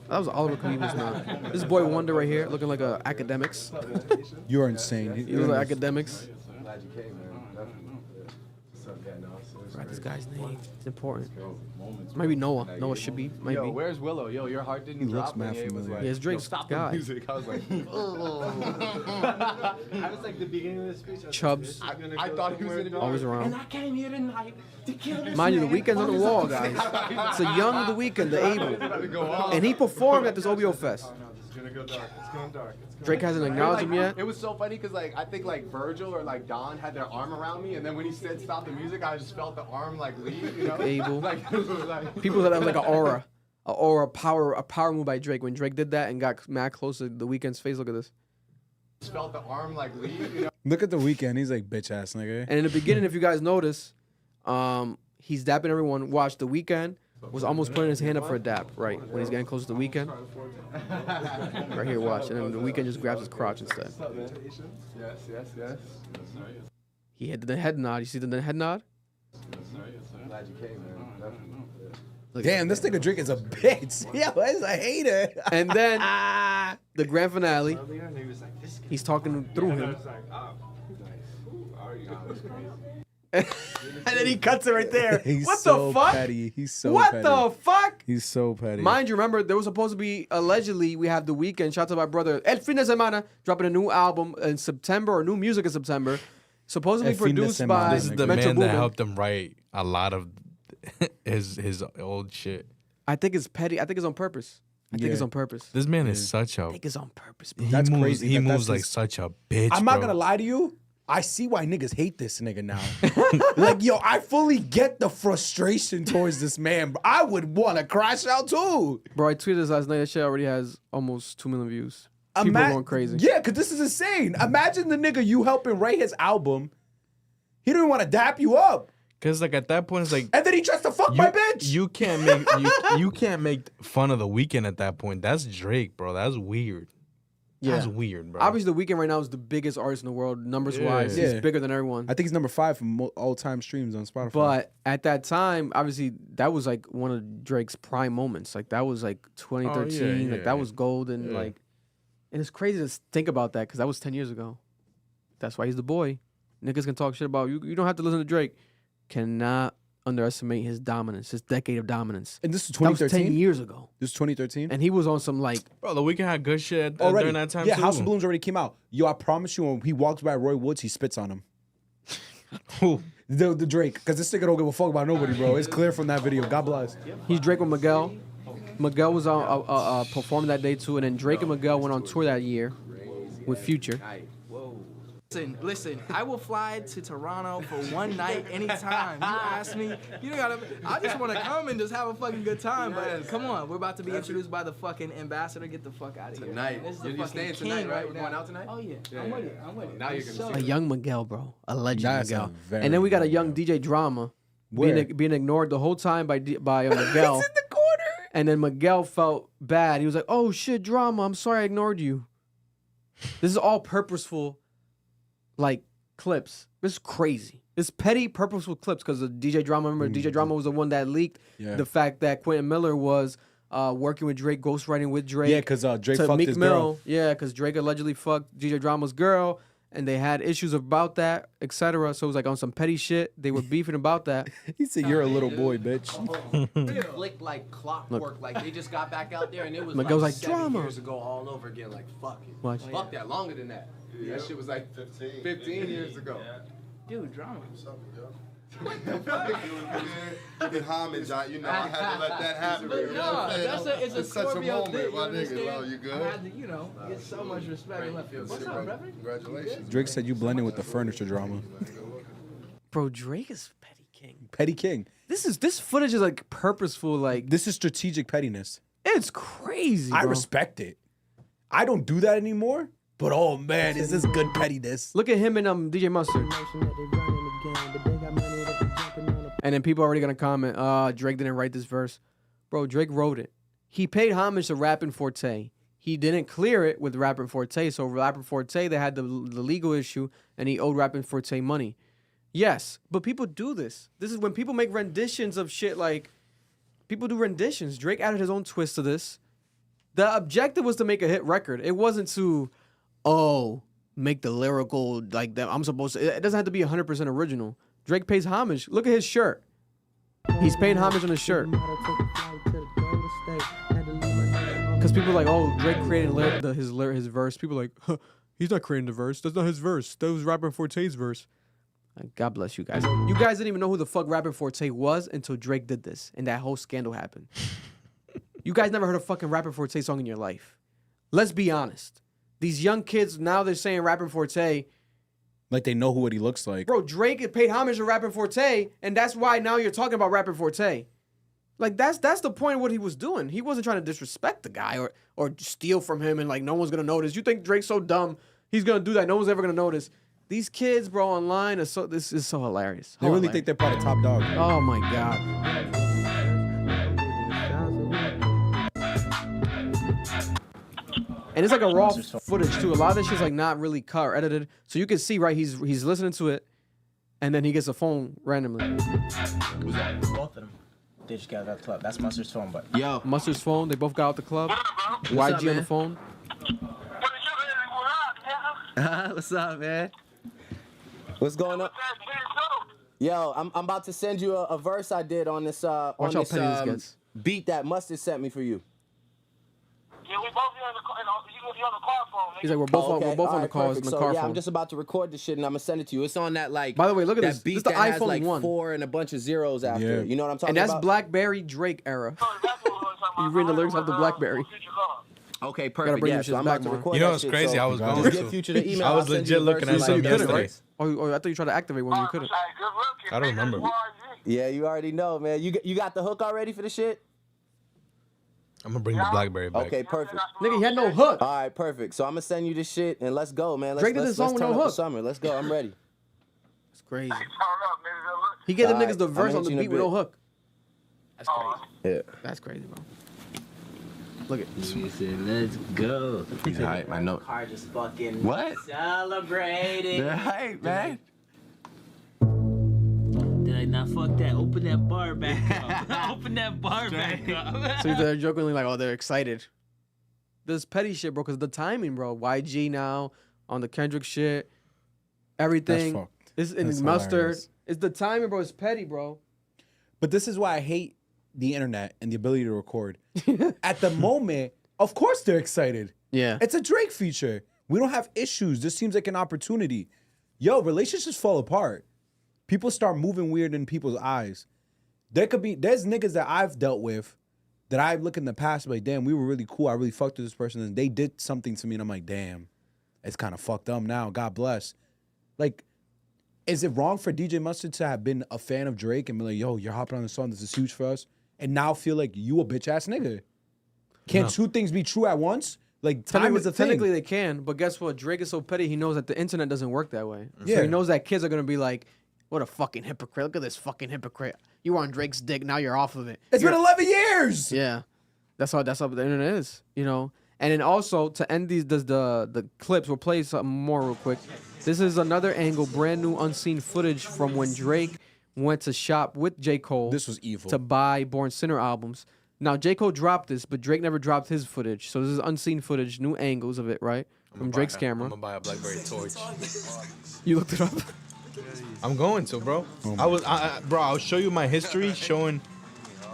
That was Oliver Kalima's name. This boy Wonder right here, looking like a Akademiks. You're insane. He looks like Akademiks. forgot this guy's name. It's important. Maybe Noah. Noah should be. Maybe. Yo, where's Willow? Yo, your heart didn't drop. looks mad and it was familiar. like, Yeah, it's Drake's yo, stop guy. the music. I was like, I was like the beginning of the speech. I was Chubbs. like, this is I gonna thought go he was somewhere in dark. Always around. And I came here tonight to kill this Mind you, the man weekend's on the his wall, own guys. stage. It's a young The Weeknd, the able. And he performed at this OBO Fest. Oh, no, this is gonna go dark. It's going dark. It's going Drake hasn't acknowledged him yet. It was so funny because like I think like Virgil or like Don had their arm around me, and then when he said stop the music, I just felt the arm like leave. You know, Able. like, it was like People said that was like an aura. A power move by Drake. When Drake did that and got mad close to The Weeknd's face, look at this. just felt the arm like leave. You know. Look at The Weeknd. He's like bitch ass nigga. And in the beginning, if you guys notice, he's dapping everyone. Watch, The Weeknd was almost putting his hand up for a dap, right? When he's getting close to The Weeknd. Right here, watch. And then The Weeknd just grabs his crotch instead. Yes. He had the head nod. You see the head nod? Glad you came, man. Damn, this nigga Drake is a bitch. Yeah, he's a hater. And then the grand finale, earlier, and he was like, this he's talking through and I him. was like, oh, who are you? That's crazy. And then he cuts it right there. He's What so the fuck? petty. He's so What petty. the fuck? He's so petty. Mind you, remember, there was supposed to be, allegedly, we have The Weeknd, shout out to my brother, El Fin de Semana, dropping a new album in September, or new music in September, supposedly El Fin de produced Semana. by This is the Metro man that Boomin. helped him write a lot of his old shit. I think it's petty. I think it's on purpose. I think it's on purpose. This man is such a. I think it's on purpose, bro. That's moves, crazy. He That's moves like his- such a bitch. I'm not bro. gonna lie to you. I see why niggas hate this nigga now. Like, yo, I fully get the frustration towards this man. But I would want to crash out too. Bro, I tweeted this last night. That shit already has almost 2 million views. People are going crazy. Yeah, because this is insane. Imagine the nigga you helping write his album. He don't want to dap you up. Cause like at that point it's like And then he tries to fuck my bitch. you can't make you can't make fun of The Weeknd at that point. That's Drake, bro. That's weird. That's weird, bro. Obviously, The Weeknd right now is the biggest artist in the world, numbers wise. Yeah. He's bigger than everyone. I think he's number 5 from all-time streams on Spotify. But at that time, obviously, that was like one of Drake's prime moments. Like that was like 2013. Like that was golden. Like, and it's crazy to think about that because that was 10 years ago. That's why he's the boy. Niggas can talk shit about you. You don't have to listen to Drake. Cannot underestimate his dominance, his decade of dominance. And this is That was 2013? 10 years ago. This is 2013? And he was on some like, Bro, The Weeknd had good shit Already. during that time Yeah, too. House of Balloons already came out. Yo, I promise you, when he walks by Roy Woods, he spits on him. Who? The Drake. Because this nigga don't give a fuck about nobody, bro. It's clear from that video. God bless. he's Drake with Miguel. Miguel was on performing that day too, and then Drake and Miguel went on tour that year with Future. Listen, I will fly to Toronto for one night anytime. You ask me, you don't gotta, I just wanna come and just have a fucking good time, but come on, we're about to be introduced by the fucking ambassador. Get the fuck out of here. Tonight. This is the You're fucking staying tonight, king right? We're now. going out tonight? Oh yeah, I'm with it. Now you're I'm gonna A see. young Miguel, bro. A legend That's Miguel. a very And then we got a young good DJ Drama Where? being ignored the whole time by Miguel. He's in the corner. And then Miguel felt bad. He was like, "Oh shit, Drama. I'm sorry I ignored you." This is all purposeful, like clips. This is crazy. It's petty, purposeful clips because of DJ Drama. Remember, DJ Drama was the one that leaked the fact that Quentin Miller was working with Drake, ghostwriting with Drake. Yeah, because Drake to fucked Meek his Mill. girl. Yeah, because Drake allegedly fucked DJ Drama's girl, and they had issues about that, etc. So it was like on some petty shit. They were beefing about that. He said, "You're a little boy, bitch." Flick like clockwork, like they just got back out there and it was Miguel's like like, 7 drama. years ago all over again. Like fuck it, Watch. fuck that, longer than that. That shit was like 15 years ago. Dude, drama. Giving homage, you know, I had to let that happen. You know what No, I'm saying? that's it's a such a Scorpio moment, thing. my You nigga. understand? Lo, you I good? had to, get so much respect. What's up, brother? Congratulations. Drake said you blending with the furniture drama. Bro, Drake is petty king. Petty king. This footage is like purposeful. Like This is strategic pettiness. it's crazy. I bro. respect it. I don't do that anymore. But oh man, is this good pettiness? Look at him and DJ Mustard. And then people are already gonna comment, Drake didn't write this verse. Bro, Drake wrote it. He paid homage to Rappin' Forte. He didn't clear it with Rappin' Forte. So Rappin' Forte, they had the legal issue, and he owed Rappin' Forte money. Yes, but people do this. This is when people make renditions of shit. Like people do renditions. Drake added his own twist to this. The objective was to make a hit record. It wasn't to, make the lyrical like that. I'm supposed to. It doesn't have to be 100% original. Drake pays homage. Look at his shirt. He's paying homage on his shirt. Because people are like, oh, Drake created his verse. People are like, huh, he's not creating the verse. That's not his verse. That was Rapper Forte's verse. God bless you guys. You guys didn't even know who the fuck Rapper Forte was until Drake did this and that whole scandal happened. You guys never heard a fucking Rapper Forte song in your life. Let's be honest. These young kids, now they're saying Rapper Forte. Like they know what he looks like. Bro, Drake had paid homage to Rapper Forte, and that's why now you're talking about Rapper Forte. Like, that's the point of what he was doing. He wasn't trying to disrespect the guy or steal from him and, like, no one's going to notice. You think Drake's so dumb, he's going to do that. No one's ever going to notice. These kids, bro, online, this is so hilarious. They really think they're part of Top Dog. Oh, my God. And it's like a raw footage, too. A lot of this shit's, like, not really cut or edited. So you can see, right, he's listening to it, and then he gets a phone randomly. Who's that? Both of them. They just got out of the club. That's Mustard's phone, but Yo, Mustard's phone. They both got out the club. YG on the phone. What's up, man? What's going on? Yo, I'm about to send you a verse I did on this beat that Mustard sent me for you. Yeah, we both on the car phone. He's like, we're both on the car. So car yeah, phone. I'm just about to record this shit and I'm gonna send it to you. It's on that like. By the way, look at that this. beat This is the that has iPhone like 1. 4 and a bunch of zeros after. Yeah. You know what I'm talking And that's about? BlackBerry Drake era. You reading the lyrics off the BlackBerry. Okay, perfect. bring Yeah, your so shit I'm back, about to man. record You know that what's shit, crazy? so I was going just to. get Future the email. I I'll was send legit you the looking verse at and that you yesterday. right? Oh, I thought you tried to activate one. You couldn't. I don't remember. Yeah, you already know, man. You got the hook already for the shit? I'm going to bring the BlackBerry back. Okay, perfect. Nigga, he had no hook. All right, perfect. So I'm gonna send you this shit and let's go, man. Drake did this song with no turn up the hook. summer. Let's go. I'm ready. It's crazy. He gave them niggas the I'ma verse hit on the you in a beat with no bit. hook. That's crazy. Yeah. That's crazy, bro. Look at this. he said, "Let's go." He's hype, I know. Car just fucking What? celebrating. They're hype, man. Did I not fuck that? Open that bar back up. Open that bar back up. So they're jokingly like, oh, they're excited. This petty shit, bro, because the timing, bro. YG now on the Kendrick shit. Everything. That's fucked. It's in That's Mustard. hilarious. It's the timing, bro. It's petty, bro. But this is why I hate the internet and the ability to record. At the moment, of course they're excited. Yeah. It's a Drake feature. We don't have issues. This seems like an opportunity. Yo, relationships fall apart. People start moving weird in people's eyes. There's niggas that I've dealt with that I look in the past and be like, damn, we were really cool. I really fucked with this person. And they did something to me and I'm like, damn, it's kind of fucked up now. God bless. Like, is it wrong for DJ Mustard to have been a fan of Drake and be like, yo, you're hopping on the song, this is huge for us, and now feel like you a bitch ass nigga? Can't two things be true at once? Like, time is a thing. Technically they can, but guess what? Drake is so petty, he knows that the internet doesn't work that way. Yeah. So he knows that kids are going to be like, what a fucking hypocrite. Look at this fucking hypocrite. You were on Drake's dick, now you're off of it. It's been 11 years. Yeah. That's how the internet is, you know? And then also, to end the clips, we'll play something more real quick. This is another angle, brand new unseen footage from when Drake went to shop with J. Cole. This was evil. To buy Born Sinner albums. Now, J. Cole dropped this, but Drake never dropped his footage. So this is unseen footage, new angles of it, right? From Drake's camera. I'm going to buy a BlackBerry torch. You looked it up? I'm going to, bro. Bro, I'll show you my history showing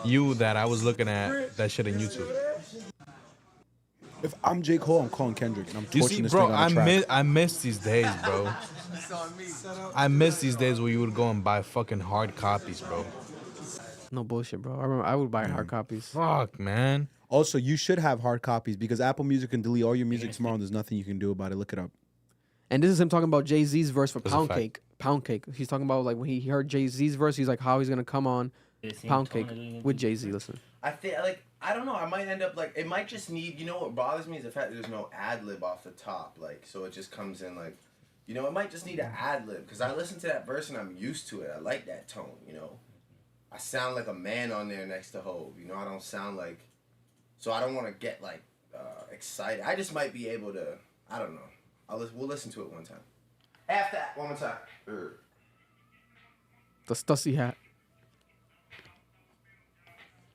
you that I was looking at that shit on YouTube. If I'm J. Cole, I'm calling Kendrick and I'm You torching see, this bro, thing on the track. I miss these days, bro. I miss these days where you would go and buy fucking hard copies, bro. No bullshit, bro. I remember I would buy hard copies. Fuck, man. Also, you should have hard copies because Apple Music can delete all your music tomorrow and there's nothing you can do about it. Look it up. And this is him talking about Jay-Z's verse for That's a Pound fact. Cake. Pound Cake. He's talking about like when he heard Jay-Z's verse, he's like how he's gonna come on Pound Cake with Jay-Z. Listen. I think I don't know. I might end up like it might just need. You know what bothers me is the fact that there's no ad lib off the top. Like so it just comes in like, you know, it might just need an ad lib because I listen to that verse and I'm used to it. I like that tone. You know, I sound like a man on there next to Hov. You know, I don't sound like. So I don't want to get like excited. I just might be able to. I don't know. We'll listen to it one time. After that, one more time. The Stussy hat.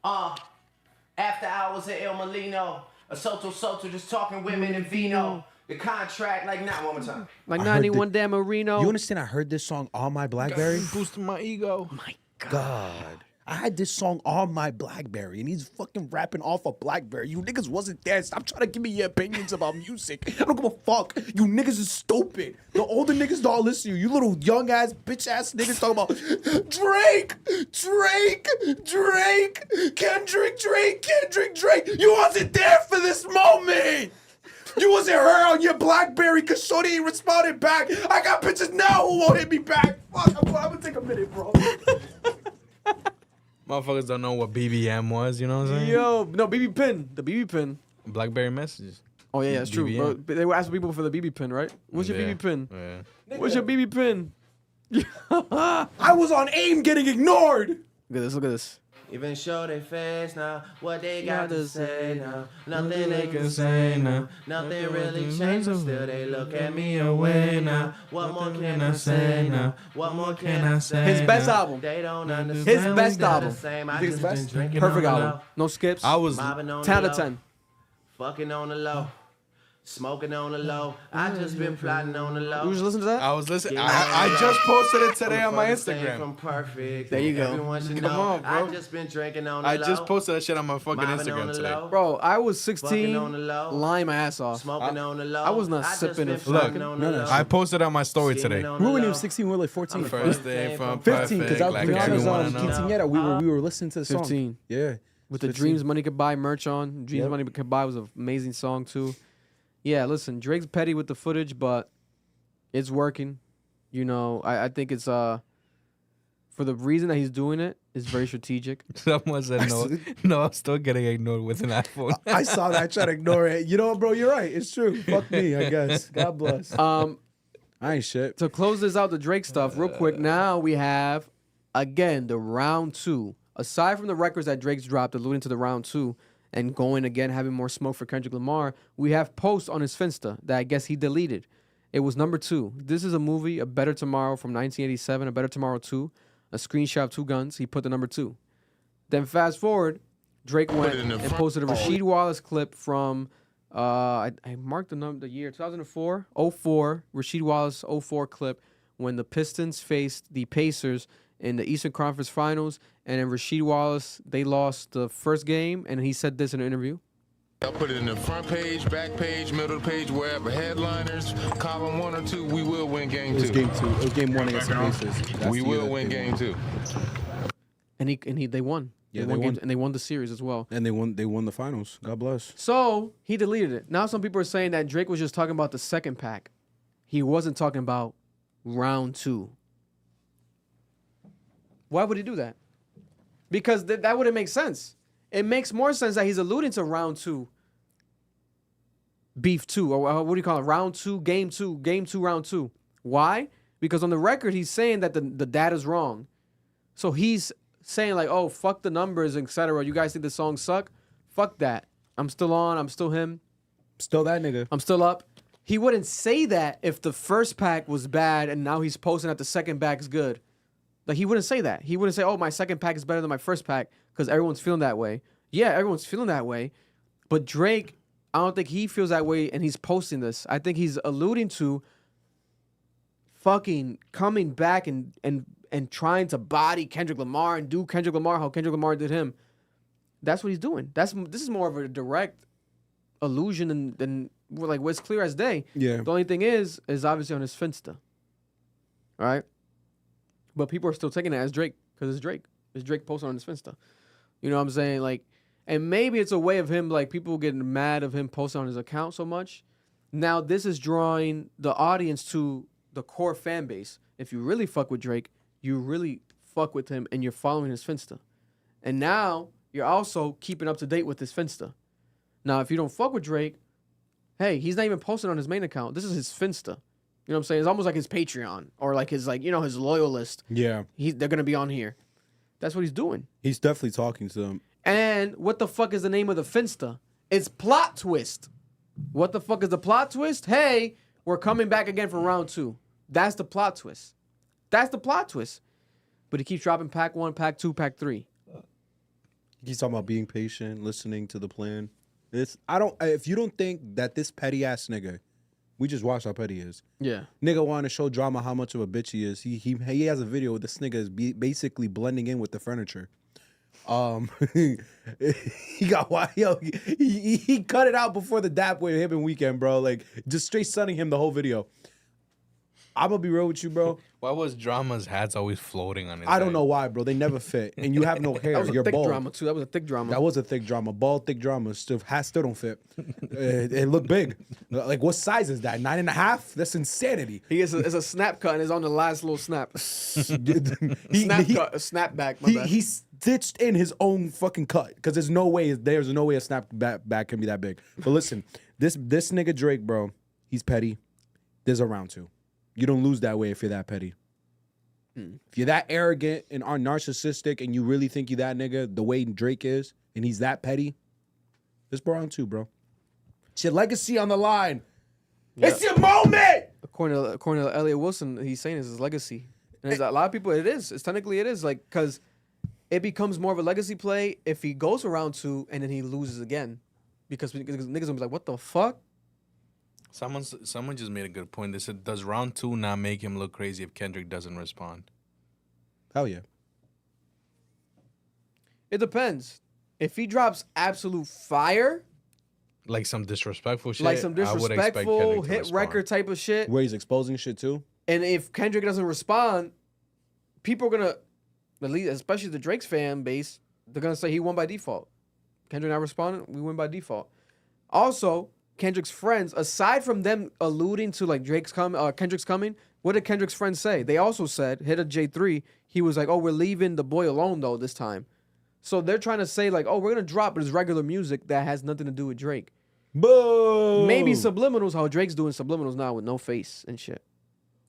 After hours at El Molino, a Soto, just talking women and vino. The contract, like now, one more time. Like I heard 91 Marino. You understand? I heard this song on my BlackBerry. Boosting my ego. My God. I had this song on my BlackBerry, and he's fucking rapping off a BlackBerry. You niggas wasn't there. Stop trying to give me your opinions about music. I don't give a fuck. You niggas is stupid. The older niggas don't listen to you. You little young ass, bitch ass niggas talking about Kendrick. You wasn't there for this moment. You wasn't her on your BlackBerry because Shorty ain't responded back. I got bitches now who won't hit me back. Fuck, I'm gonna take a minute, bro. Motherfuckers don't know what BBM was, you know what I'm saying? Yo, no, BB pin. The BB pin. BlackBerry messages. Oh, yeah, that's true. Bro, they were asking people for the BB pin, right? What's your BB pin? Yeah. What's your BB pin? I was on AIM getting ignored. Look at this. Even show their face now, what they got to say now. Nothing they can say now. Nothing really changed, but still they look at me away now. What more can I say now? What more can I say? His best album. They don't understand. His best album. I just been drinking Perfect on the album. No skips. I was 10 out of 10. Fucking on the low. Smoking on the low. I just been plotting on the low. You was listening to that? I was listening. I just posted it today on my Instagram. Perfect. There you go. Come on, bro. I just been drinking on the I low. just posted that shit on my fucking Mobbing Instagram on the today. low. Bro, I was 16, on the low. lying my ass off. Smoking on the low. I was not sipping and Look, fucking. I posted on my story today. We weren't even 16. We were like 14. First day from 15, because I was like Brianna's everyone know. quinceañera. We were listening to the song. 15. Yeah. With the 15. Dreams Money Could Buy merch on. Dreams Money Could Buy was an amazing song, too. Yeah, listen, Drake's petty with the footage, but it's working. You know, I think it's for the reason that he's doing it, it's very strategic. Someone said no, I'm still getting ignored with an iPhone. I saw that. I tried to ignore it. You know what, bro? You're right. It's true. Fuck me, I guess. God bless. I ain't shit. To close this out, the Drake stuff, real quick, now we have, again, the round 2. Aside from the records that Drake's dropped, alluding to the round 2, and going again, having more smoke for Kendrick Lamar, we have posts on his Finsta that I guess he deleted. It was number 2. This is a movie, A Better Tomorrow from 1987, A Better Tomorrow 2, a screenshot of 2 guns. He put the number 2. Then fast forward, Drake went and posted a Rasheed Wallace clip from, I marked the year, 2004, 04, Rasheed Wallace 04 clip when the Pistons faced the Pacers in the Eastern Conference Finals, and then Rasheed Wallace, they lost the first game, and he said this in an interview. I'll put it in the front page, back page, middle page, wherever. Headliners, column 1 or 2, we will win game 2. It was game 2. It was game 1 against the Pacers. We will win game 2. And they won. Yeah, they won games, and they won the series as well. And they won the finals. God bless. So he deleted it. Now some people are saying that Drake was just talking about the second pack. He wasn't talking about round 2. Why would he do that? Because that wouldn't make sense. It makes more sense that he's alluding to round 2. Beef 2, or what do you call it? Round 2, game 2, round 2. Why? Because on the record, he's saying that the data's wrong. So he's saying like, oh, fuck the numbers, etc. You guys think the songs suck? Fuck that. I'm still on. I'm still him. Still that nigga. I'm still up. He wouldn't say that if the first pack was bad and now he's posting that the second pack is good. Like, he wouldn't say that. He wouldn't say, oh, my second pack is better than my first pack because everyone's feeling that way. Yeah, everyone's feeling that way. But Drake, I don't think he feels that way and he's posting this. I think he's alluding to fucking coming back and trying to body Kendrick Lamar and do Kendrick Lamar how Kendrick Lamar did him. That's what he's doing. This is more of a direct allusion than like what's clear as day. Yeah. The only thing is obviously on his Finsta. All right? But people are still taking it as Drake because it's Drake. It's Drake posting on his Finsta. You know what I'm saying? Like, and maybe it's a way of him, like, people getting mad of him posting on his account so much. Now, this is drawing the audience to the core fan base. If you really fuck with Drake, you really fuck with him and you're following his Finsta. And now, you're also keeping up to date with his Finsta. Now, if you don't fuck with Drake, hey, he's not even posting on his main account. This is his Finsta. You know what I'm saying? It's almost like his Patreon or like his, like, you know, his loyalist. Yeah. They're going to be on here. That's what he's doing. He's definitely talking to them. And what the fuck is the name of the Finsta? It's Plot Twist. What the fuck is the plot twist? Hey, we're coming back again for round 2. That's the plot twist. That's the plot twist. But he keeps dropping pack 1, pack 2, pack 3. He's talking about being patient, listening to the plan. If you don't think that this petty ass nigga, we just watched how petty he is. Yeah. Nigga want to show drama how much of a bitch he is. He has a video where this nigga is basically blending in with the furniture. He got wild. Yo, he cut it out before the dap with him and Weekend, bro. Like just straight sunning him the whole video. I'm gonna be real with you, bro. Why was Drama's hats always floating on his I don't head? know why, bro. They never fit, and you have no hair. That was a You're thick bald. drama too. That was a thick drama. That was a thick drama. Bald, thick drama. Hats still don't fit. It looked big. Like what size is that? 9.5? That's insanity. It's a snap cut and it's on the last little snap. Cut, a snap back. My bad. He stitched in his own fucking cut because there's no way a snap back can be that big. But listen, this nigga Drake, bro, he's petty. There's a round two. You don't lose that way if you're that petty. If you're that arrogant and are narcissistic and you really think you that nigga the way Drake is and he's that petty, it's round two, bro. It's your legacy on the line. Yeah. It's your moment. According to Elliot Wilson, he's saying it's his legacy. And there's a lot of people, it is. Technically it is. Like, because it becomes more of a legacy play if he goes for round two and then he loses again. Because niggas gonna be like, what the fuck? Someone just made a good point. They said, does round two not make him look crazy if Kendrick doesn't respond? Hell yeah. It depends. If he drops absolute fire, like some disrespectful shit, like some I would expect disrespectful Kendrick to hit respond. record type of shit, where he's exposing shit too. And if Kendrick doesn't respond, people are gonna, at least especially the Drake's fan base, they're gonna say he won by default. Kendrick not responding, we win by default. Also, Kendrick's friends, aside from them alluding to like Kendrick's coming, what did Kendrick's friends say? They also said, hit a J3, he was like, oh, we're leaving the boy alone though this time. So they're trying to say like, oh, we're gonna drop his regular music that has nothing to do with Drake. Boom. Maybe subliminals, how Drake's doing subliminals now with no face and shit.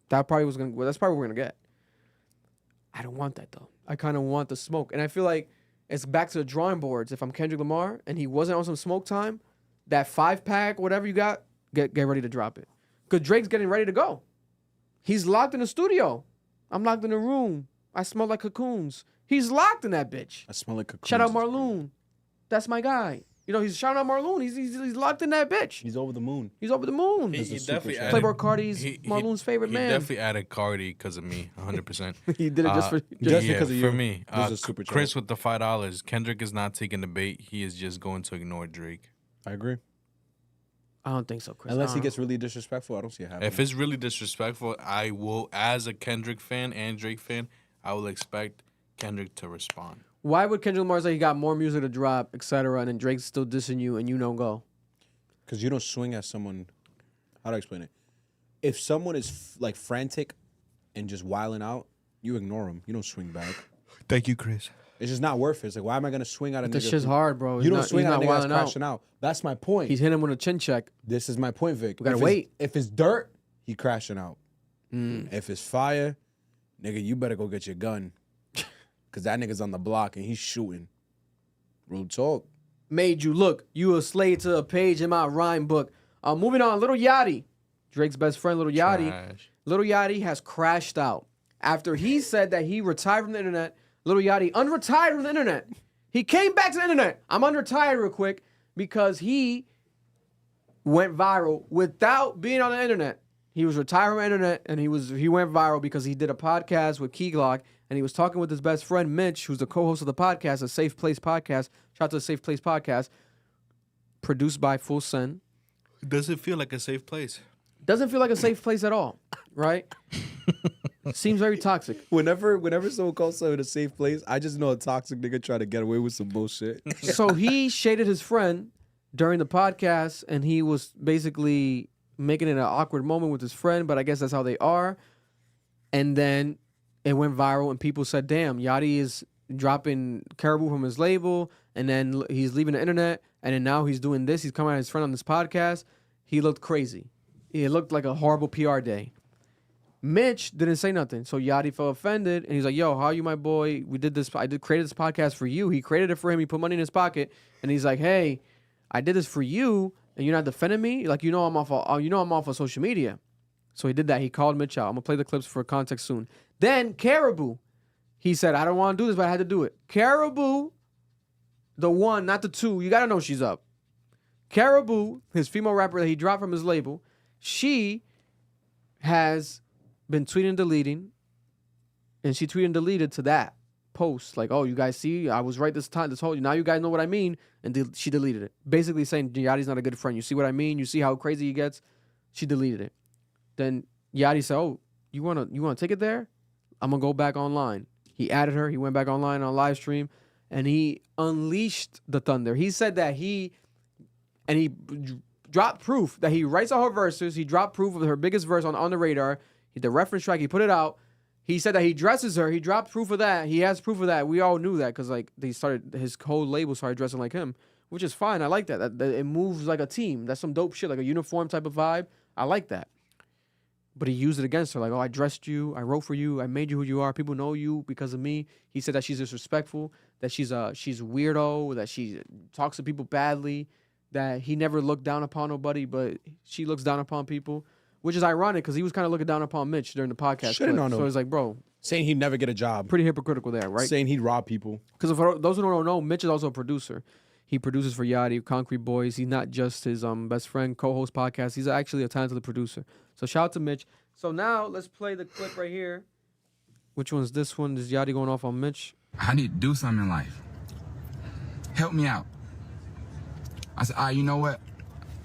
That's probably what we're gonna get. I don't want that though. I kind of want the smoke, and I feel like it's back to the drawing boards. If I'm Kendrick Lamar and he wasn't on some smoke time, that 5-pack, whatever you got, get ready to drop it. Because Drake's getting ready to go. He's locked in the studio. I'm locked in the room. I smell like cocoons. He's locked in that bitch. I smell like cocoons. Shout out Marloon. That's my guy. You know, he's shouting out Marloon. He's locked in that bitch. He's over the moon. He's over the moon. He definitely added, Playboy Cardi's Marloon's favorite man. He definitely added Cardi because of me, 100%. He did it just because of you. For me. This is a super Chris with the $5. Kendrick is not taking the bait. He is just going to ignore Drake. I agree. I don't think so, Chris. Unless he gets really disrespectful, I don't see it happening. If it's really disrespectful, I will, as a Kendrick fan and Drake fan, I will expect Kendrick to respond. Why would Kendrick Lamar say he got more music to drop, etc., and then Drake's still dissing you and you don't go? Because you don't swing at someone. How do I explain it? If someone is like frantic and just wilding out, you ignore them. You don't swing back. Thank you, Chris. It's just not worth it. It's like, why am I going to swing at a nigga? This shit's hard, bro. You don't swing at a nigga that's crashing out. That's my point. He's hitting him with a chin check. This is my point, Vic. We gotta wait. If it's dirt, he crashing out. If it's fire, nigga, you better go get your gun. Because that nigga's on the block and he's shooting. Real talk. Made you look. You a slave to a page in my rhyme book. Moving on. Lil Yachty. Drake's best friend, Lil Yachty. Trash. Lil Yachty has crashed out. After he said that he retired from the internet, Lil Yachty unretired from the internet. He came back to the internet. I'm unretired real quick because he went viral without being on the internet. He was retired from the internet and he went viral because he did a podcast with Key Glock and he was talking with his best friend Mitch, who's the co-host of the podcast, a Safe Place podcast. Shout out to the Safe Place podcast, produced by Full Send. Does it feel like a safe place? Doesn't feel like a safe place at all, right? Seems very toxic. Whenever someone calls something a safe place, I just know a toxic nigga trying to get away with some bullshit. So he shaded his friend during the podcast, and he was basically making it an awkward moment with his friend, but I guess that's how they are. And then it went viral, and people said, damn, Yachty is dropping Karrahbooo from his label, and then he's leaving the internet, and then now he's doing this. He's coming at his friend on this podcast. He looked crazy. It looked like a horrible PR day. Mitch didn't say nothing, so Yachty felt offended, and he's like, yo, how are you, my boy? We did this. I created this podcast for you. He created it for him. He put money in his pocket, and he's like, hey, I did this for you, and you're not defending me? Like, I'm off of social media. So he did that. He called Mitch out. I'm going to play the clips for context soon. Then Karrahbooo, he said, I don't want to do this, but I had to do it. Karrahbooo, the one, not the two. You got to know she's up. Karrahbooo, his female rapper that he dropped from his label, she has been tweeting and deleting, and she tweeted and deleted to that post like, "Oh, you guys see, I was right this time. This whole now you guys know what I mean," and she deleted it, basically saying Yachty's not a good friend. You see what I mean? You see how crazy he gets? She deleted it. Then Yachty said, "Oh, you wanna take it there? I'm gonna go back online." He added her. He went back online on live stream, and he unleashed the thunder. He said that he dropped proof that he writes all her verses. He dropped proof of her biggest verse on the radar. The reference track, he put it out. He said that he dresses her. He dropped proof of that. He has proof of that. We all knew that because like his whole label started dressing like him, which is fine. I like that. That it moves like a team. That's some dope shit, like a uniform type of vibe. I like that. But he used it against her, like, "Oh, I dressed you. I wrote for you. I made you who you are. People know you because of me." He said that she's disrespectful, that she's weirdo, that she talks to people badly, that he never looked down upon nobody, but she looks down upon people. Which is ironic because he was kind of looking down upon Mitch during the podcast. Shouldn't on him. So it's like, bro, saying he'd never get a job. Pretty hypocritical there, right? Saying he'd rob people. Because for those who don't know, Mitch is also a producer. He produces for Yachty, Concrete Boys. He's not just his best friend, co-host podcast. He's actually a talented producer. So shout out to Mitch. So now let's play the clip right here. Which one's this one? Is Yachty going off on Mitch? I need to do something in life. Help me out. I said, all right, you know what?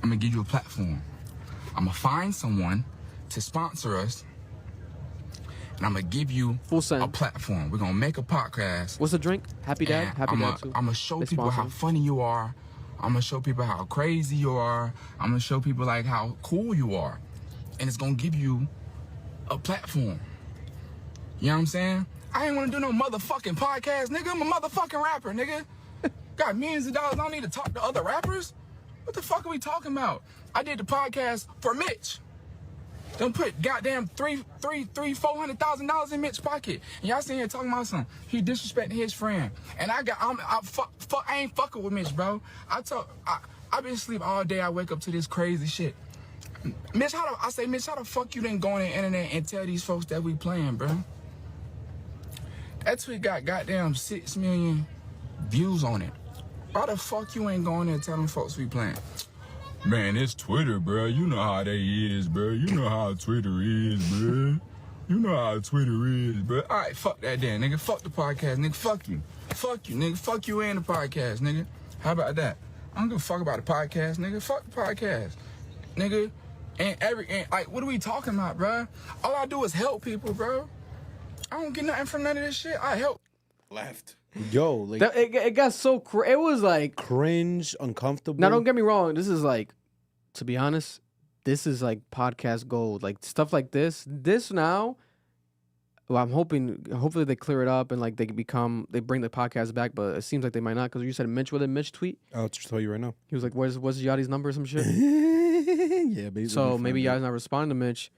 I'm going to give you a platform. I'm going to find someone to sponsor us, and I'm going to give you a platform. We're going to make a podcast. What's the drink? Happy Dad? Happy Dad, too. I'm going to show people how funny you are. I'm going to show people how crazy you are. I'm going to show people, like, how cool you are. And it's going to give you a platform. You know what I'm saying? I ain't want to do no motherfucking podcast, nigga. I'm a motherfucking rapper, nigga. Got millions of dollars. I don't need to talk to other rappers. What the fuck are we talking about? I did the podcast for Mitch. Don't put goddamn $400,000 in Mitch's pocket. And y'all sitting here talking about something. He disrespecting his friend. And I ain't fucking with Mitch, bro. I've been asleep all day. I wake up to this crazy shit. Mitch, how the fuck you didn't go on the internet and tell these folks that we playing, bro? That tweet got goddamn 6 million views on it. Why the fuck you ain't going there and tell them folks we playing? Man, it's Twitter, bro. You know how they is, bro. You know how Twitter is, bro. You know how Twitter is, bro. All right, fuck that then, nigga. Fuck the podcast, nigga. Fuck you. Fuck you, nigga. Fuck you and the podcast, nigga. How about that? I don't give a fuck about the podcast, nigga. Fuck the podcast, nigga. And like, what are we talking about, bro? All I do is help people, bro. I don't get nothing from none of this shit. I help. Left. Yo, like it got so it was like cringe, uncomfortable. Now don't get me wrong. This is like, to be honest, this is like podcast gold. Like stuff like this. This now, well, hopefully they clear it up and like they bring the podcast back. But it seems like they might not because you said Mitch with it. Mitch tweet. I'll just tell you right now. He was like, "What's Yachty's number or some shit?" Yeah, basically. So maybe Yachty's not responding to Mitch.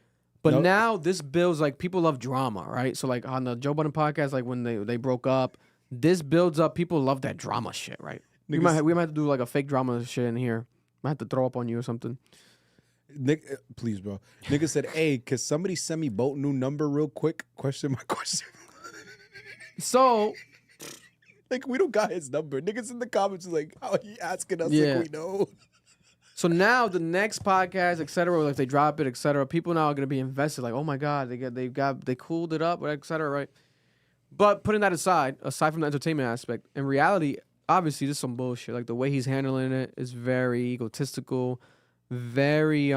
But now this builds like people love drama, right? So like on the Joe Budden podcast, like when they broke up. This builds up. People love that drama shit, right? We might have to do like a fake drama shit in here. Might have to throw up on you or something. Nick, please, bro. Nigga said, "Hey, could somebody send me boat new number real quick?" Question my question. So, like, we don't got his number. Niggas in the comments is like, "How are you asking us? Like, we know." So now the next podcast, etc., like they drop it, etc., people now are gonna be invested. Like, oh my god, they cooled it up, etc., right? But putting that aside from the entertainment aspect, in reality, obviously, this is some bullshit. Like, the way he's handling it is very egotistical, very,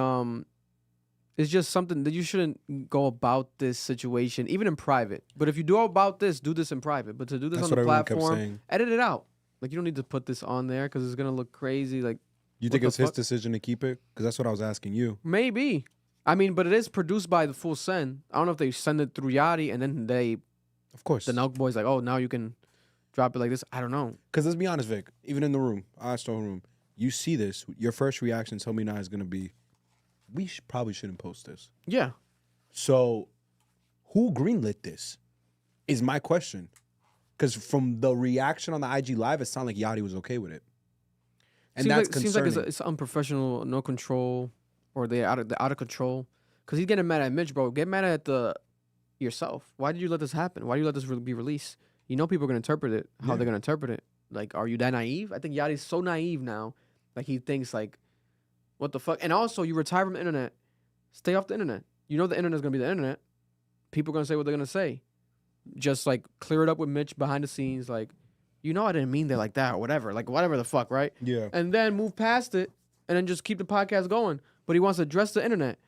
it's just something that you shouldn't go about this situation, even in private. But if you do about this, do this in private. But to do this on the platform, edit it out. Like, you don't need to put this on there because it's going to look crazy. Like, you think it's his decision to keep it? Because that's what I was asking you. Maybe. I mean, but it is produced by the Full Send. I don't know if they send it through Yachty and then they... Of course. The Nelk Boy's like, oh, now you can drop it like this. I don't know. Because let's be honest, Vic. Even in the room, room, you see this. Your first reaction, tell me now, is going to be, we probably shouldn't post this. Yeah. So, who greenlit this? Is my question. Because from the reaction on the IG Live, it sounded like Yachty was okay with it. And that's concerning. Seems like it's unprofessional, no control, or they're out of control. Because he's getting mad at Mitch, bro. Get mad at yourself. Why did you let this happen? Why did you let this be released? You know people are going to interpret it how they're going to interpret it. Like, are you that naive? I think Yachty's so naive now. Like, he thinks, like, what the fuck? And also, you retire from the internet. Stay off the internet. You know the internet's going to be the internet. People are going to say what they're going to say. just like clear it up with Mitch behind the scenes, like, you know, I didn't mean that like that or whatever, like whatever the fuck, right? Yeah. And then move past it and then just keep the podcast going. But he wants to address the internet.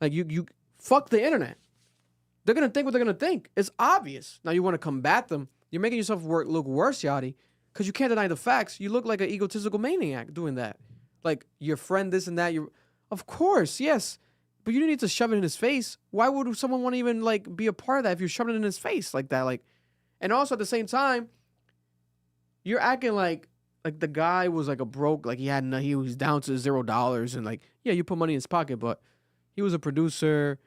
Like you fuck the internet. They're gonna think what they're gonna think. It's obvious. Now you want to combat them. You're making yourself look worse, Yachty, because you can't deny the facts. You look like an egotistical maniac doing that. Like your friend, this and that. Of course, yes. But you didn't need to shove it in his face. Why would someone want to even like be a part of that if you're shoving it in his face like that? Like, and also at the same time, you're acting like the guy was like a broke, like he was down to $0 and like, yeah, you put money in his pocket, but he was a producer.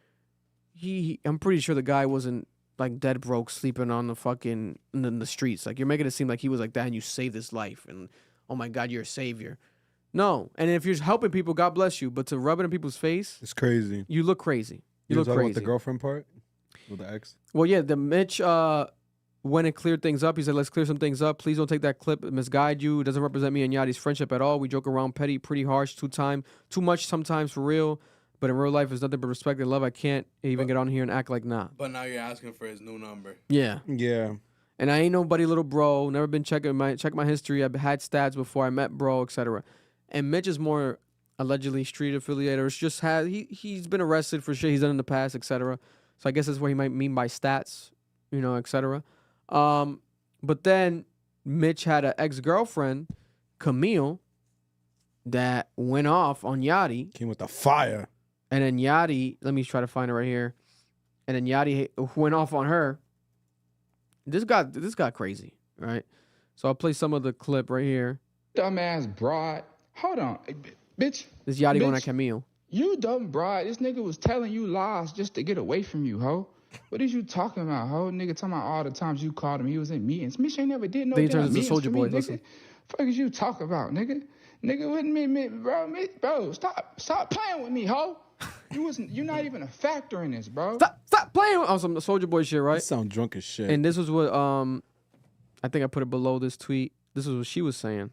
I'm pretty sure the guy wasn't like dead broke, sleeping on the fucking in the streets. Like you're making it seem like he was like that and you saved his life and oh my God, you're a savior. No, and if you're helping people, God bless you. But to rub it in people's face, it's crazy. You look crazy. You look talking crazy. about the girlfriend part with the ex? Well, yeah, the Mitch went and cleared things up. He said, "Let's clear some things up. Please don't take that clip misguide you. It doesn't represent me and Yachty's friendship at all. We joke around petty, pretty harsh, too much sometimes for real. But in real life, it's nothing but respect and love. I can't even get on here and act like nah." But now you're asking for his new number. Yeah. Yeah. And I ain't nobody little bro. Never been check my history. I've had stats before I met bro, etc. And Mitch is more allegedly street affiliated. It's just he's been arrested for shit he's done in the past, etc. So I guess that's what he might mean by stats, you know, etc. But then Mitch had an ex-girlfriend, Camille, that went off on Yachty. Came with the fire. And then Yachty, let me try to find it right here. And then Yachty went off on her. This got crazy, right? So I'll play some of the clip right here. Dumbass broad. Hold on, bitch. This Yachty going bitch, at Camille. You dumb broad. This nigga was telling you lies just to get away from you, ho. What is you talking about, ho? Nigga talking about all the times you called him. He was in meetings. Mitch ain't never did no Then he damn turns into meetings Soldier for me, Boy. nigga. Listen. Fuck is you talking about, nigga? Nigga wouldn't me, bro. Stop playing with me, ho. You're not even a factor in this, bro. Stop playing on some Soldier Boy shit, right? You sound drunk as shit. And this was what I think I put it below this tweet. This is what she was saying.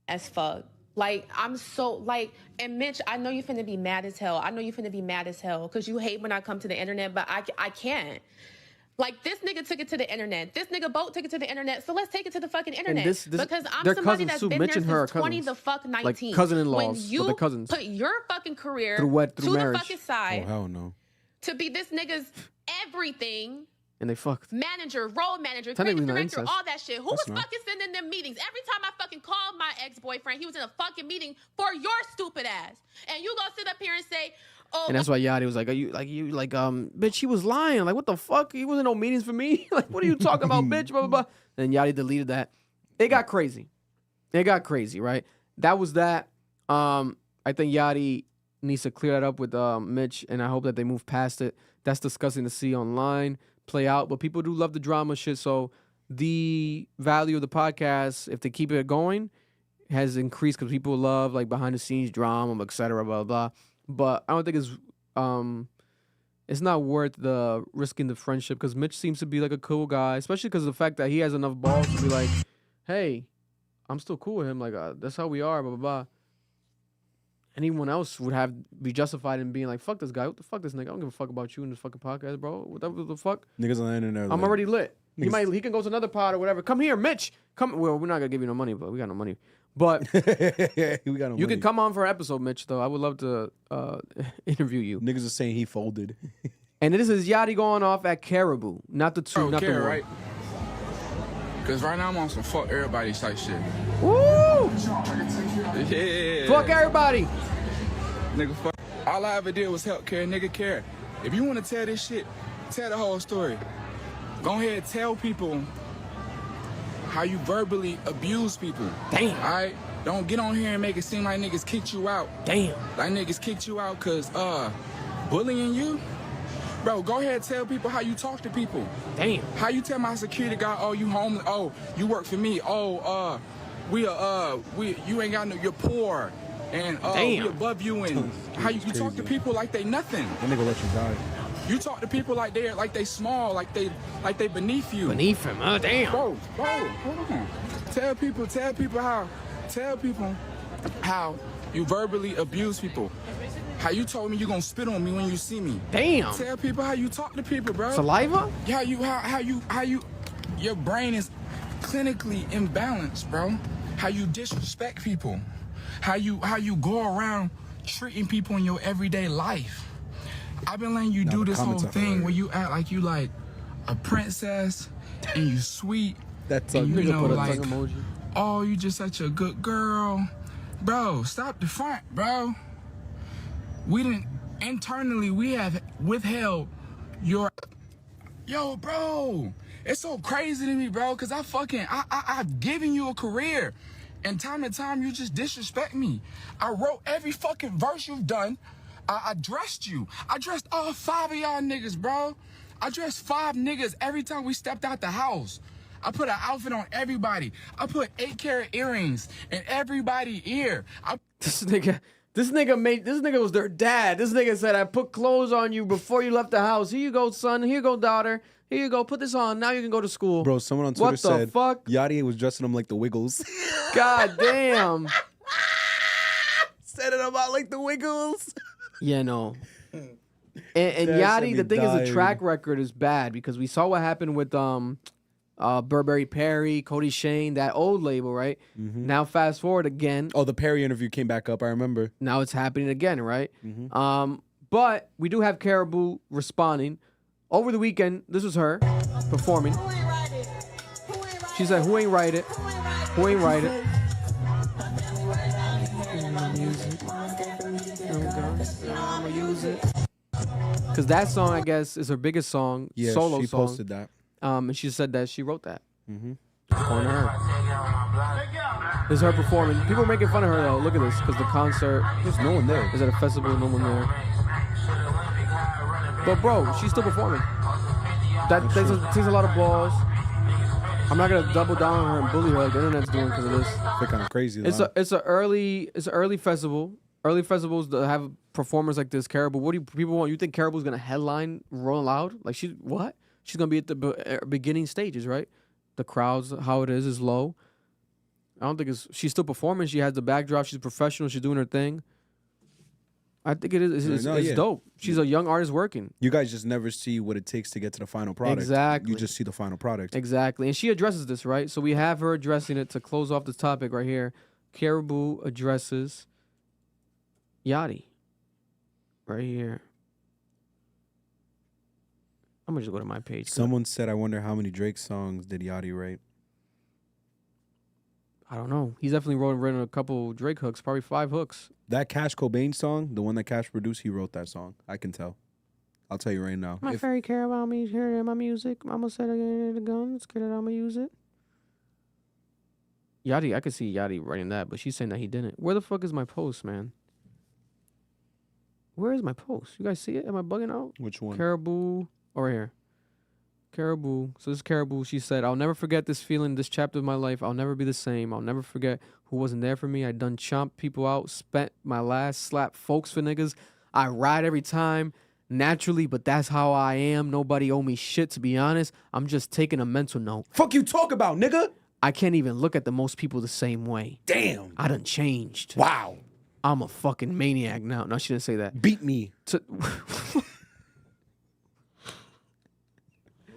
As fuck. Like, I'm so, like, and Mitch, I know you finna be mad as hell. I know you finna be mad as hell because you hate when I come to the internet, but I can't. Like, this nigga took it to the internet. This nigga Boat took it to the internet. So let's take it to the fucking internet. This because I'm they're somebody cousins that's too. been Mitch there and her are since 20 the cousins. fuck 19. Like cousin-in-laws, When but you they're cousins. put your fucking career Through to marriage. the fucking side Oh, hell no. to be this nigga's everything. And they fucked. Manager, role manager, Technically creative not director, incest. all that shit. Who That's was not. fucking sending them meetings? Every time I fucking called my ex-boyfriend, he was in a fucking meeting for your stupid ass. And you gonna sit up here and say, oh, And that's why Yachty was like, bitch, he was lying. Like, what the fuck? He wasn't no meetings for me. Like, what are you talking about, bitch? Blah, blah, blah. And Yachty deleted that. It got crazy. It got crazy, right? That was that. I think Yachty needs to clear that up with Mitch, and I hope that they move past it. That's disgusting to see online play out, but people do love the drama shit, so the value of the podcast, if they keep it going, has increased because people love like behind the scenes drama, etc. Blah blah. But I don't think it's not worth the risking the friendship because Mitch seems to be like a cool guy, especially because of the fact that he has enough balls to be like, hey, I'm still cool with him. Like that's how we are. Blah blah blah. Anyone else would be justified in being like, fuck this guy. What the fuck this nigga? I don't give a fuck about you in this fucking podcast, bro. What the fuck? Niggas on the internet. I'm like, already lit. He niggas- can go to another pod or whatever. Come here, Mitch. Come. Well, we're not gonna give you no money, but we got no money. But we got no you money. can come on for an episode, Mitch. Though I would love to interview you. Niggas are saying he folded. And this is Yachty going off at Karrahbooo, not the two, not the one. right? Because right now I'm on some fuck everybody type shit. Woo! Yeah. Fuck everybody. Nigga, fuck. All I ever did was help care, nigga care. If you want to tell this shit, tell the whole story. Go ahead, tell people how you verbally abuse people. Damn. All right? Don't get on here and make it seem like niggas kicked you out. Damn. Like niggas kicked you out because, bullying you? Bro, go ahead, tell people how you talk to people. Damn. How you tell my security guy, oh, you homeless, oh, you work for me, oh, you ain't got no, you're poor. And we above you, and how you talk to people like they nothing. That nigga let you die. You talk to people like they small, like they beneath you. Beneath him, oh damn. Bro, hold on. Tell people how you verbally abuse people. How you told me you gonna spit on me when you see me. Damn. Tell people how you talk to people, bro. Saliva? How you, your brain is clinically imbalanced, bro. How you disrespect people. How you go around treating people in your everyday life. I've been letting you do this whole thing where you act like you like a princess and you sweet. That's and you know, put a like, tongue emoji. oh, you just such a good girl. Bro, stop the front, bro. We didn't, internally, we have withheld your, yo, bro. It's so crazy to me, bro, because I've given you a career. And time to time, you just disrespect me. I wrote every fucking verse you've done. I dressed you. I dressed all 5 of y'all niggas, bro. I dressed 5 niggas every time we stepped out the house. I put an outfit on everybody. I put 8-carat earrings in everybody's ear. This nigga was their dad. This nigga said, I put clothes on you before you left the house. Here you go, son. Here you go, daughter. Here you go. Put this on. Now you can go to school. Bro, someone on Twitter said, what the fuck? Yachty was dressing him like the Wiggles. God damn. Said it about like the Wiggles. Yeah, no. And That Yachty, should the be thing is, the dying. track record is bad because we saw what happened with Burberry Perry, Cody Shane, that old label, right? Mm-hmm. Now fast forward again. Oh, the Perry interview came back up. I remember. Now it's happening again, right? Mm-hmm. But we do have Karrahbooo responding. Over the weekend, this was her performing. She said, who ain't write it? Who ain't write it? I'ma use it. Because that song, I guess, is her biggest song, Yeah, solo she song. posted that. And she said that she wrote that. Mm-hmm. On her. This is her performing. People are making fun of her, though. Look at this, because the concert. There's no one there. Is at a festival, no one there. But, bro, she's still performing. That takes a lot of balls. I'm not gonna double down on her and bully her like the internet's doing because of this. They're kind of crazy. Though. It's an early festival. Early festivals that have performers like this. Karrahbooo. What do people want? You think Karrahbooo's gonna headline Rolling Loud? Like she's gonna be at the beginning stages, right? The crowds, how it is low. I don't think she's still performing. She has the backdrop. She's professional. She's doing her thing. I think it is. It's dope. She's a young artist working. You guys just never see what it takes to get to the final product. Exactly. You just see the final product. Exactly. And she addresses this, right? So we have her addressing it to close off this topic right here. Karrahbooo addresses Yachty. Right here. I'm going to just go to my page. Someone said, I wonder how many Drake songs did Yachty write? I don't know. He's definitely written a couple Drake hooks, probably 5 hooks. That Cash Cobain song, the one that Cash produced, he wrote that song. I can tell. I'll tell you right now. My fairy care about me hearing my music. Mama said I get the gun. Scared that I'ma use it. Yachty, I could see Yachty writing that, but she's saying that he didn't. Where the fuck is my post, man? Where is my post? You guys see it? Am I bugging out? Which one? Karrahbooo. Oh, right here. Karrahbooo. So this is Karrahbooo. She said, I'll never forget this feeling, this chapter of my life. I'll never be the same. I'll never forget who wasn't there for me. I done chomped people out, spent my last slap folks for niggas. I ride every time, naturally, but that's how I am. Nobody owe me shit, to be honest. I'm just taking a mental note. Fuck you talk about, nigga? I can't even look at the most people the same way. Damn. I done changed. Wow. I'm a fucking maniac now. No, she didn't say that. Beat me.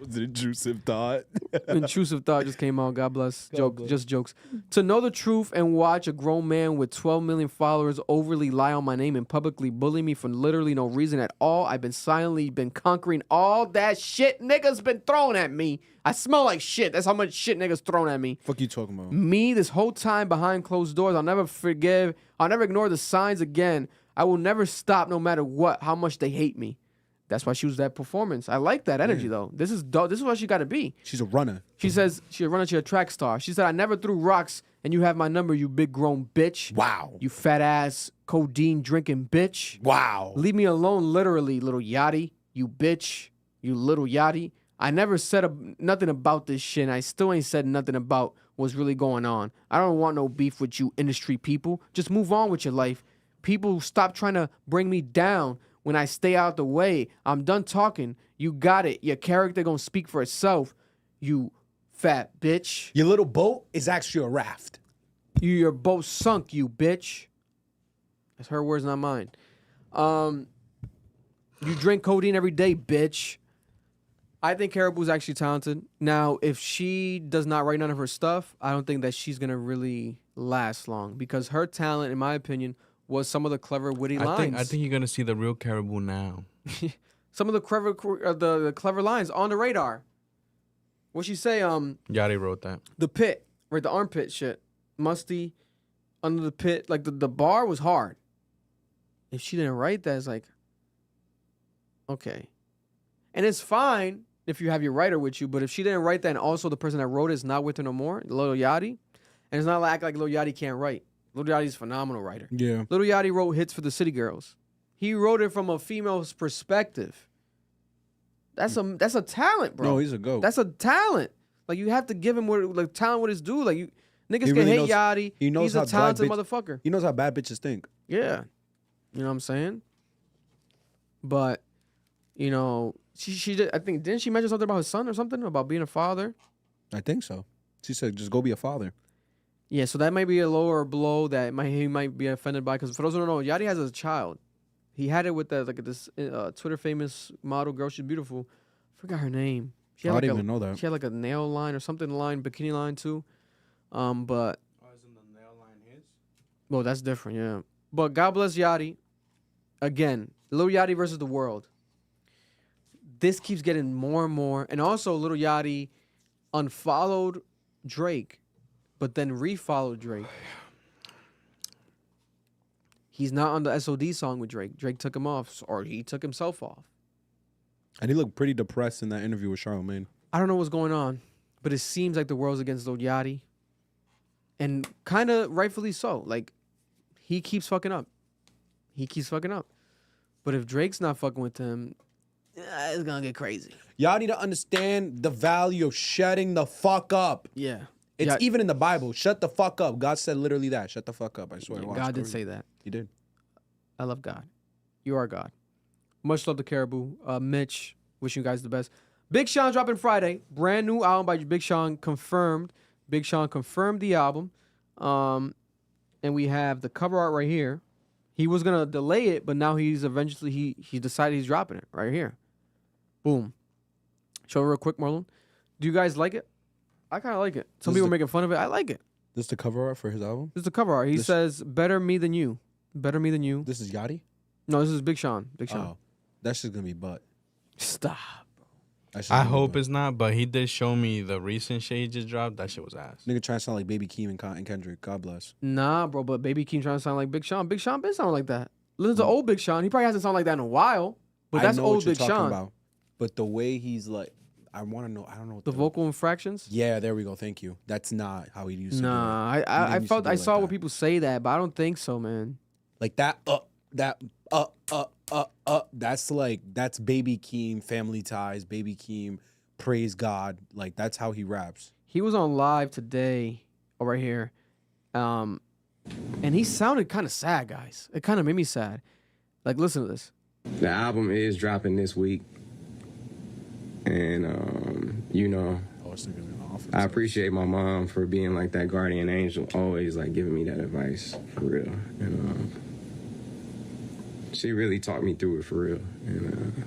Was it intrusive thought? Intrusive thought just came out. God bless. Just jokes. To know the truth and watch a grown man with 12 million followers overly lie on my name and publicly bully me for literally no reason at all. I've been silently conquering all that shit niggas been throwing at me. I smell like shit. That's how much shit niggas thrown at me. Fuck you talking about? Me, this whole time behind closed doors. I'll never forgive. I'll never ignore the signs again. I will never stop no matter what, how much they hate me. That's why she was that performance. I like that energy, though. This is dope. This is what she got to be. She's a runner. She says she's a runner. She's a track star. She said, I never threw rocks, and you have my number, you big grown bitch. Wow. You fat ass codeine drinking bitch. Wow. Leave me alone, literally, little Yachty. You bitch. You little Yachty. I never said nothing about this shit, and I still ain't said nothing about what's really going on. I don't want no beef with you industry people. Just move on with your life. People, stop trying to bring me down. When I stay out the way, I'm done talking. You got it. Your character gonna speak for itself, you fat bitch. Your little boat is actually a raft. Your boat sunk, you bitch. That's her words, not mine. You drink codeine every day, bitch. I think Karrahbooo's actually talented. Now, if she does not write none of her stuff, I don't think that she's gonna really last long because her talent, in my opinion, was some of the clever, witty lines. I think you're gonna see the real Karrahbooo now. Some of the clever lines on the radar. What she say? Yachty wrote that. The pit, right? The armpit shit. Musty, under the pit. Like the bar was hard. If she didn't write that, it's like, okay. And it's fine if you have your writer with you, but if she didn't write that and also the person that wrote it is not with her no more, Lil Yachty, and it's not like Lil Yachty can't write. Lil Yachty's a phenomenal writer. Yeah. Lil Yachty wrote hits for the City Girls. He wrote it from a female's perspective. That's a talent, bro. No, he's a goat. That's a talent. Like you have to give him what talent what his due. Like niggas He can really hate knows- Yachty. he knows He's how a talented black bitch- motherfucker. He knows how bad bitches think. Yeah. You know what I'm saying? But, you know, she did, I think, didn't she mention something about his son or something? About being a father? I think so. She said, just go be a father. Yeah, so that might be a lower blow that he might be offended by. Because for those who don't know, Yachty has a child. He had it with this Twitter famous model girl. She's beautiful. Forgot her name. She had I didn't even know that. She had like a nail line or something line, bikini line too. But isn't the nail line his? well, that's different, yeah. But God bless Yachty. Again, Lil Yachty versus the world. This keeps getting more and more. And also, Lil Yachty unfollowed Drake, but then refollowed Drake. He's not on the SOD song with Drake. Drake took him off, or he took himself off. And he looked pretty depressed in that interview with Charlamagne. I don't know what's going on, but it seems like the world's against Lil Yachty. And kind of rightfully so. Like, he keeps fucking up. He keeps fucking up. But if Drake's not fucking with him, it's gonna get crazy. Y'all need to understand the value of shutting the fuck up. Yeah. It's even in the Bible. Shut the fuck up. God said literally that. Shut the fuck up. I swear. Yeah, Watch, God did go say read. that. He did. I love God. You are God. Much love to Karrahbooo. Mitch, wishing you guys the best. Big Sean dropping Friday. Brand new album by Big Sean confirmed. Big Sean confirmed the album. And we have the cover art right here. He was gonna delay it, but now he's eventually he decided he's dropping it right here. Boom. Show it real quick, Marlon. Do you guys like it? I kind of like it. Some people are making fun of it. I like it. This is the cover art for his album? This is the cover art. He says, "Better me than you." Better me than you. This is Yachty? No, this is Big Sean. Big Sean. Oh, that's just going to be butt. Stop, bro. I hope it's not, but he did show me the recent shit he just dropped. That shit was ass. Nigga trying to sound like Baby Keem and Kendrick. God bless. Nah, bro, but Baby Keem trying to sound like Big Sean. Big Sean been sounding like that. Listen to old Big Sean. He probably hasn't sounded like that in a while, but that's I know old what you're Big talking Sean. about. But the way he's like, I want to know. I don't know. What The vocal infractions? Yeah, there we go. Thank you. That's not how he used to do it. Nah, He I didn't used to felt do I it saw like what that. people say that, but I don't think so, man. Like that, that's Baby Keem, Family Ties, Baby Keem, Praise God. Like, that's how he raps. He was on live today, right here, and he sounded kind of sad, guys. It kind of made me sad. Like, listen to this. The album is dropping this week. And, you know, I appreciate my mom for being like that guardian angel, always like giving me that advice for real. And she really talked me through it for real. And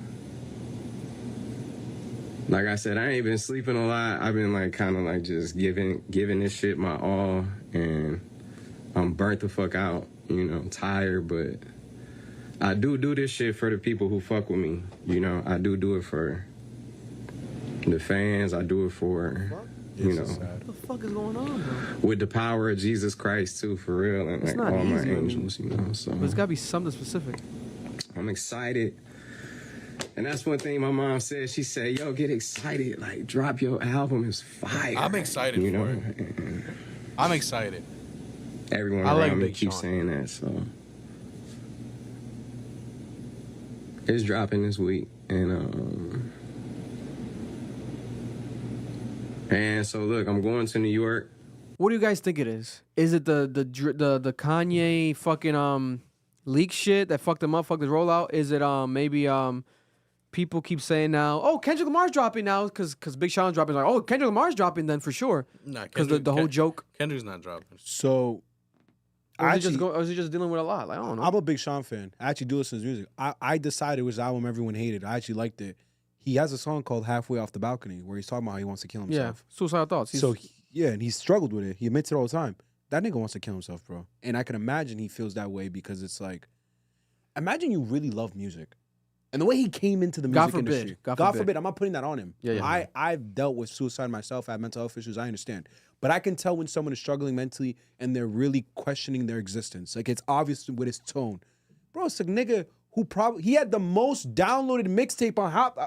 like I said, I ain't been sleeping a lot. I've been like kind of like just giving this shit my all, and I'm burnt the fuck out. You know, I'm tired, but I do this shit for the people who fuck with me. You know, I do it for the fans. I do it for, you know, What the fuck is going on, bro? with the power of Jesus Christ too, for real, and It's like not all my easy, man. angels, you know. So But it's gotta be something specific. I'm excited. And that's one thing my mom said. She said, yo, get excited. Like, drop your album. It's fire. I'm excited you for know? it. I'm excited. Everyone I around like me Big keeps Sean. saying that, so. It's dropping this week. And so, look, I'm going to New York. What do you guys think it is? Is it the Kanye fucking leak shit that fucked him up, fucked his rollout? Is it maybe people keep saying now, oh, Kendrick Lamar's dropping now because Big Sean's dropping, like, oh, Kendrick Lamar's dropping then for sure. Nah, Because the whole joke. Kendrick's not dropping. So, Or is he just dealing with a lot? Like, I don't know. I'm a big Sean fan. I actually do listen to his music. I decided it was the album everyone hated. I actually liked it. He has a song called Halfway Off the Balcony where he's talking about how he wants to kill himself. Yeah, suicidal thoughts. And he struggled with it. He admits it all the time. That nigga wants to kill himself, bro. And I can imagine he feels that way because it's like, imagine you really love music. And the way he came into the music industry. God forbid. I'm not putting that on him. Yeah. I've dealt with suicide myself. I have mental health issues. I understand. But I can tell when someone is struggling mentally and they're really questioning their existence. Like, it's obvious with his tone. Bro, it's a nigga who he had the most downloaded mixtape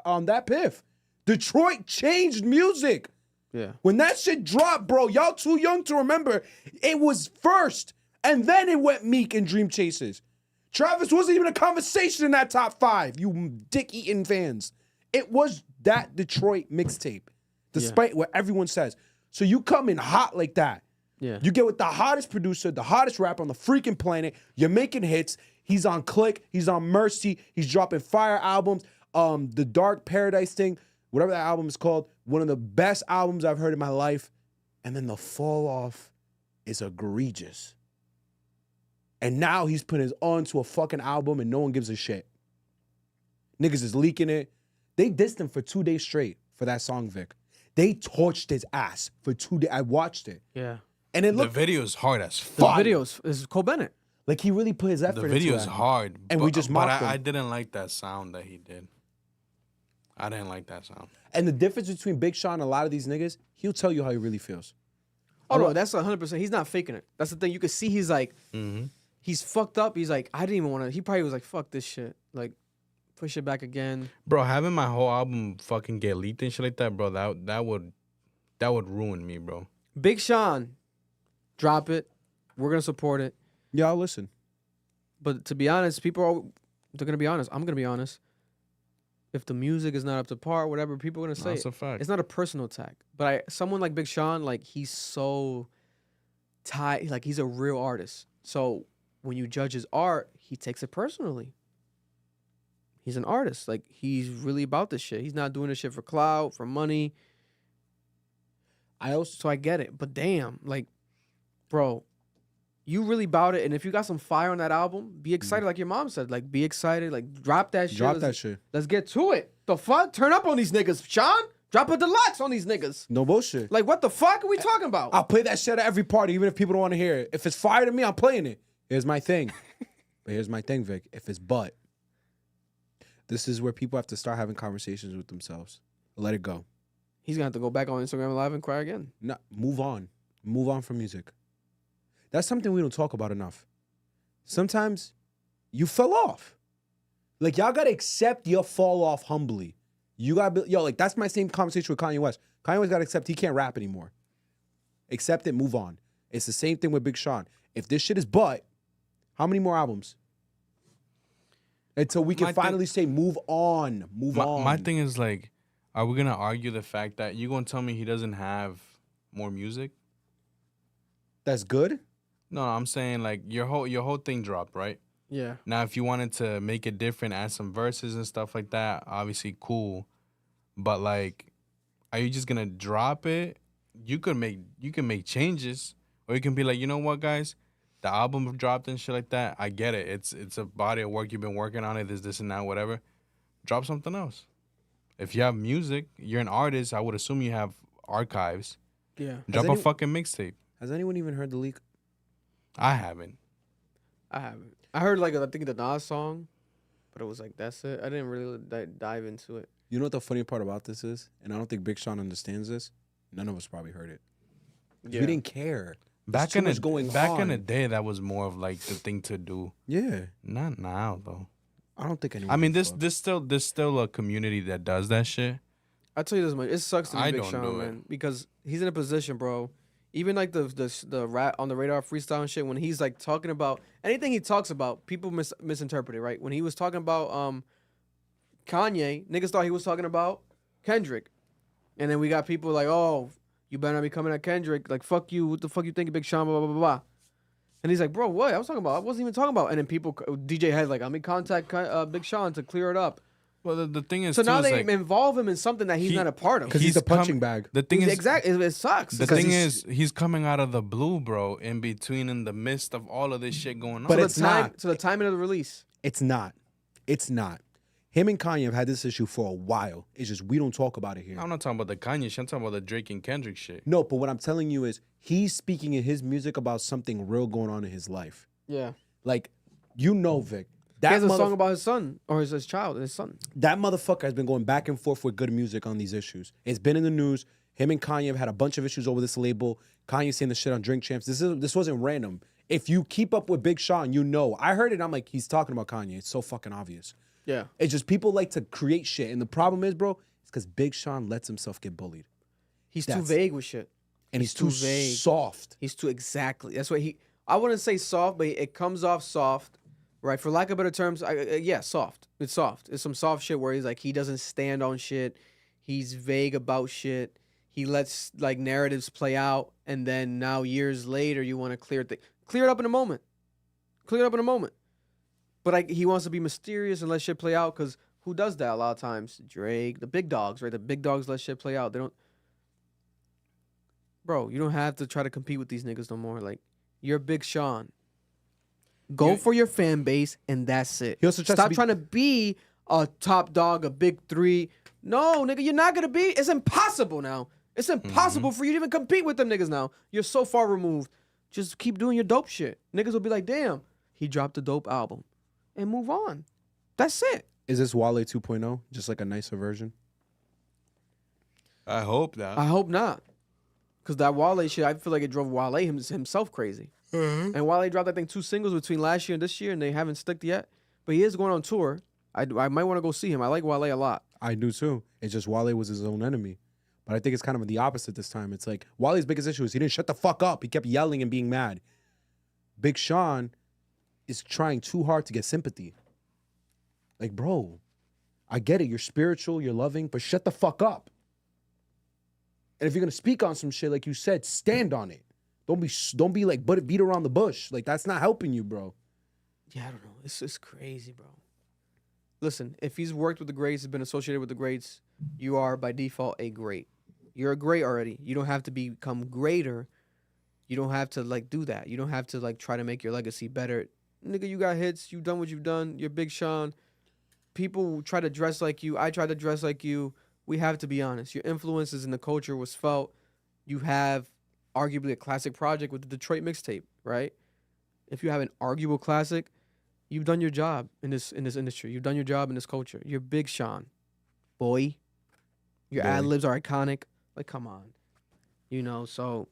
on that piff. Detroit changed music. Yeah. When that shit dropped, bro, y'all too young to remember, it was first. And then it went Meek and Dream Chasers. Travis wasn't even a conversation in that top 5, you dick-eating fans. It was that Detroit mixtape, despite what everyone says. So you come in hot like that. Yeah. You get with the hottest producer, the hottest rapper on the freaking planet. You're making hits. He's on Click. He's on Mercy. He's dropping fire albums. The Dark Paradise thing, whatever that album is called, one of the best albums I've heard in my life. And then the fall off is egregious. And now he's putting his onto a fucking album and no one gives a shit. Niggas is leaking it. They dissed him for 2 days straight for that song, Vic. They torched his ass for 2 days. I watched it. Yeah. And it looked... The video is hard as fuck. The video is Cole Bennett. Like, he really put his effort into it. The video is hard. And we just mocked him. I didn't like that sound that he did. I didn't like that sound. And the difference between Big Sean and a lot of these niggas, he'll tell you how he really feels. Oh, no, that's 100%. He's not faking it. That's the thing. You can see he's like... He's fucked up. He's like, I didn't even want to... He probably was like, fuck this shit. Like, push it back again. Bro, having my whole album fucking get leaked and shit like that, bro, that would ruin me, bro. Big Sean, drop it. We're going to support it. Yeah, I'll listen. But to be honest, they're going to be honest. I'm going to be honest. If the music is not up to par, whatever, people are going to say That's a fact. It's not a personal attack. But someone like Big Sean, like, he's so tight. Like, he's a real artist. So when you judge his art, he takes it personally. He's an artist. Like, he's really about this shit. He's not doing this shit for clout, for money. So I get it. But damn, like, bro, you really about it. And if you got some fire on that album, be excited like your mom said. Like, be excited. Like, drop that shit. Drop that shit. Let's get to it. The fuck? Turn up on these niggas, Sean. Drop a deluxe on these niggas. No bullshit. Like, what the fuck are we talking about? I'll play that shit at every party, even if people don't want to hear it. If it's fire to me, I'm playing it. Here's my thing. But here's my thing, Vic. If it's butt, this is where people have to start having conversations with themselves. Let it go. He's going to have to go back on Instagram Live and cry again. No, move on. Move on from music. That's something we don't talk about enough. Sometimes you fell off. Like, y'all got to accept your fall off humbly. You got to be, like, that's my same conversation with Kanye West. Kanye West got to accept he can't rap anymore. Accept it, move on. It's the same thing with Big Sean. If this shit is butt, how many more albums? Until we can finally say, move on. Move on. My thing is, like, are we going to argue the fact that you're going to tell me he doesn't have more music? That's good? No, I'm saying, like, your whole thing dropped, right? Yeah. Now, if you wanted to make it different, add some verses and stuff like that, obviously cool. But, like, are you just going to drop it? You can make changes. Or you can be like, you know what, guys? The album dropped and shit like that. I get it. It's a body of work. You've been working on it. This and that, whatever. Drop something else. If you have music, you're an artist. I would assume you have archives. Yeah. Drop a fucking mixtape. Has anyone even heard the leak? I haven't. I heard, like, I think the Nas song, but it was like, that's it. I didn't really dive into it. You know what the funny part about this is? And I don't think Big Sean understands this. None of us probably heard it. Yeah. We didn't care. Back in the day, that was more of like the thing to do. Yeah. Not now though. I don't think anyone. I mean, there's still a community that does that shit. I'll tell you this much. It sucks to be I Big don't Sean, do man, it. because he's in a position, bro. Even like the rap on the radar freestyle and shit, when he's like talking about anything he talks about, people misinterpret it, right? When he was talking about Kanye, niggas thought he was talking about Kendrick. And then we got people like, oh, you better not be coming at Kendrick. Like, fuck you. What the fuck you think of Big Sean, blah, blah, blah, blah. And he's like, bro, what? I wasn't even talking about. And then people, DJ Hed, like, I'm in contact Big Sean to clear it up. Well, the thing is, so now too, they like, involve him in something that he's not a part of. Because he's a punching bag. The thing is, exactly, it sucks. The thing is, he's coming out of the blue, bro, in between, in the midst of all of this shit going on. But it's not. So the timing of the release. It's not. It's not. Him and Kanye have had this issue for a while. It's just we don't talk about it here. I'm not talking about the Kanye shit. I'm talking about the Drake and Kendrick shit. No, but what I'm telling you is he's speaking in his music about something real going on in his life. Yeah. Like, you know, Vic. He has a song about his son or his child, his son. That motherfucker has been going back and forth with good music on these issues. It's been in the news. Him and Kanye have had a bunch of issues over this label. Kanye saying the shit on Drink Champs. This wasn't random. If you keep up with Big Sean, you know. I heard it. I'm like, he's talking about Kanye. It's so fucking obvious. Yeah. It's just people like to create shit. And the problem is, bro, it's because Big Sean lets himself get bullied. He's too vague with shit. And he's too vague. Soft. He's too exactly. That's what I wouldn't say soft, but it comes off soft, right? For lack of better terms, yeah, soft. It's soft. It's some soft shit where he's like, he doesn't stand on shit. He's vague about shit. He lets like narratives play out. And then now years later, you want to clear it up in a moment. Clear it up in a moment. But he wants to be mysterious and let shit play out because who does that a lot of times? Drake, the big dogs, right? The big dogs let shit play out. They don't. Bro, you don't have to try to compete with these niggas no more. Like, you're Big Sean. Go for your fan base and that's it. He also Stop trying to be a top dog, a big three. No, nigga, you're not gonna be. It's impossible now. It's impossible for you to even compete with them niggas now. You're so far removed. Just keep doing your dope shit. Niggas will be like, damn, he dropped a dope album. And move on. That's it. Is this Wale 2.0? Just like a nicer version? I hope not. I hope not. Because that Wale shit, I feel like it drove Wale himself crazy. And Wale dropped, I think, 2 singles between last year and this year, and they haven't stuck yet. But he is going on tour. I might want to go see him. I like Wale a lot. I do too. It's just Wale was his own enemy. But I think it's kind of the opposite this time. It's like Wale's biggest issue is he didn't shut the fuck up. He kept yelling and being mad. Big Sean is trying too hard to get sympathy. Like, bro, I get it. You're spiritual, you're loving, but shut the fuck up. And if you're gonna speak on some shit, like you said, stand on it. Don't be like beat around the bush. Like, that's not helping you, bro. Yeah, I don't know. It's crazy, bro. Listen, if he's worked with the greats, has been associated with the greats, you are by default a great. You're a great already. You don't have to become greater. You don't have to like do that. You don't have to like try to make your legacy better. Nigga, you got hits. You done what you've done. You're Big Sean. People try to dress like you. I try to dress like you. We have to be honest. Your influences in the culture was felt. You have arguably a classic project with the Detroit mixtape, right? If you have an arguable classic, you've done your job in this industry. You've done your job in this culture. You're Big Sean, boy. Your ad libs are iconic. Like, come on, you know. So,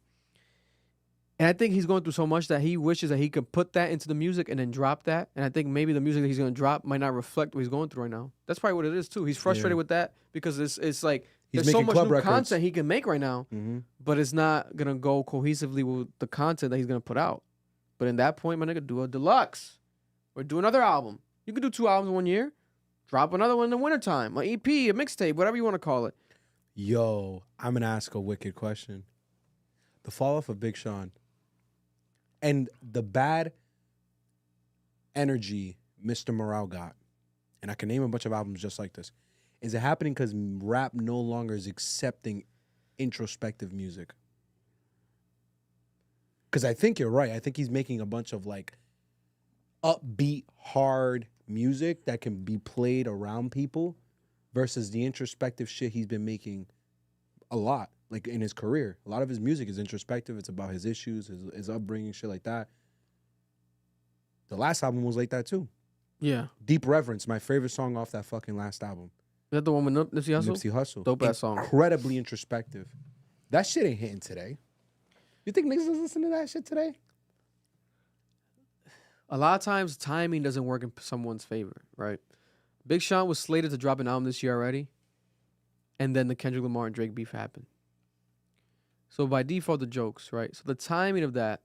and I think he's going through so much that he wishes that he could put that into the music and then drop that. And I think maybe the music that he's gonna drop might not reflect what he's going through right now. That's probably what it is too. He's frustrated with that because it's like there's so much new content he can make right now, but it's not gonna go cohesively with the content that he's gonna put out. But in that point, my nigga, do a deluxe or do another album. You could do 2 albums in 1 year. Drop another one in the wintertime, an EP, a mixtape, whatever you want to call it. Yo, I'm gonna ask a wicked question. The fall off of Big Sean and the bad energy Mr. Morale got, and I can name a bunch of albums just like this. Is it happening because rap no longer is accepting introspective music? Because I think you're right. I think he's making a bunch of like upbeat, hard music that can be played around people versus the introspective shit he's been making a lot, like in his career. A lot of his music is introspective. It's about his issues, his upbringing, shit like that. The last album was like that too. Yeah. Deep Reverence, my favorite song off that fucking last album. Is that the one with Nipsey Hussle? Nipsey Hussle. Dope ass song. Incredibly introspective. That shit ain't hitting today. You think niggas listen to that shit today? A lot of times, timing doesn't work in someone's favor, right? Big Sean was slated to drop an album this year already, and then the Kendrick Lamar and Drake beef happened. So by default, the jokes, right? So the timing of that,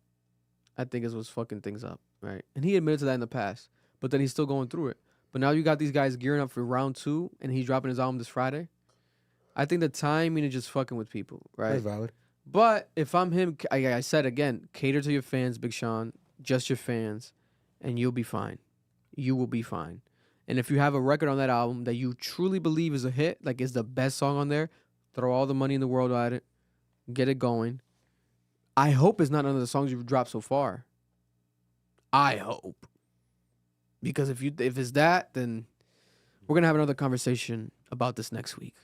I think, is what's fucking things up, right? And he admitted to that in the past, but then he's still going through it. But now you got these guys gearing up for round 2, and he's dropping his album this Friday. I think the timing is just fucking with people, right? That's valid. But if I'm him, I said again, cater to your fans, Big Sean, just your fans, and you'll be fine. You will be fine. And if you have a record on that album that you truly believe is a hit, like is the best song on there, throw all the money in the world at it, get it going. I hope it's not none of the songs you've dropped so far. I hope. Because if it's that, then we're gonna have another conversation about this next week.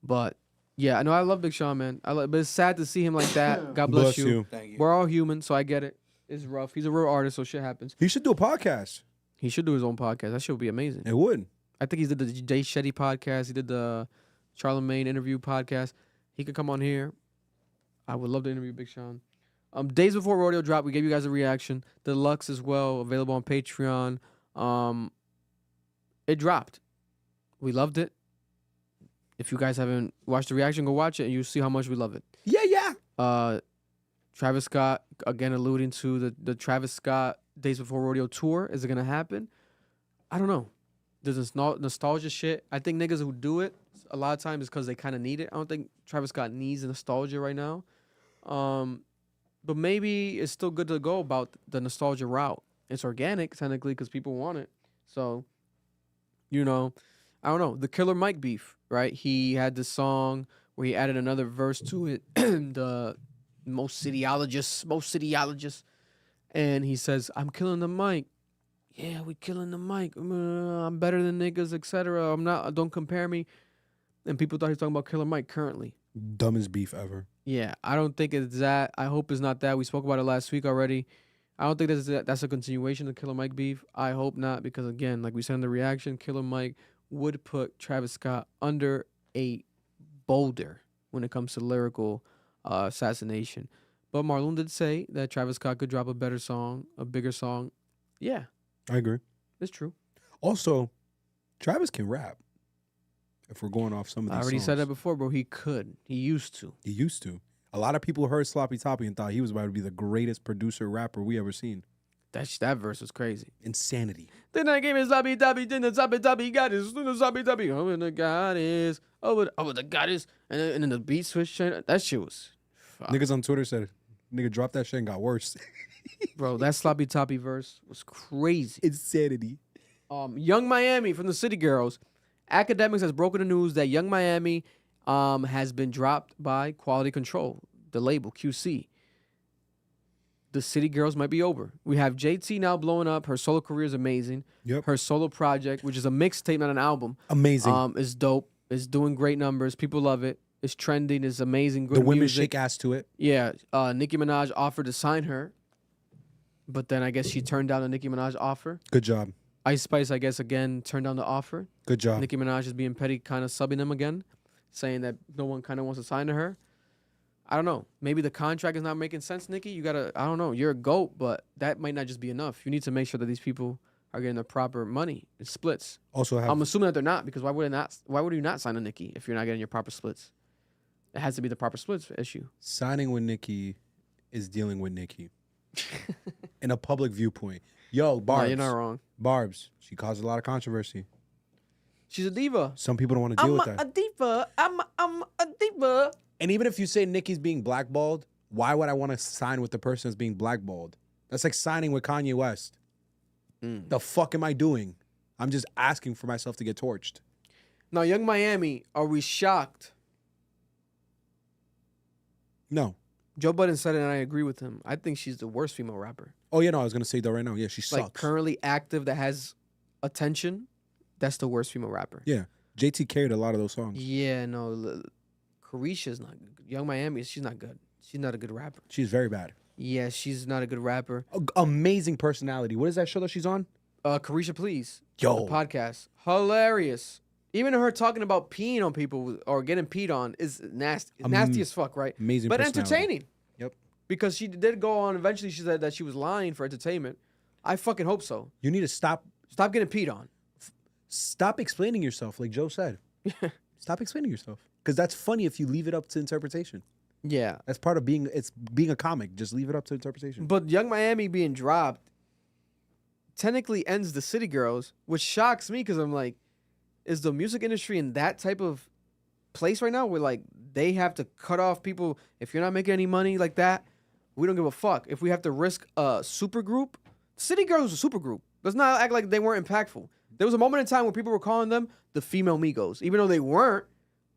But yeah, I know I love Big Sean, man. But it's sad to see him like that. God bless you. Thank you. We're all human, so I get it. It's rough. He's a real artist, so shit happens. He should do a podcast. He should do his own podcast. That shit would be amazing. It would. I think he did the Jay Shetty podcast. He did the Charlamagne interview podcast. He could come on here. I would love to interview Big Sean. Days before Rodeo dropped, we gave you guys a reaction. The Deluxe as well, available on Patreon. It dropped. We loved it. If you guys haven't watched the reaction, go watch it and you'll see how much we love it. Yeah. Travis Scott, again alluding to the Travis Scott Days Before Rodeo tour. Is it going to happen? I don't know. There's this nostalgia shit. I think niggas who do it, a lot of times is because they kind of need it. I don't think Travis Scott needs the nostalgia right now. But maybe it's still good to go about the nostalgia route. It's organic, technically, because people want it. So, I don't know. The Killer Mike beef, right? He had this song where he added another verse to it. The most cityologists. And he says, I'm killing the mic. Yeah, we killing the mic. I'm better than niggas, etc. Don't compare me. And people thought he was talking about Killer Mike currently. Dumbest beef ever. Yeah, I don't think it's that. I hope it's not that. We spoke about it last week already. I don't think that's a continuation of Killer Mike beef. I hope not, because again, like we said in the reaction, Killer Mike would put Travis Scott under a boulder when it comes to lyrical assassination. But Marlon did say that Travis Scott could drop a better song, a bigger song. Yeah. I agree. It's true. Also, Travis can rap. If we're going off some of these I already songs. said that before, bro. He could. He used to. He used to. A lot of people heard Sloppy Toppy and thought he was about to be the greatest producer rapper we ever seen. That verse was crazy. Insanity. Then I gave me Sloppy Toppy, then the Sloppy Toppy got his, then the Sloppy Toppy, oh, and the goddess, oh, the goddess, and then the beat switch. That shit was. Fuck. Niggas on Twitter said, nigga dropped that shit and got worse. Bro, that Sloppy Toppy verse was crazy. Insanity. Young Miami from the City Girls. Akademiks has broken the news that Young Miami has been dropped by Quality Control, the label, QC. The City Girls might be over. We have JT now blowing up. Her solo career is amazing. Yep. Her solo project, which is a mixtape, not an album. Amazing. Is dope. It's doing great numbers. People love it. It's trending. It's amazing. Good The women music. shake ass to it. Yeah. Nicki Minaj offered to sign her, but then I guess she turned down the Nicki Minaj offer. Good job. Ice Spice, I guess, again, turned down the offer. Good job. Nicki Minaj is being petty, kind of subbing them again, saying that no one kind of wants to sign to her. I don't know. Maybe the contract is not making sense, Nicki. You got to, I don't know. You're a GOAT, but that might not just be enough. You need to make sure that these people are getting the proper money. It splits. Also, I'm assuming that they're not, because why would you not sign a Nicki if you're not getting your proper splits? It has to be the proper splits issue. Signing with Nicki is dealing with Nicki. In a public viewpoint. Yo, Barbs. No, you're not wrong. Barbs. She caused a lot of controversy. She's a diva. Some people don't want to deal with that. I'm a diva. I'm a diva. And even if you say Nicki's being blackballed, why would I want to sign with the person that's being blackballed? That's like signing with Kanye West. The fuck am I doing? I'm just asking for myself to get torched. Now, Young Miami, are we shocked? No. Joe Budden said it, and I agree with him. I think she's the worst female rapper. Oh, yeah, no, I was going to say that right now. Yeah, she sucks. Like, currently active that has attention, that's the worst female rapper. Yeah. JT carried a lot of those songs. Yeah, no. Carisha's not good. Young Miami, she's not good. She's not a good rapper. She's very bad. Yeah, she's not a good rapper. Amazing personality. What is that show that she's on? Carisha Please. Yo. The podcast. Hilarious. Even her talking about peeing on people or getting peed on is nasty. Nasty as fuck, right? Amazing but personality. entertaining. Yep. Because she did go on, eventually she said that she was lying for entertainment. I fucking hope so. You need to stop getting peed on. Stop explaining yourself, like Joe said. Stop explaining yourself. Because that's funny if you leave it up to interpretation. Yeah. That's part of being a comic. Just leave it up to interpretation. But Young Miami being dropped technically ends the City Girls, which shocks me because I'm like, is the music industry in that type of place right now where like they have to cut off people if you're not making any money like that? We don't give a fuck. If we have to risk a super group, City Girls is a super group. Let's not act like they weren't impactful. There was a moment in time where people were calling them the female Migos, even though they weren't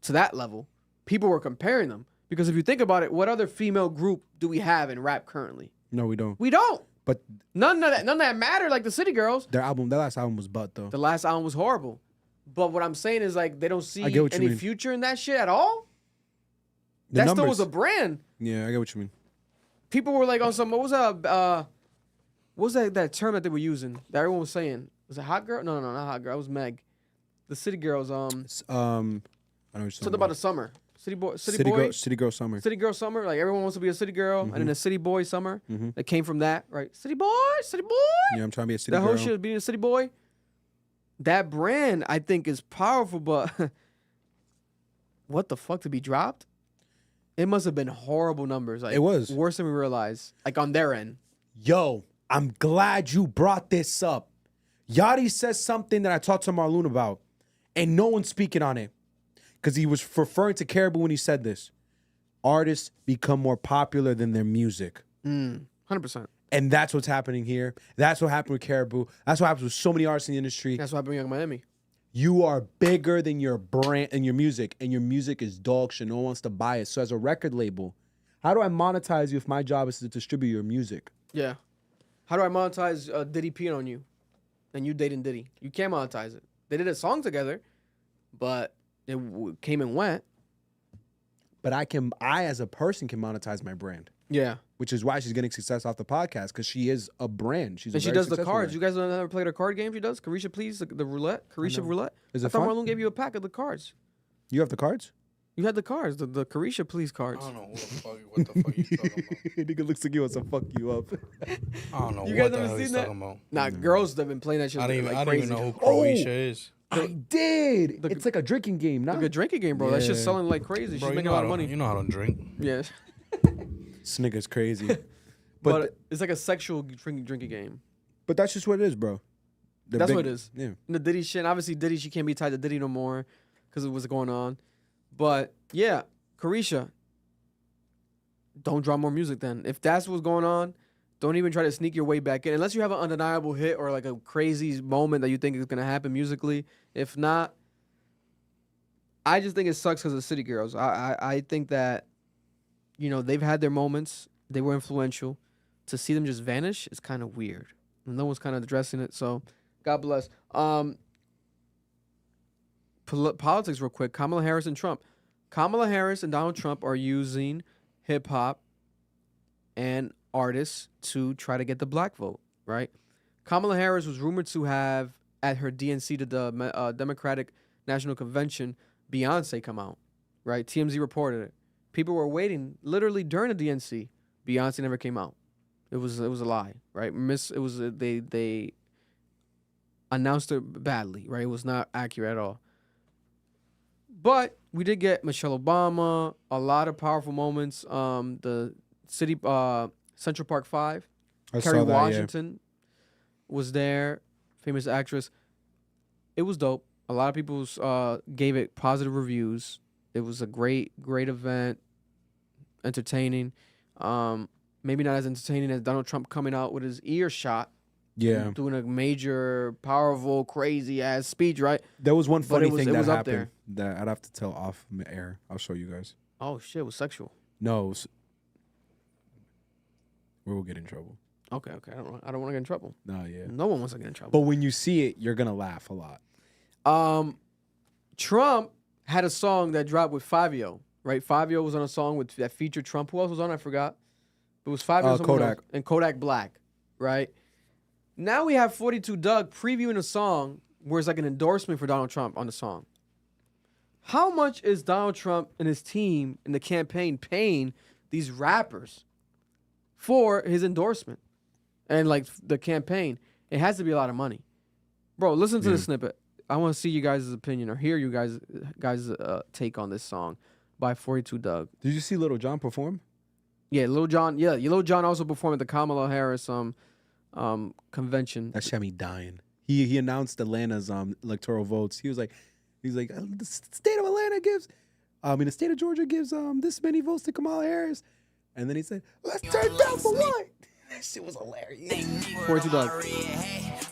to that level. People were comparing them because if you think about it, what other female group do we have in rap currently? No, we don't. We don't. But none of that mattered like the City Girls. Their last album was butt though. The last album was horrible. But what I'm saying is like they don't see any future in that shit at all. That still was a brand. Yeah, I get what you mean. People were like on some what was that term that they were using that everyone was saying? Was it hot girl? No, not hot girl. It was Meg. The City Girls. I know what you're something about the summer. City boy. City girl summer. City girl summer. Like everyone wants to be a city girl, and then a city boy summer. That came from that, right? City boy. Yeah, I'm trying to be a city that girl. whole shit of being a city boy. That brand, I think, is powerful, but what the fuck to be dropped? It must have been horrible numbers. Like, it was worse than we realized. Like on their end. Yo, I'm glad you brought this up. Yachty says something that I talked to Marlon about, and no one's speaking on it. Because he was referring to Karrahbooo when he said this. Artists become more popular than their music. 100%. And that's what's happening here. That's what happened with Karrahbooo. That's what happens with so many artists in the industry. That's what happened with Young Miami. You are bigger than your brand and your music. And your music is dog shit. No one wants to buy it. So as a record label, how do I monetize you if my job is to distribute your music? Yeah. How do I monetize Diddy peeing on you? And you dating Diddy? You can't monetize it. They did a song together, but it came and went. But I as a person can monetize my brand. Yeah. Which is why she's getting success off the podcast, because she is a brand. And she does the cards. You guys ever played a card game she does? Carisha, please, the roulette. Carisha roulette. Is I it thought fun? Marlon gave you a pack of the cards. You have the cards? You had the cards, the Carisha please cards. I don't know what the fuck you talking about. Nigga looks like he wants to fuck you up. I don't know You guys what the ever hell seen he's that? talking about. Nah, girls have been playing that shit I don't like crazy. even know who Croatia is. I did. It's like a drinking game, not like a drinking game, bro. That shit's selling like crazy. Bro, She's making a lot of money. You know how to drink. Yeah. This nigga's crazy. But it's like a sexual drinking game. But that's just what it is, bro. That's what it is. Yeah. And the Diddy shit. And obviously, Diddy, she can't be tied to Diddy no more because of what's going on. But yeah, Carisha, don't drop more music then. If that's what's going on, don't even try to sneak your way back in. Unless you have an undeniable hit or like a crazy moment that you think is going to happen musically. If not, I just think it sucks because of City Girls. I think that, you know, they've had their moments. They were influential. To see them just vanish is kind of weird. And no one's kind of addressing it, so God bless. Politics real quick. Kamala Harris and Trump. Kamala Harris and Donald Trump are using hip-hop and artists to try to get the black vote, right? Kamala Harris was rumored to have, at her DNC to the Democratic National Convention, Beyonce come out, right? TMZ reported it. People were waiting literally during the DNC. Beyonce never came out. It was a lie, right? They announced it badly, right? It was not accurate at all. But we did get Michelle Obama, a lot of powerful moments. The city, Central Park 5, Kerry Washington was there, famous actress. It was dope. A lot of people gave it positive reviews. It was a great event, entertaining. Maybe not as entertaining as Donald Trump coming out with his ear shot. Yeah. Doing a major, powerful, crazy-ass speech, right? There was one funny thing that was happened up there. that I'd have to tell off air. I'll show you guys. Oh, shit. It was sexual. No. We will get in trouble. Okay. I don't want to get in trouble. No, yeah. No one wants to get in trouble. But when you see it, you're going to laugh a lot. Trump had a song that dropped with Fabio, right? Fabio was on a song that featured Trump. Who else was on? I forgot. It was Fabio Kodak. and Kodak Black, right? Now we have 42 Doug previewing a song where it's like an endorsement for Donald Trump on the song. How much is Donald Trump and his team in the campaign paying these rappers for his endorsement and like the campaign? It has to be a lot of money. Bro, listen to the snippet. I want to see you guys' opinion or hear you guys' take on this song by 42 Doug. Did you see Lil Jon perform? Yeah, Lil Jon. Yeah, Lil Jon also performed at the Kamala Harris convention. That shit had me dying. He announced Atlanta's electoral votes. He was like, the state of Atlanta gives, the state of Georgia gives this many votes to Kamala Harris, and then he said, let's turn down for what? That shit was hilarious. 42 Doug.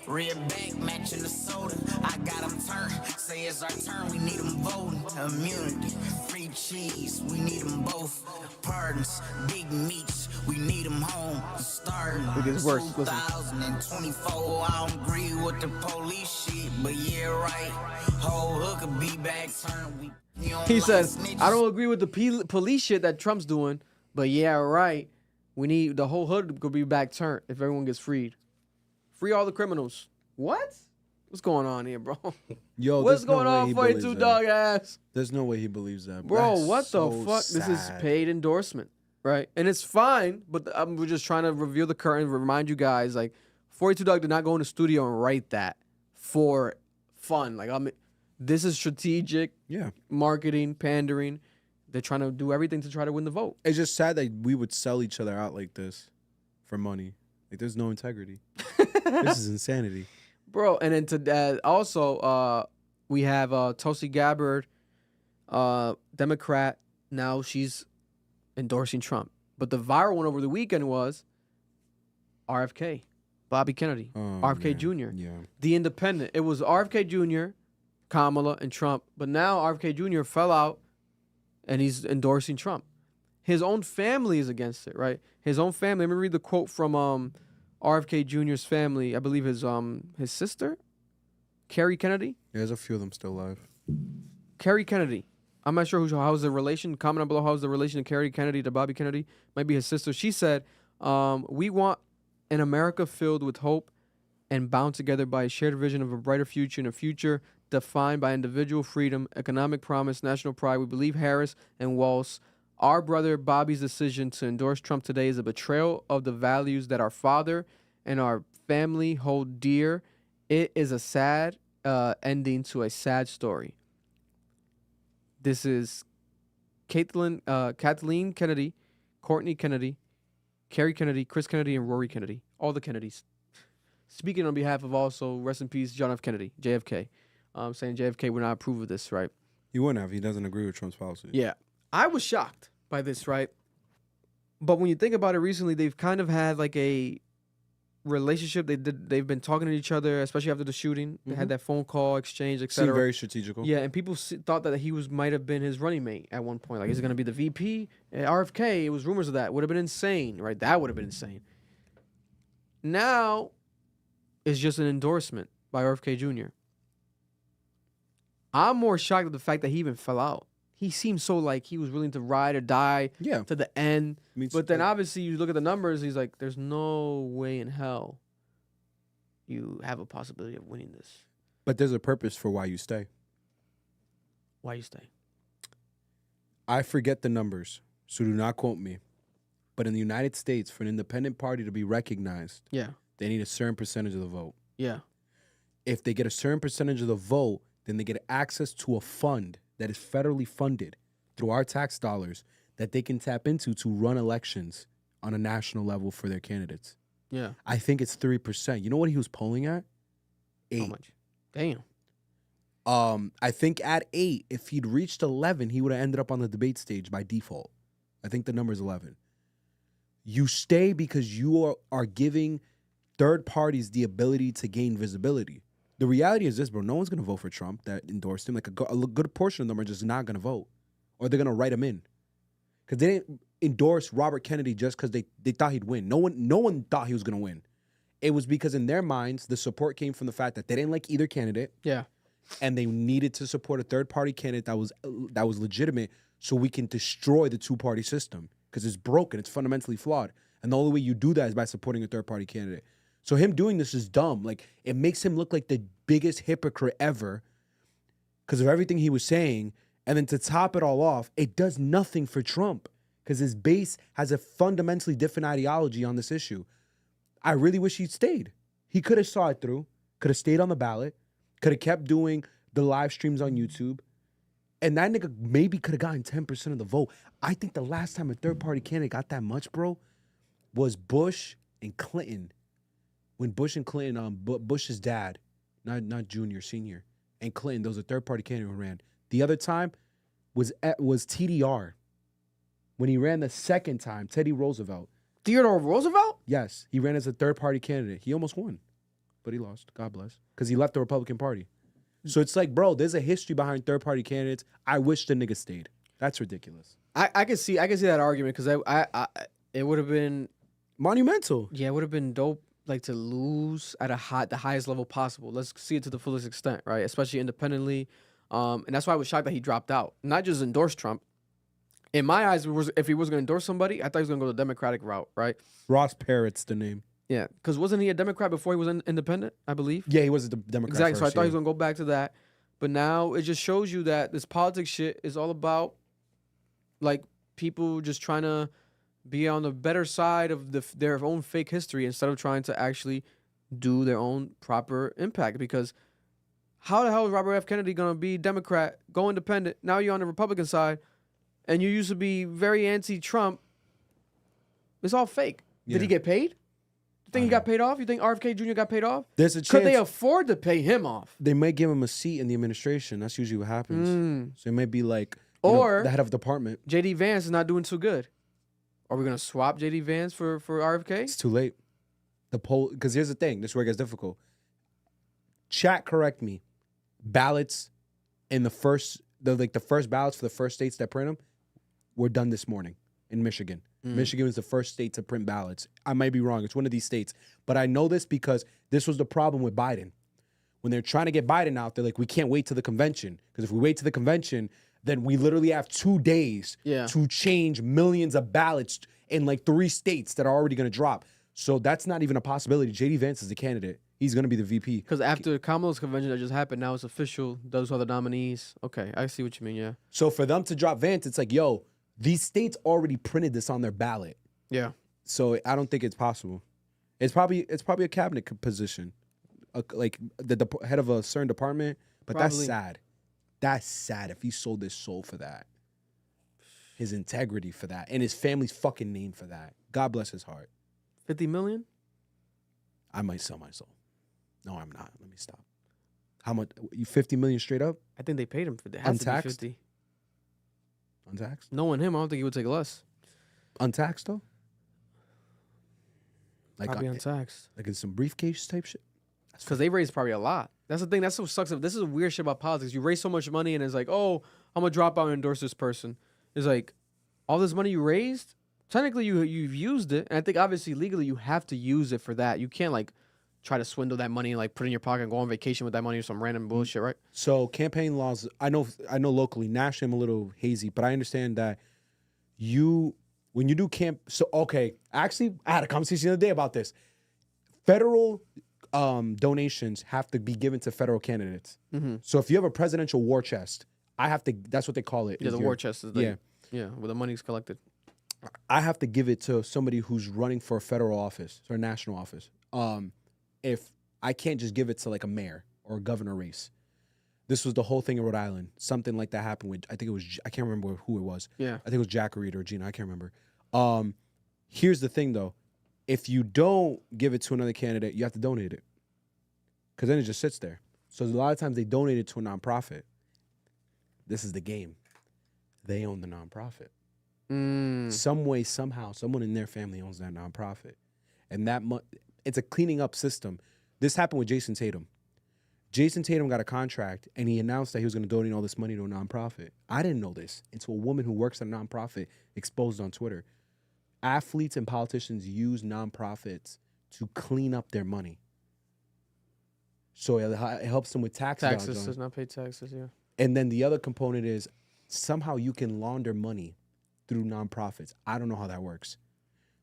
Red back matching the soda. I got them turned. Say it's our turn. We need them voting. Immunity. Free cheese. We need them both. Pardons. Big meats. We need them home. Starting. It gets worse. Listen. 2024. I don't agree with the police shit, but yeah, right. Whole hook could be back turned. He says, I don't agree with the police shit that Trump's doing, but yeah, right. We need the whole hood could be back turned if everyone gets freed. Free all the criminals. What? What's going on here, bro? Yo, what's going on, 42 dog ass? There's no way he believes that. Bro, That's what so the fuck? sad. This is paid endorsement, right? And it's fine, but we're just trying to reveal the curtain, remind you guys, like, 42 Dog did not go in the studio and write that for fun. Like, this is strategic marketing, pandering. They're trying to do everything to try to win the vote. It's just sad that we would sell each other out like this for money. Like, there's no integrity. This is insanity. Bro, and then to also, we have Tulsi Gabbard, Democrat. Now she's endorsing Trump. But the viral one over the weekend was RFK, Bobby Kennedy, RFK Jr. Yeah. The Independent. It was RFK Jr., Kamala, and Trump. But now RFK Jr. fell out, and he's endorsing Trump. His own family is against it, right? His own family. Let me read the quote from RFK Jr.'s family. I believe his sister, Carrie Kennedy. Yeah, there's a few of them still alive. Carrie Kennedy. I'm not sure how's the relation. Comment down below how's the relation of Carrie Kennedy to Bobby Kennedy. Might be his sister. She said, we want an America filled with hope and bound together by a shared vision of a brighter future and a future defined by individual freedom, economic promise, national pride. We believe Harris and Walz. Our brother Bobby's decision to endorse Trump today is a betrayal of the values that our father and our family hold dear. It is a sad ending to a sad story. This is Kathleen Kennedy, Courtney Kennedy, Carrie Kennedy, Chris Kennedy, and Rory Kennedy. All the Kennedys. Speaking on behalf of also, rest in peace, John F. Kennedy, JFK. Saying JFK would not approve of this, right? He wouldn't have. He doesn't agree with Trump's policy. Yeah. I was shocked by this, right? But when you think about it recently, they've kind of had like a relationship. They've been talking to each other, especially after the shooting. They had that phone call exchange, etc. Seemed very strategical. Yeah, and people thought that he might have been his running mate at one point. Like, is it going to be the VP? RFK, it was rumors of that. Would have been insane, right? That would have been insane. Now, it's just an endorsement by RFK Jr. I'm more shocked at the fact that he even fell out. He seemed so like he was willing to ride or die to the end. But then obviously you look at the numbers, he's like, there's no way in hell you have a possibility of winning this. But there's a purpose for why you stay. Why you stay? I forget the numbers, so do not quote me. But in the United States, for an independent party to be recognized, they need a certain percentage of the vote. Yeah. If they get a certain percentage of the vote, then they get access to a fund that is federally funded through our tax dollars that they can tap into to run elections on a national level for their candidates. Yeah. I think it's 3%. You know what he was polling at? 8. How much? Damn. I think at 8, if he'd reached 11, he would have ended up on the debate stage by default. I think the number is 11. You stay because you are giving third parties the ability to gain visibility. The reality is this, bro. No one's going to vote for Trump that endorsed him. Like a good portion of them are just not going to vote. Or they're going to write him in. Because they didn't endorse Robert Kennedy just because they thought he'd win. No one thought he was going to win. It was because in their minds, the support came from the fact that they didn't like either candidate. Yeah. And they needed to support a third-party candidate that was legitimate so we can destroy the two-party system. Because it's broken. It's fundamentally flawed. And the only way you do that is by supporting a third-party candidate. So him doing this is dumb. Like, it makes him look like the biggest hypocrite ever because of everything he was saying. And then to top it all off, it does nothing for Trump because his base has a fundamentally different ideology on this issue. I really wish he'd stayed. He could have saw it through, could have stayed on the ballot, could have kept doing the live streams on YouTube. And that nigga maybe could have gotten 10% of the vote. I think the last time a third-party candidate got that much, bro, was Bush and Clinton. When Bush and Clinton, Bush's dad, not junior, senior, and Clinton, there was a third-party candidate who ran. The other time was TDR. When he ran the second time, Teddy Roosevelt. Theodore Roosevelt? Yes, he ran as a third-party candidate. He almost won. but he lost. God bless. Because he left the Republican Party. So it's like, bro, there's a history behind third-party candidates. I wish the nigga stayed. That's ridiculous. I can see that argument because I it would have been monumental. Yeah, it would have been dope, like to lose at the highest level possible. Let's see it to the fullest extent, right? Especially independently, and that's why I was shocked that he dropped out. Not just endorsed Trump. In my eyes, if he was going to endorse somebody, I thought he was going to go the Democratic route, right? Ross Perot's the name. Yeah, because wasn't he a Democrat before he was independent, I believe? Yeah, he was a Democrat Exactly, first, so I thought yeah. he was going to go back to that. But now it just shows you that this politics shit is all about, like, people just trying to be on the better side of their own fake history instead of trying to actually do their own proper impact. Because how the hell is Robert F. Kennedy going to be Democrat, go independent, now you're on the Republican side, and you used to be very anti-Trump? It's all fake. Yeah. Did he get paid? You think he got paid off? You think RFK Jr. got paid off? There's a Could they chance- afford to pay him off? They might give him a seat in the administration. That's usually what happens. So it might be like, Or the head of department. JD Vance is not doing too good. Are we gonna swap JD Vance for RFK? It's too late. The poll, because here's the thing. This is where it gets difficult. Chat, correct me. Ballots in the first ballots for the first states that print them were done this morning in Michigan. Michigan was the first state to print ballots. I might be wrong. It's one of these states. But I know this because this was the problem with Biden. When they're trying to get Biden out, they're like, we can't wait to the convention. Because if we wait to the convention, then we literally have 2 days to change millions of ballots in like 3 states that are already going to drop. So that's not even a possibility. JD Vance is the candidate. He's going to be the VP. Because after Kamala's convention that just happened, now it's official. Those are the nominees. Okay, I see what you mean, yeah. So for them to drop Vance, it's like, yo, these states already printed this on their ballot. Yeah. So I don't think it's possible. It's probably a cabinet position, like the head of a certain department. But that's Probably. sad. That's sad if he sold his soul for that, his integrity for that, and his family's fucking name for that. God bless his heart. 50 million? I might sell my soul. No, I'm not. Let me stop. How much? You 50 million straight up? I think they paid him for that. It has to be Untaxed? 50. Untaxed? Knowing him, I don't think he would take less. Untaxed though? Probably untaxed. Like in some briefcase type shit? Because they raised probably a lot. That's the thing. That's what sucks. This is a weird shit about politics. You raise so much money and it's like, oh, I'm going to drop out and endorse this person. It's like, all this money you raised, technically you've used it. And I think obviously legally you have to use it for that. You can't like try to swindle that money and like put it in your pocket and go on vacation with that money or some random bullshit, right? So campaign laws, I know locally, nationally I'm a little hazy, but I understand that when you do actually I had a conversation the other day about this. Federal donations have to be given to federal candidates. Mm-hmm. So if you have a presidential war chest, that's what they call it. Yeah, the war chest is yeah, where the money's collected. I have to give it to somebody who's running for a federal office or a national office. If I can't just give it to like a mayor or a governor race. This was the whole thing in Rhode Island. Something like that happened with, I can't remember who it was. Yeah. I think it was Jack Reed or Gina. I can't remember. Here's the thing though. If you don't give it to another candidate, you have to donate it. Because then it just sits there. So a lot of times they donate it to a nonprofit. This is the game. They own the nonprofit. Some way, somehow, someone in their family owns that nonprofit. And it's a cleaning up system. This happened with Jason Tatum. Jason Tatum got a contract and he announced that he was going to donate all this money to a nonprofit. I didn't know this until a woman who works at a nonprofit exposed on Twitter. Athletes and politicians use nonprofits to clean up their money. So it helps them with taxes. Does not pay taxes, yeah. And then the other component is somehow you can launder money through nonprofits. I don't know how that works.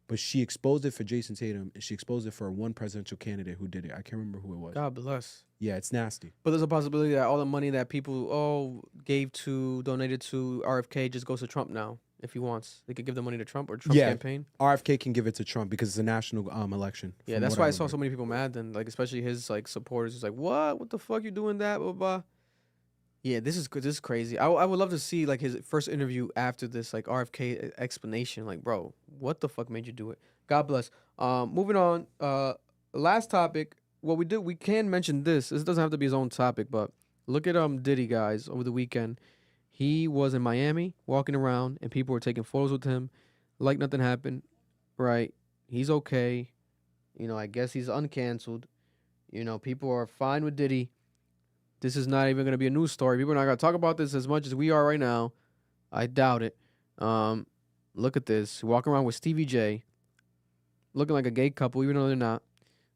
But she exposed it for Jason Tatum, and she exposed it for one presidential candidate who did it. I can't remember who it was. God bless. Yeah, it's nasty. But there's a possibility that all the money that people donated to RFK just goes to Trump now. If he wants, they could give the money to Trump or Trump's campaign. RFK can give it to Trump because it's a national election. Yeah, that's why I saw so many people mad then, like especially his like supporters. It's like, what the fuck you doing that? Blah, blah. Yeah, this is crazy. I would love to see like his first interview after this like RFK explanation. Like, bro, what the fuck made you do it? God bless. Moving on. Last topic. What we can mention this. This doesn't have to be his own topic, but look at Diddy, guys, over the weekend. He was in Miami walking around and people were taking photos with him like nothing happened, right? He's okay. I guess he's uncanceled. You know, people are fine with Diddy. This is not even going to be a news story. People are not going to talk about this as much as we are right now. I doubt it. Look at this. Walking around with Stevie J. Looking like a gay couple, even though they're not.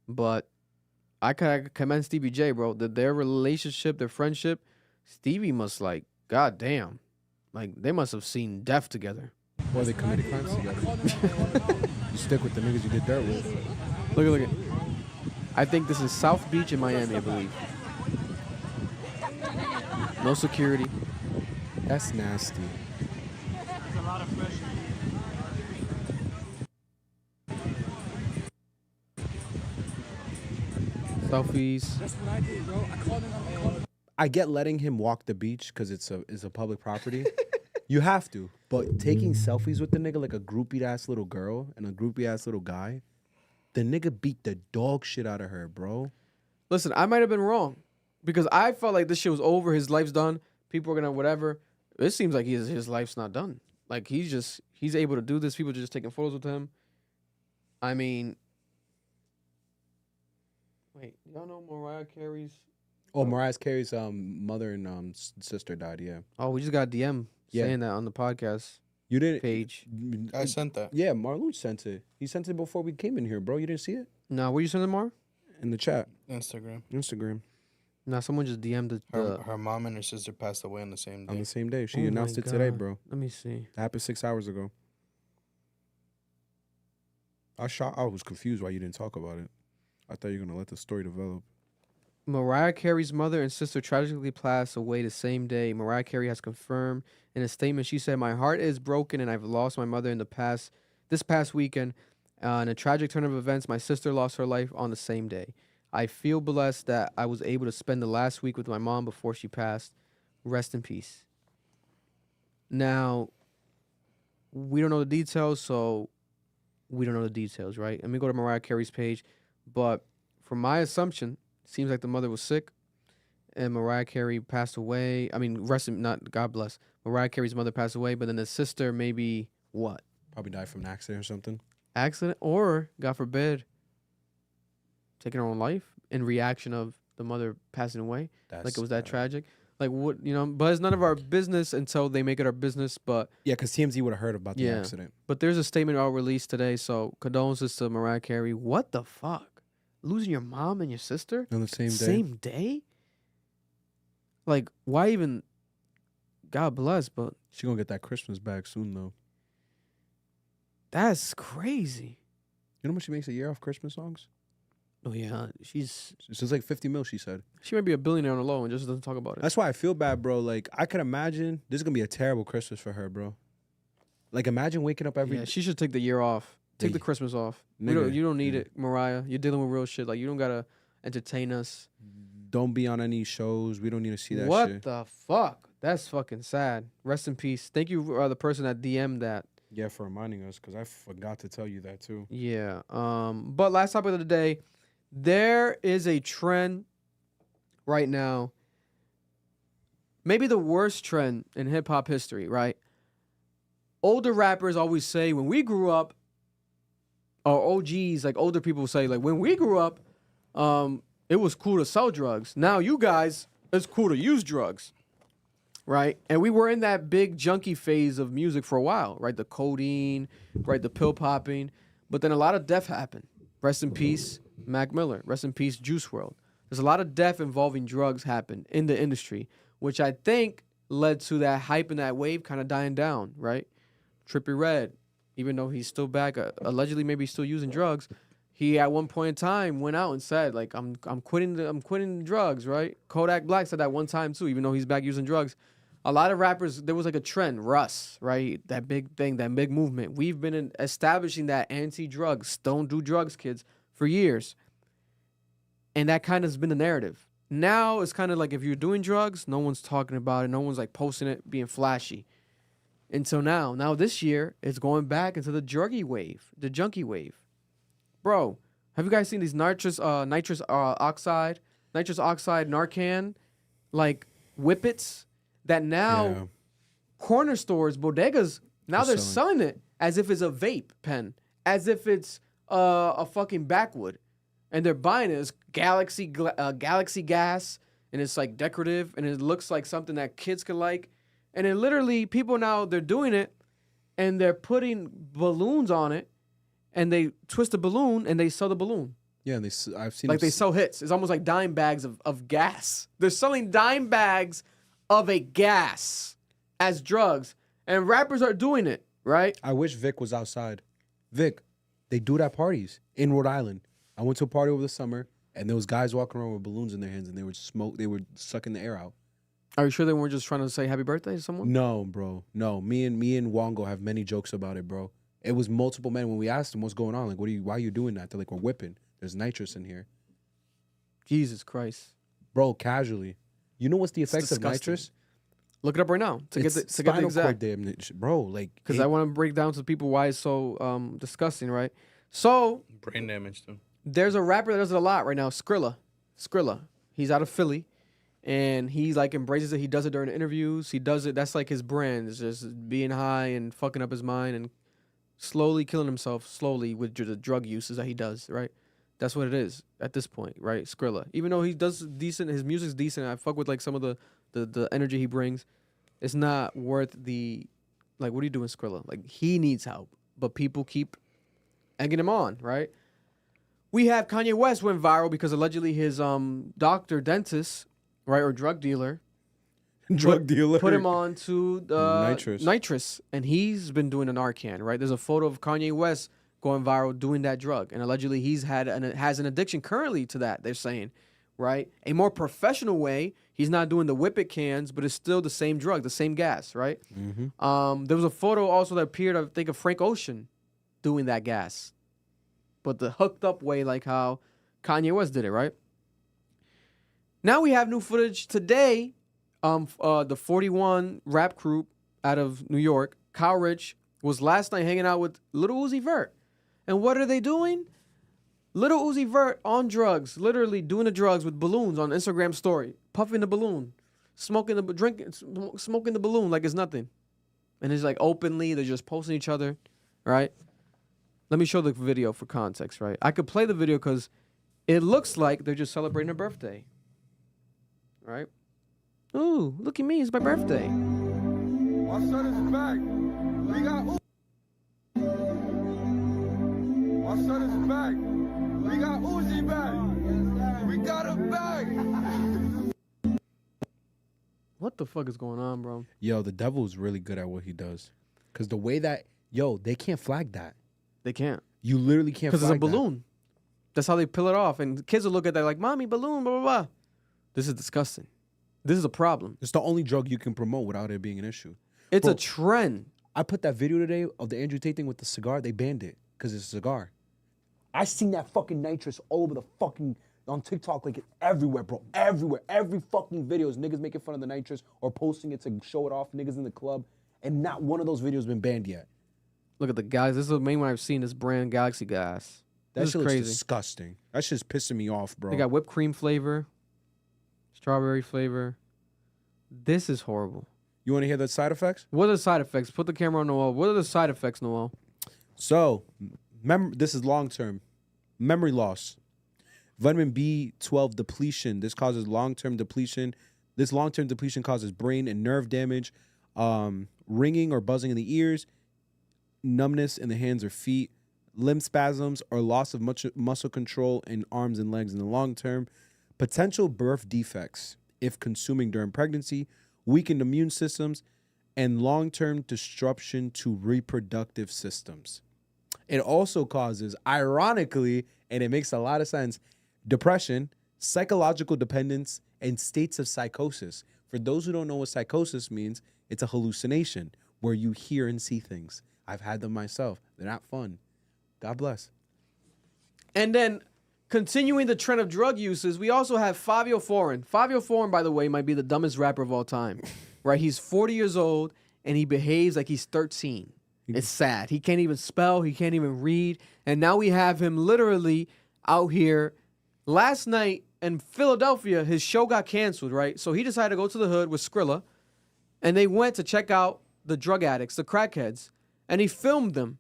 But I commend Stevie J, bro. Their relationship, their friendship, Stevie must like, goddamn. Like, they must have seen death together. Or they committed crimes together. You stick with the niggas you did dirt with. Look at. I think this is South Beach in Miami, I believe. No security. That's nasty. There's a lot of pressure. Selfies. That's what I did, bro. I get letting him walk the beach because it's a public property. You have to. But taking selfies with the nigga like a groupie ass little girl and a groupie ass little guy, the nigga beat the dog shit out of her, bro. Listen, I might have been wrong because I felt like this shit was over. His life's done. People are gonna whatever. It seems like his life's not done. Like he's able to do this. People are just taking photos with him. I mean, wait, y'all know Mariah Carey's? Oh, Mariah Carey's mother and sister died. Yeah. Oh, we just got a DM saying that on the podcast. You didn't page. I sent that. Yeah, Marluch sent it. He sent it before we came in here, bro. You didn't see it? No, where you sending Mar? In the chat. Instagram. Nah, someone just DM'd Her mom and her sister passed away on the same day. On the same day. She Oh announced my it today, God. bro. Let me see. It happened 6 hours ago. I was confused why you didn't talk about it. I thought you were gonna let the story develop. Mariah Carey's mother and sister tragically passed away the same day. Mariah Carey has confirmed in a statement. She said, "My heart is broken and I've lost my mother this past weekend. In a tragic turn of events, my sister lost her life on the same day. I feel blessed that I was able to spend the last week with my mom before she passed. Rest in peace." Now, we don't know the details, so we don't know the details, right? Let me go to Mariah Carey's page. But from my assumption, seems like the mother was sick and Mariah Carey passed away. I mean, God bless. Mariah Carey's mother passed away, but then the sister maybe what? Probably died from an accident or something. Accident or, God forbid, taking her own life in reaction of the mother passing away. Like it was that tragic. Like what, but it's none of our business until they make it our business. But yeah, because TMZ would have heard about the accident. But there's a statement I'll release today. So condolences to Mariah Carey. What the fuck? Losing your mom and your sister on the same day. Same day? Like, why even? God bless, but she gonna get that Christmas bag soon though. That's crazy. You know how much she makes a year off Christmas songs? Oh yeah, she's like 50 mil. She said she might be a billionaire on the low and just doesn't talk about it. That's why I feel bad, bro. Like I could imagine this is gonna be a terrible Christmas for her, bro. Like imagine waking up every. Yeah, she should take the year off. Take the Christmas off. You don't need it, Mariah. You're dealing with real shit. Like you don't gotta entertain us. Don't be on any shows. We don't need to see that shit. What the fuck? That's fucking sad. Rest in peace. Thank you, the person that DM'd that. Yeah, for reminding us, because I forgot to tell you that too. Yeah. But last topic of the day, there is a trend right now. Maybe the worst trend in hip hop history, right? Older rappers always say when we grew up, or OGs, like older people say, like when we grew up, it was cool to sell drugs. Now you guys, it's cool to use drugs. Right? And we were in that big junkie phase of music for a while, right? The codeine, right? The pill popping. But then a lot of death happened. Rest in peace, Mac Miller. Rest in peace, Juice WRLD. There's a lot of death involving drugs happen in the industry, which I think led to that hype and that wave kind of dying down, right? Trippie Redd, even though he's still back, allegedly maybe still using drugs, he at one point in time went out and said, like, I'm quitting the drugs, right? Kodak Black said that one time too, even though he's back using drugs. A lot of rappers, there was like a trend, Russ, right? That big thing, that big movement. We've been establishing that anti-drugs, don't do drugs, kids, for years. And that kind of has been the narrative. Now it's kind of like if you're doing drugs, no one's talking about it. No one's like posting it, being flashy. Until now. Now this year, it's going back into the junkie wave. Bro, have you guys seen these nitrous oxide, Narcan, like whippets? That now corner stores, bodegas, now they're selling it as if it's a vape pen, as if it's a fucking backwood. and they're buying it. It's galaxy gas, and it's like decorative, and it looks like something that kids could like. And then literally, people now they're doing it, and they're putting balloons on it, and they twist the balloon and they sell the balloon. Yeah, I've seen like they sell hits. It's almost like dime bags of gas. They're selling dime bags of a gas as drugs, and rappers are doing it, right? I wish Vic was outside. Vic, they do it at parties in Rhode Island. I went to a party over the summer, and there was guys walking around with balloons in their hands, and they were sucking the air out. Are you sure they weren't just trying to say happy birthday to someone? No, bro. No. Me and Wongo have many jokes about it, bro. It was multiple men when we asked them what's going on. Like, why are you doing that? They're like, we're whipping. There's nitrous in here. Jesus Christ. Bro, casually. You know what's the effects of nitrous? Look it up right now to get the exact. Damage, bro, like because I want to break down to people why it's so disgusting, right? So brain damage too. There's a rapper that does it a lot right now, Skrilla. He's out of Philly. And he like embraces it. He does it during the interviews. He does it. That's like his brand. It's just being high and fucking up his mind and slowly killing himself slowly with the drug uses that he does, right? That's what it is at this point, right? Skrilla. Even though he does decent, his music's decent. I fuck with like some of the energy he brings. It's not worth the, like, what are you doing, Skrilla? Like, he needs help. But people keep egging him on, right? We have Kanye West went viral because allegedly his dentist, right, or drug dealer, put him on to Nitrous, and he's been doing an Narcan, right? There's a photo of Kanye West going viral doing that drug, and allegedly he's has an addiction currently to that. They're saying, right? A more professional way, he's not doing the Whip It cans, but it's still the same drug, the same gas, right? Mm-hmm. There was a photo also that appeared, I think, of Frank Ocean doing that gas, but the hooked up way, like how Kanye West did it, right? Now we have new footage today. The 41 rap group out of New York, Kyle Rich, was last night hanging out with Lil Uzi Vert. And what are they doing? Lil Uzi Vert on drugs, literally doing the drugs with balloons on Instagram story, puffing the balloon, smoking the balloon like it's nothing. And it's like openly, they're just posting each other, right? Let me show the video for context, right? I could play the video because it looks like they're just celebrating a birthday. Right? Ooh, look at me, it's my birthday. My son is back. We got My son is back. We got Uzi back. We got him back. What the fuck is going on, bro? Yo, the devil's really good at what he does. Because the way that, they can't flag that. They can't. You literally can't flag because it's a balloon. That's how they peel it off. And kids will look at that like, mommy, balloon, blah, blah, blah. This is disgusting. This is a problem. It's the only drug you can promote without it being an issue. It's a trend. I put that video today of the Andrew Tate thing with the cigar. They banned it because it's a cigar. I seen that fucking nitrous all over the fucking, on TikTok, like everywhere, bro. Everywhere. Every fucking video is niggas making fun of the nitrous or posting it to show it off, niggas in the club. And not one of those videos been banned yet. Look at the guys. This is the main one I've seen, this brand Galaxy Gas. That shit crazy. looks disgusting. That shit's pissing me off, bro. They got whipped cream flavor. Strawberry flavor. This is horrible. You want to hear the side effects? What are the side effects? Put the camera on Noel. What are the side effects, Noel? So, this is long-term. Memory loss. Vitamin B12 depletion. This causes long-term depletion. This long-term depletion causes brain and nerve damage, ringing or buzzing in the ears, numbness in the hands or feet, limb spasms, or loss of muscle control in arms and legs in the long term. Potential birth defects if consuming during pregnancy, weakened immune systems, and long-term disruption to reproductive systems. It also causes, ironically, and it makes a lot of sense, depression, psychological dependence, and states of psychosis. For those who don't know what psychosis means, it's a hallucination where you hear and see things. I've had them myself. They're not fun. God bless. And then, continuing the trend of drug uses, we also have Fabio Foreign. Fabio Foreign, by the way, might be the dumbest rapper of all time. Right? He's 40 years old, and he behaves like he's 13. It's sad. He can't even spell. He can't even read. And now we have him literally out here. Last night in Philadelphia, his show got canceled, right? So he decided to go to the hood with Skrilla, and they went to check out the drug addicts, the crackheads, and he filmed them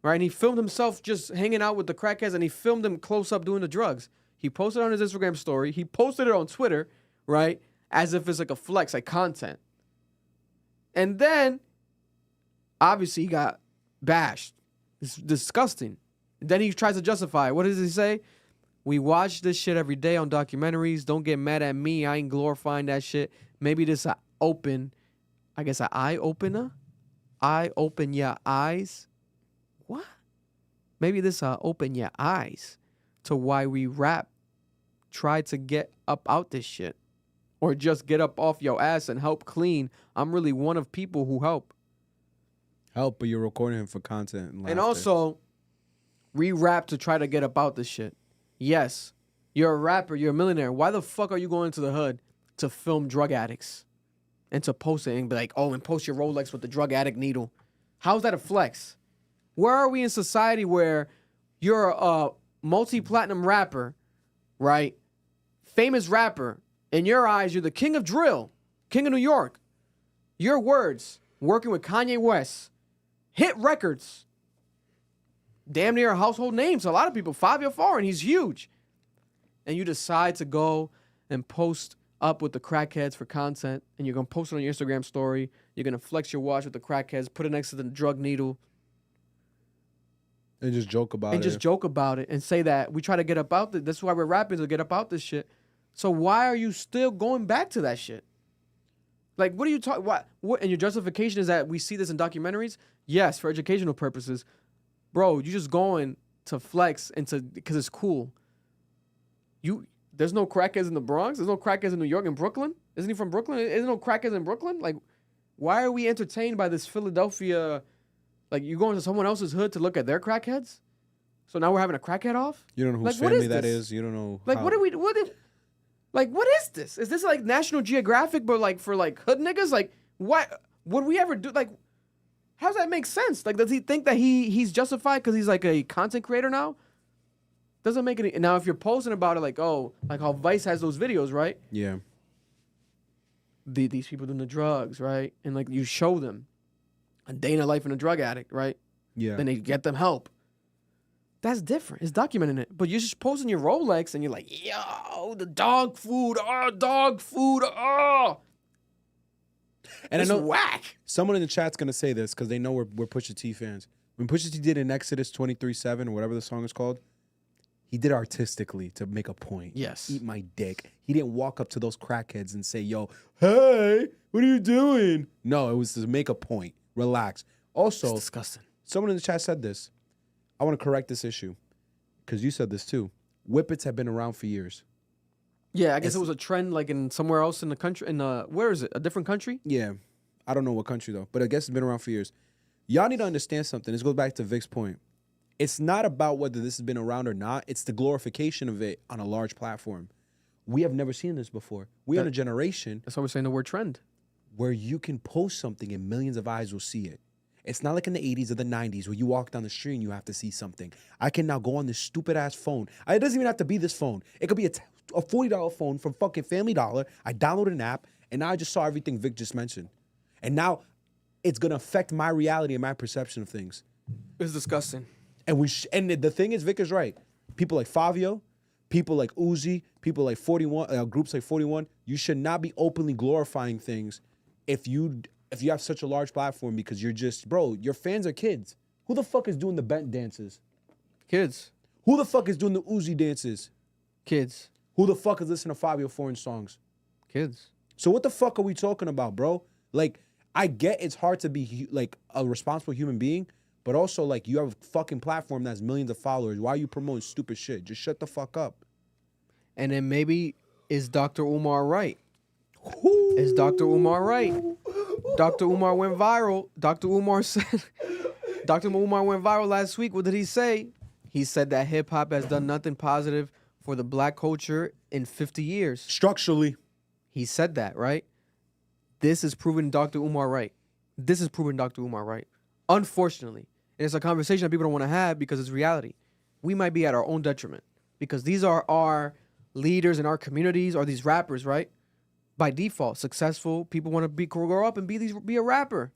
right? And he filmed himself just hanging out with the crackheads, and he filmed him close up doing the drugs. He posted it on his Instagram story. He posted it on Twitter, right? As if it's like a flex, like content. And then, obviously, he got bashed. It's disgusting. And then he tries to justify it. What does he say? We watch this shit every day on documentaries. Don't get mad at me. I ain't glorifying that shit. Maybe this an eye opener? I open your eyes? What? Maybe this open your eyes to why we rap. Try to get up out this shit. Or just get up off your ass and help clean. I'm really one of people who help. Help, but you're recording him for content. And also, re-rap to try to get up out this shit. Yes, you're a rapper, you're a millionaire. Why the fuck are you going to the hood to film drug addicts? And to post it and be like, oh, and post your Rolex with the drug addict needle. How's that a flex? Where are we in society where you're a multi-platinum rapper, right? Famous rapper. In your eyes, you're the king of drill, king of New York. Your words, working with Kanye West, hit records. Damn near a household name to a lot of people. Fabio Foreign, he's huge. And you decide to go and post up with the crackheads for content, and you're going to post it on your Instagram story. You're going to flex your watch with the crackheads, put it next to the drug needle. And just joke about it. And just joke about it and say that we try to get up out this. This is why we're rapping, to get up out this shit. So why are you still going back to that shit? Like, what are you talking? What? And your justification is that we see this in documentaries? Yes, for educational purposes. Bro, you just going to flex because it's cool. There's no crackheads in the Bronx. There's no crackheads in New York and Brooklyn. Isn't he from Brooklyn? Isn't no crackheads in Brooklyn? Like, why are we entertained by this Philadelphia? Like, you going to someone else's hood to look at their crackheads? So now we're having a crackhead off? You don't know whose family that is. You don't know. Like, what is this? Is this like National Geographic, but like for like hood niggas? Like, what would we ever do? Like, how does that make sense? Like, does he think that he's justified because he's like a content creator now? Doesn't make any. Now, if you're posting about it, like, oh, like how Vice has those videos, right? Yeah. These people doing the drugs, right? And like you show them a day in a life in a drug addict, right? Yeah. Then they get them help. That's different. It's documenting it. But you're just posting your Rolex and you're like, yo, the dog food, And it's I know whack. Someone in the chat's gonna say this because they know we're Pusha T fans. When Pusha T did in Exodus 23:7 or whatever the song is called, he did artistically to make a point. Yes. Eat my dick. He didn't walk up to those crackheads and say, yo, hey, what are you doing? No, it was to make a point. Relax. Also, it's disgusting. Someone in the chat said this. I want to correct this issue because you said this too. Whippets have been around for years. Yeah, I guess it was a trend like in somewhere else in the country. Where is it? A different country? Yeah. I don't know what country though, but I guess it's been around for years. Y'all need to understand something. This goes back to Vic's point. It's not about whether this has been around or not. It's the glorification of it on a large platform. We have never seen this before. We're in a generation. That's why we're saying the word trend. Where you can post something and millions of eyes will see it. It's not like in the 80s or the 90s where you walk down the street and you have to see something. I can now go on this stupid ass phone. It doesn't even have to be this phone. It could be a $40 phone from fucking Family Dollar. I downloaded an app and now I just saw everything Vic just mentioned. And now it's going to affect my reality and my perception of things. It's disgusting. And the thing is, Vic is right. People like Fabio, people like Uzi, people like 41, groups like 41, you should not be openly glorifying things if you have such a large platform because you're just, bro, your fans are kids. Who the fuck is doing the bent dances? Kids. Who the fuck is doing the Uzi dances? Kids. Who the fuck is listening to Fabio Foreign songs? Kids. So what the fuck are we talking about, bro? Like, I get it's hard to be like a responsible human being, but also like you have a fucking platform that has millions of followers. Why are you promoting stupid shit? Just shut the fuck up. And then maybe is Dr. Umar right? Is Dr. Umar right? Dr. Umar went viral. Dr. Umar went viral last week. What did he say? He said that hip hop has done nothing positive for the black culture in 50 years. Structurally. He said that, right? This is proving Dr. Umar right. This is proving Dr. Umar right. Unfortunately. And it's a conversation that people don't want to have because it's reality. We might be at our own detriment because these are our leaders in our communities or these rappers, right? By default, successful people want to grow up and be a rapper.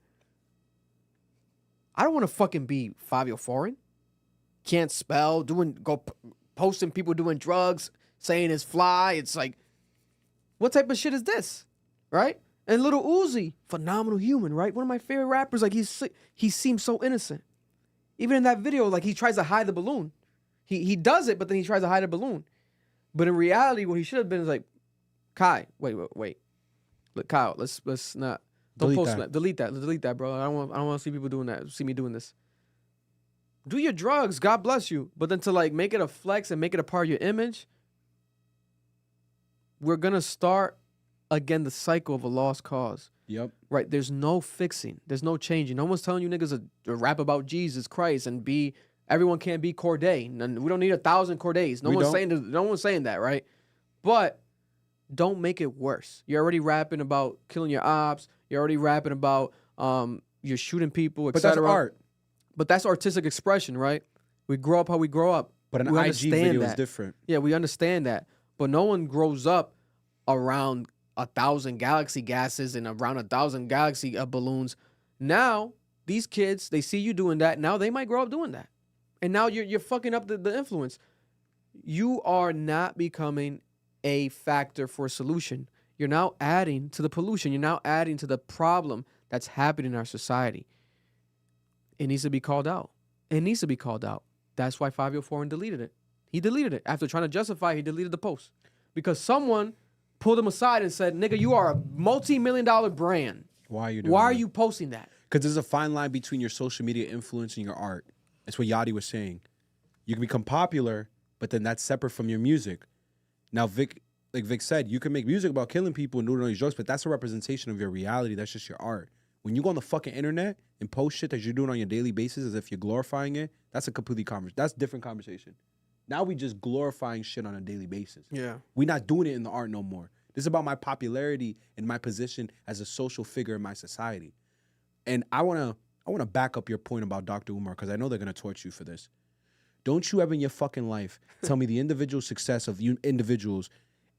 I don't want to fucking be Fabio Foreign. Can't spell, posting people doing drugs, saying it's fly. It's like, what type of shit is this, right? And Lil Uzi, phenomenal human, right? One of my favorite rappers. Like he seems so innocent. Even in that video, like he tries to hide the balloon. He does it, but then he tries to hide a balloon. But in reality, what he should have been is like, Kai, wait. Look, Kyle, let's not. Don't post that. Delete that, bro. I don't want to see people doing that. See me doing this. Do your drugs. God bless you. But then to like make it a flex and make it a part of your image, we're gonna start again the cycle of a lost cause. Yep. Right. There's no fixing. There's no changing. No one's telling you niggas to rap about Jesus Christ and be. Everyone can't be Corday. We don't need 1,000 Cordays. No one's saying that, right? But don't make it worse. You're already rapping about killing your ops. You're already rapping about you're shooting people, etc. But that's art. But that's artistic expression, right? We grow up how we grow up. But an IG video is different. Yeah, we understand that. But no one grows up around 1,000 galaxy gases and around 1,000 galaxy balloons. Now, these kids, they see you doing that. Now they might grow up doing that. And now you're fucking up the influence. You are not becoming a factor for a solution. You're now adding to the pollution. You're now adding to the problem that's happening in our society. It needs to be called out. It needs to be called out. That's why 504 deleted it. He deleted it. After trying to justify, he deleted the post. Because someone pulled him aside and said, nigga, you are a multi-million-dollar brand. Why are you doing Why are that? you posting that? Because there's a fine line between your social media influence and your art. That's what Yachty was saying. You can become popular, but then that's separate from your music. Now, Vic said, you can make music about killing people and doing all these drugs, but that's a representation of your reality. That's just your art. When you go on the fucking internet and post shit that you're doing on your daily basis as if you're glorifying it, that's a completely that's a different conversation. Now we just glorifying shit on a daily basis. Yeah. We're not doing it in the art no more. This is about my popularity and my position as a social figure in my society. And I wanna back up your point about Dr. Umar, because I know they're gonna torch you for this. Don't you ever in your fucking life tell me the individual success of you individuals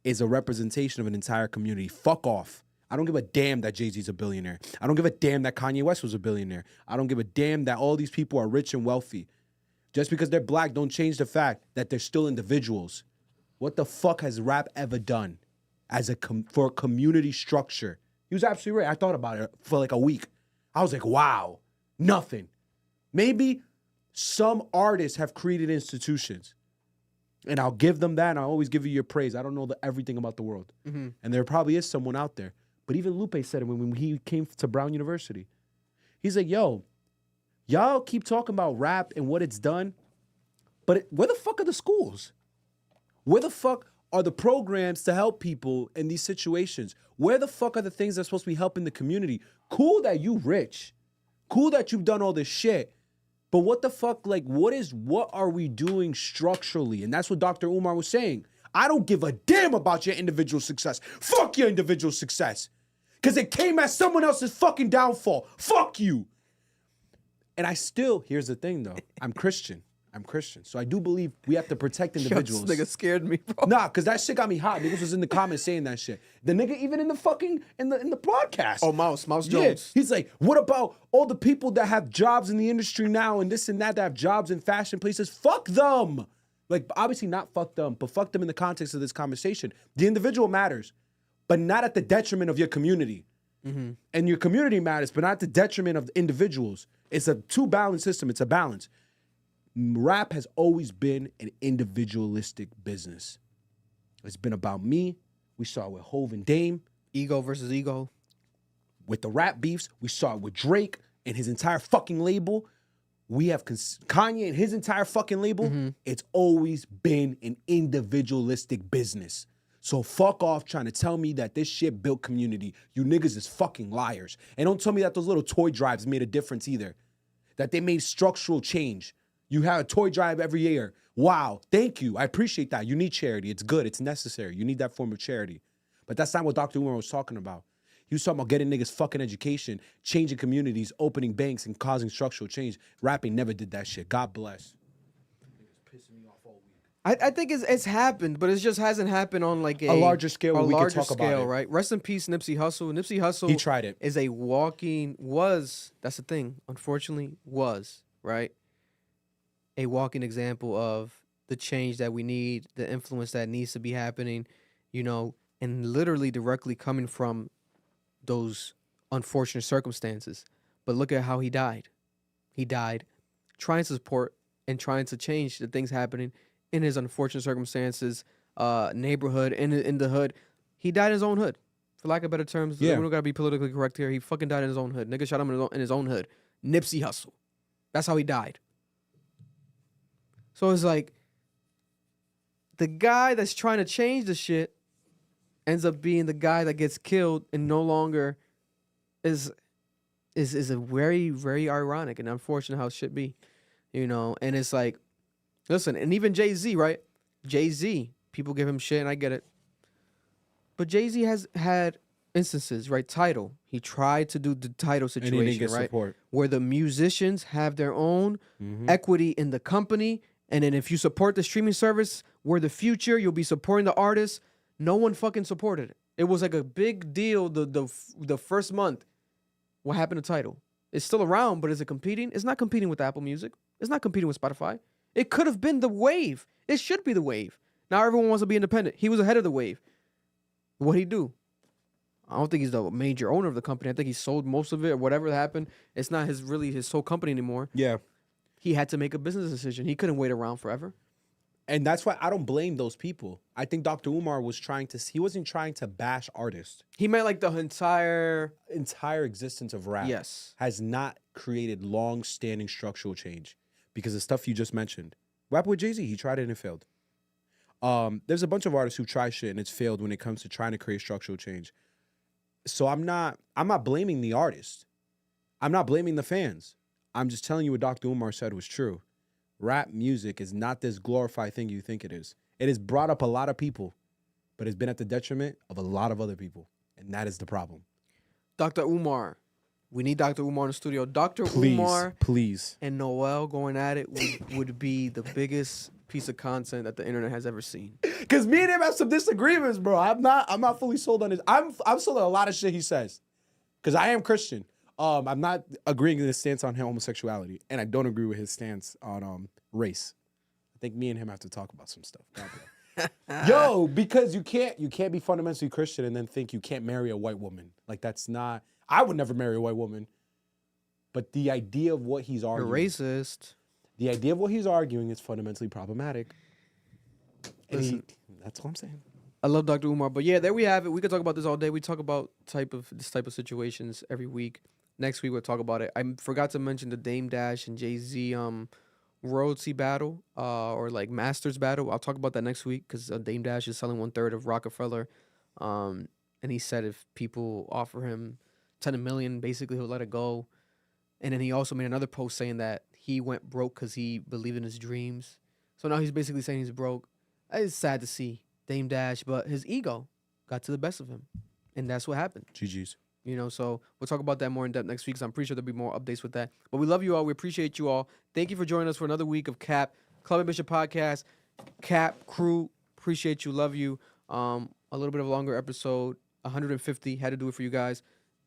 is a representation of an entire community. Fuck off. I don't give a damn that Jay-Z's a billionaire. I don't give a damn that Kanye West was a billionaire. I don't give a damn that all these people are rich and wealthy. Just because they're black don't change the fact that they're still individuals. What the fuck has rap ever done for a community structure? He was absolutely right. I thought about it for like a week. I was like, wow, nothing. Maybe some artists have created institutions. And I'll give them that, and I'll always give you your praise. I don't know everything about the world. Mm-hmm. And there probably is someone out there. But even Lupe said it when he came to Brown University. He's like, yo, y'all keep talking about rap and what it's done, but where the fuck are the schools? Where the fuck are the programs to help people in these situations? Where the fuck are the things that are supposed to be helping the community? Cool that you rich. Cool that you've done all this shit. But what the fuck, like, what are we doing structurally? And that's what Dr. Umar was saying. I don't give a damn about your individual success. Fuck your individual success. Because it came as someone else's fucking downfall. Fuck you. And here's the thing though, I'm Christian. So I do believe we have to protect individuals. This nigga scared me, bro. Nah, because that shit got me hot. Niggas was in the comments saying that shit. The nigga even in the fucking, in the podcast. Oh, Mouse Jones. Yeah. He's like, what about all the people that have jobs in the industry now and this and that have jobs in fashion places? Fuck them. Like, obviously not fuck them, but fuck them in the context of this conversation. The individual matters, but not at the detriment of your community. Mm-hmm. And your community matters, but not at the detriment of the individuals. It's a two-balance system. It's a balance. Rap has always been an individualistic business. It's been about me. We saw it with Hov and Dame. Ego versus ego. With the rap beefs, we saw it with Drake and his entire fucking label. We have Kanye and his entire fucking label. Mm-hmm. It's always been an individualistic business. So fuck off trying to tell me that this shit built community. You niggas is fucking liars. And don't tell me that those little toy drives made a difference either. That they made structural change. You have a toy drive every year. Wow, thank you. I appreciate that. You need charity. It's good. It's necessary. You need that form of charity. But that's not what Dr. Umar was talking about. He was talking about getting niggas fucking education, changing communities, opening banks, and causing structural change. Rapping never did that shit. God bless. I think it's happened, but it just hasn't happened on like a larger scale. A We larger could talk scale, about it. right? Rest in peace, Nipsey Hussle. Nipsey Hussle. He tried it. Is that's the thing. Unfortunately, was right. A walking example of the change that we need, the influence that needs to be happening, and literally directly coming from those unfortunate circumstances. But look at how he died. He died trying to support and trying to change the things happening in his unfortunate circumstances, neighborhood, in the hood. He died in his own hood, for lack of better terms. Yeah. We don't gotta be politically correct here. He fucking died in his own hood. Nigga shot him in his own hood. Nipsey Hussle. That's how he died. So it's like the guy that's trying to change the shit ends up being the guy that gets killed and no longer is a very, very ironic and unfortunate how it should be, and it's like, listen, and even Jay-Z, right? Jay-Z, people give him shit and I get it. But Jay-Z has had instances, right? Tidal. He tried to do the Tidal situation, and he didn't get right? support. Where the musicians have their own equity in the company. And then if you support the streaming service, we're the future, you'll be supporting the artists. No one fucking supported it. It was like a big deal the first month. What happened to Tidal? It's still around, but is it competing? It's not competing with Apple Music. It's not competing with Spotify. It could have been the wave. It should be the wave. Now everyone wants to be independent. He was ahead of the wave. What'd he do? I don't think he's the major owner of the company. I think he sold most of it or whatever happened. It's not really his sole company anymore. Yeah. He had to make a business decision. He couldn't wait around forever. And that's why I don't blame those people. I think Dr. Umar he wasn't trying to bash artists. He meant like the entire existence of rap. Yes. Has not created long-standing structural change because the stuff you just mentioned. Rap with Jay-Z, he tried it and it failed. There's a bunch of artists who try shit and it's failed when it comes to trying to create structural change. So I'm not blaming the artist. I'm not blaming the fans. I'm just telling you what Dr. Umar said was true. Rap music is not this glorified thing you think it is. It has brought up a lot of people, but it's been at the detriment of a lot of other people. And that is the problem. Dr. Umar. We need Dr. Umar in the studio. Dr. Please, Umar please. and Noel going at it would be the biggest piece of content that the internet has ever seen. Because me and him have some disagreements, bro. I'm not fully sold on this. I'm sold on a lot of shit he says. Because I am Christian. I'm not agreeing with his stance on homosexuality, and I don't agree with his stance on race. I think me and him have to talk about some stuff. Yo, because you can't be fundamentally Christian and then think you can't marry a white woman. Like that's not. I would never marry a white woman. But the idea of what he's arguing, You're racist. The idea of what he's arguing is fundamentally problematic. And that's all I'm saying. I love Dr. Umar, but yeah, there we have it. We could talk about this all day. We talk about this type of situations every week. Next week we'll talk about it. I forgot to mention the Dame Dash and Jay-Z royalty battle or like Masters battle. I'll talk about that next week because Dame Dash is selling 1/3 of Rockefeller, and he said if people offer him $10 million, basically he'll let it go. And then he also made another post saying that he went broke because he believed in his dreams. So now he's basically saying he's broke. It's sad to see Dame Dash, but his ego got to the best of him, and that's what happened. GG's. So we'll talk about that more in depth next week because I'm pretty sure there'll be more updates with that. But we love you all. We appreciate you all. Thank you for joining us for another week of Cap, Club Ambition Podcast. Cap, crew, appreciate you. Love you. A little bit of a longer episode, 150. Had to do it for you guys.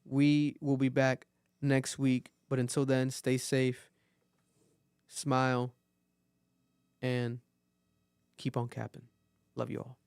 We will be back next week. But until then, stay safe, smile, and keep on capping. Love you all.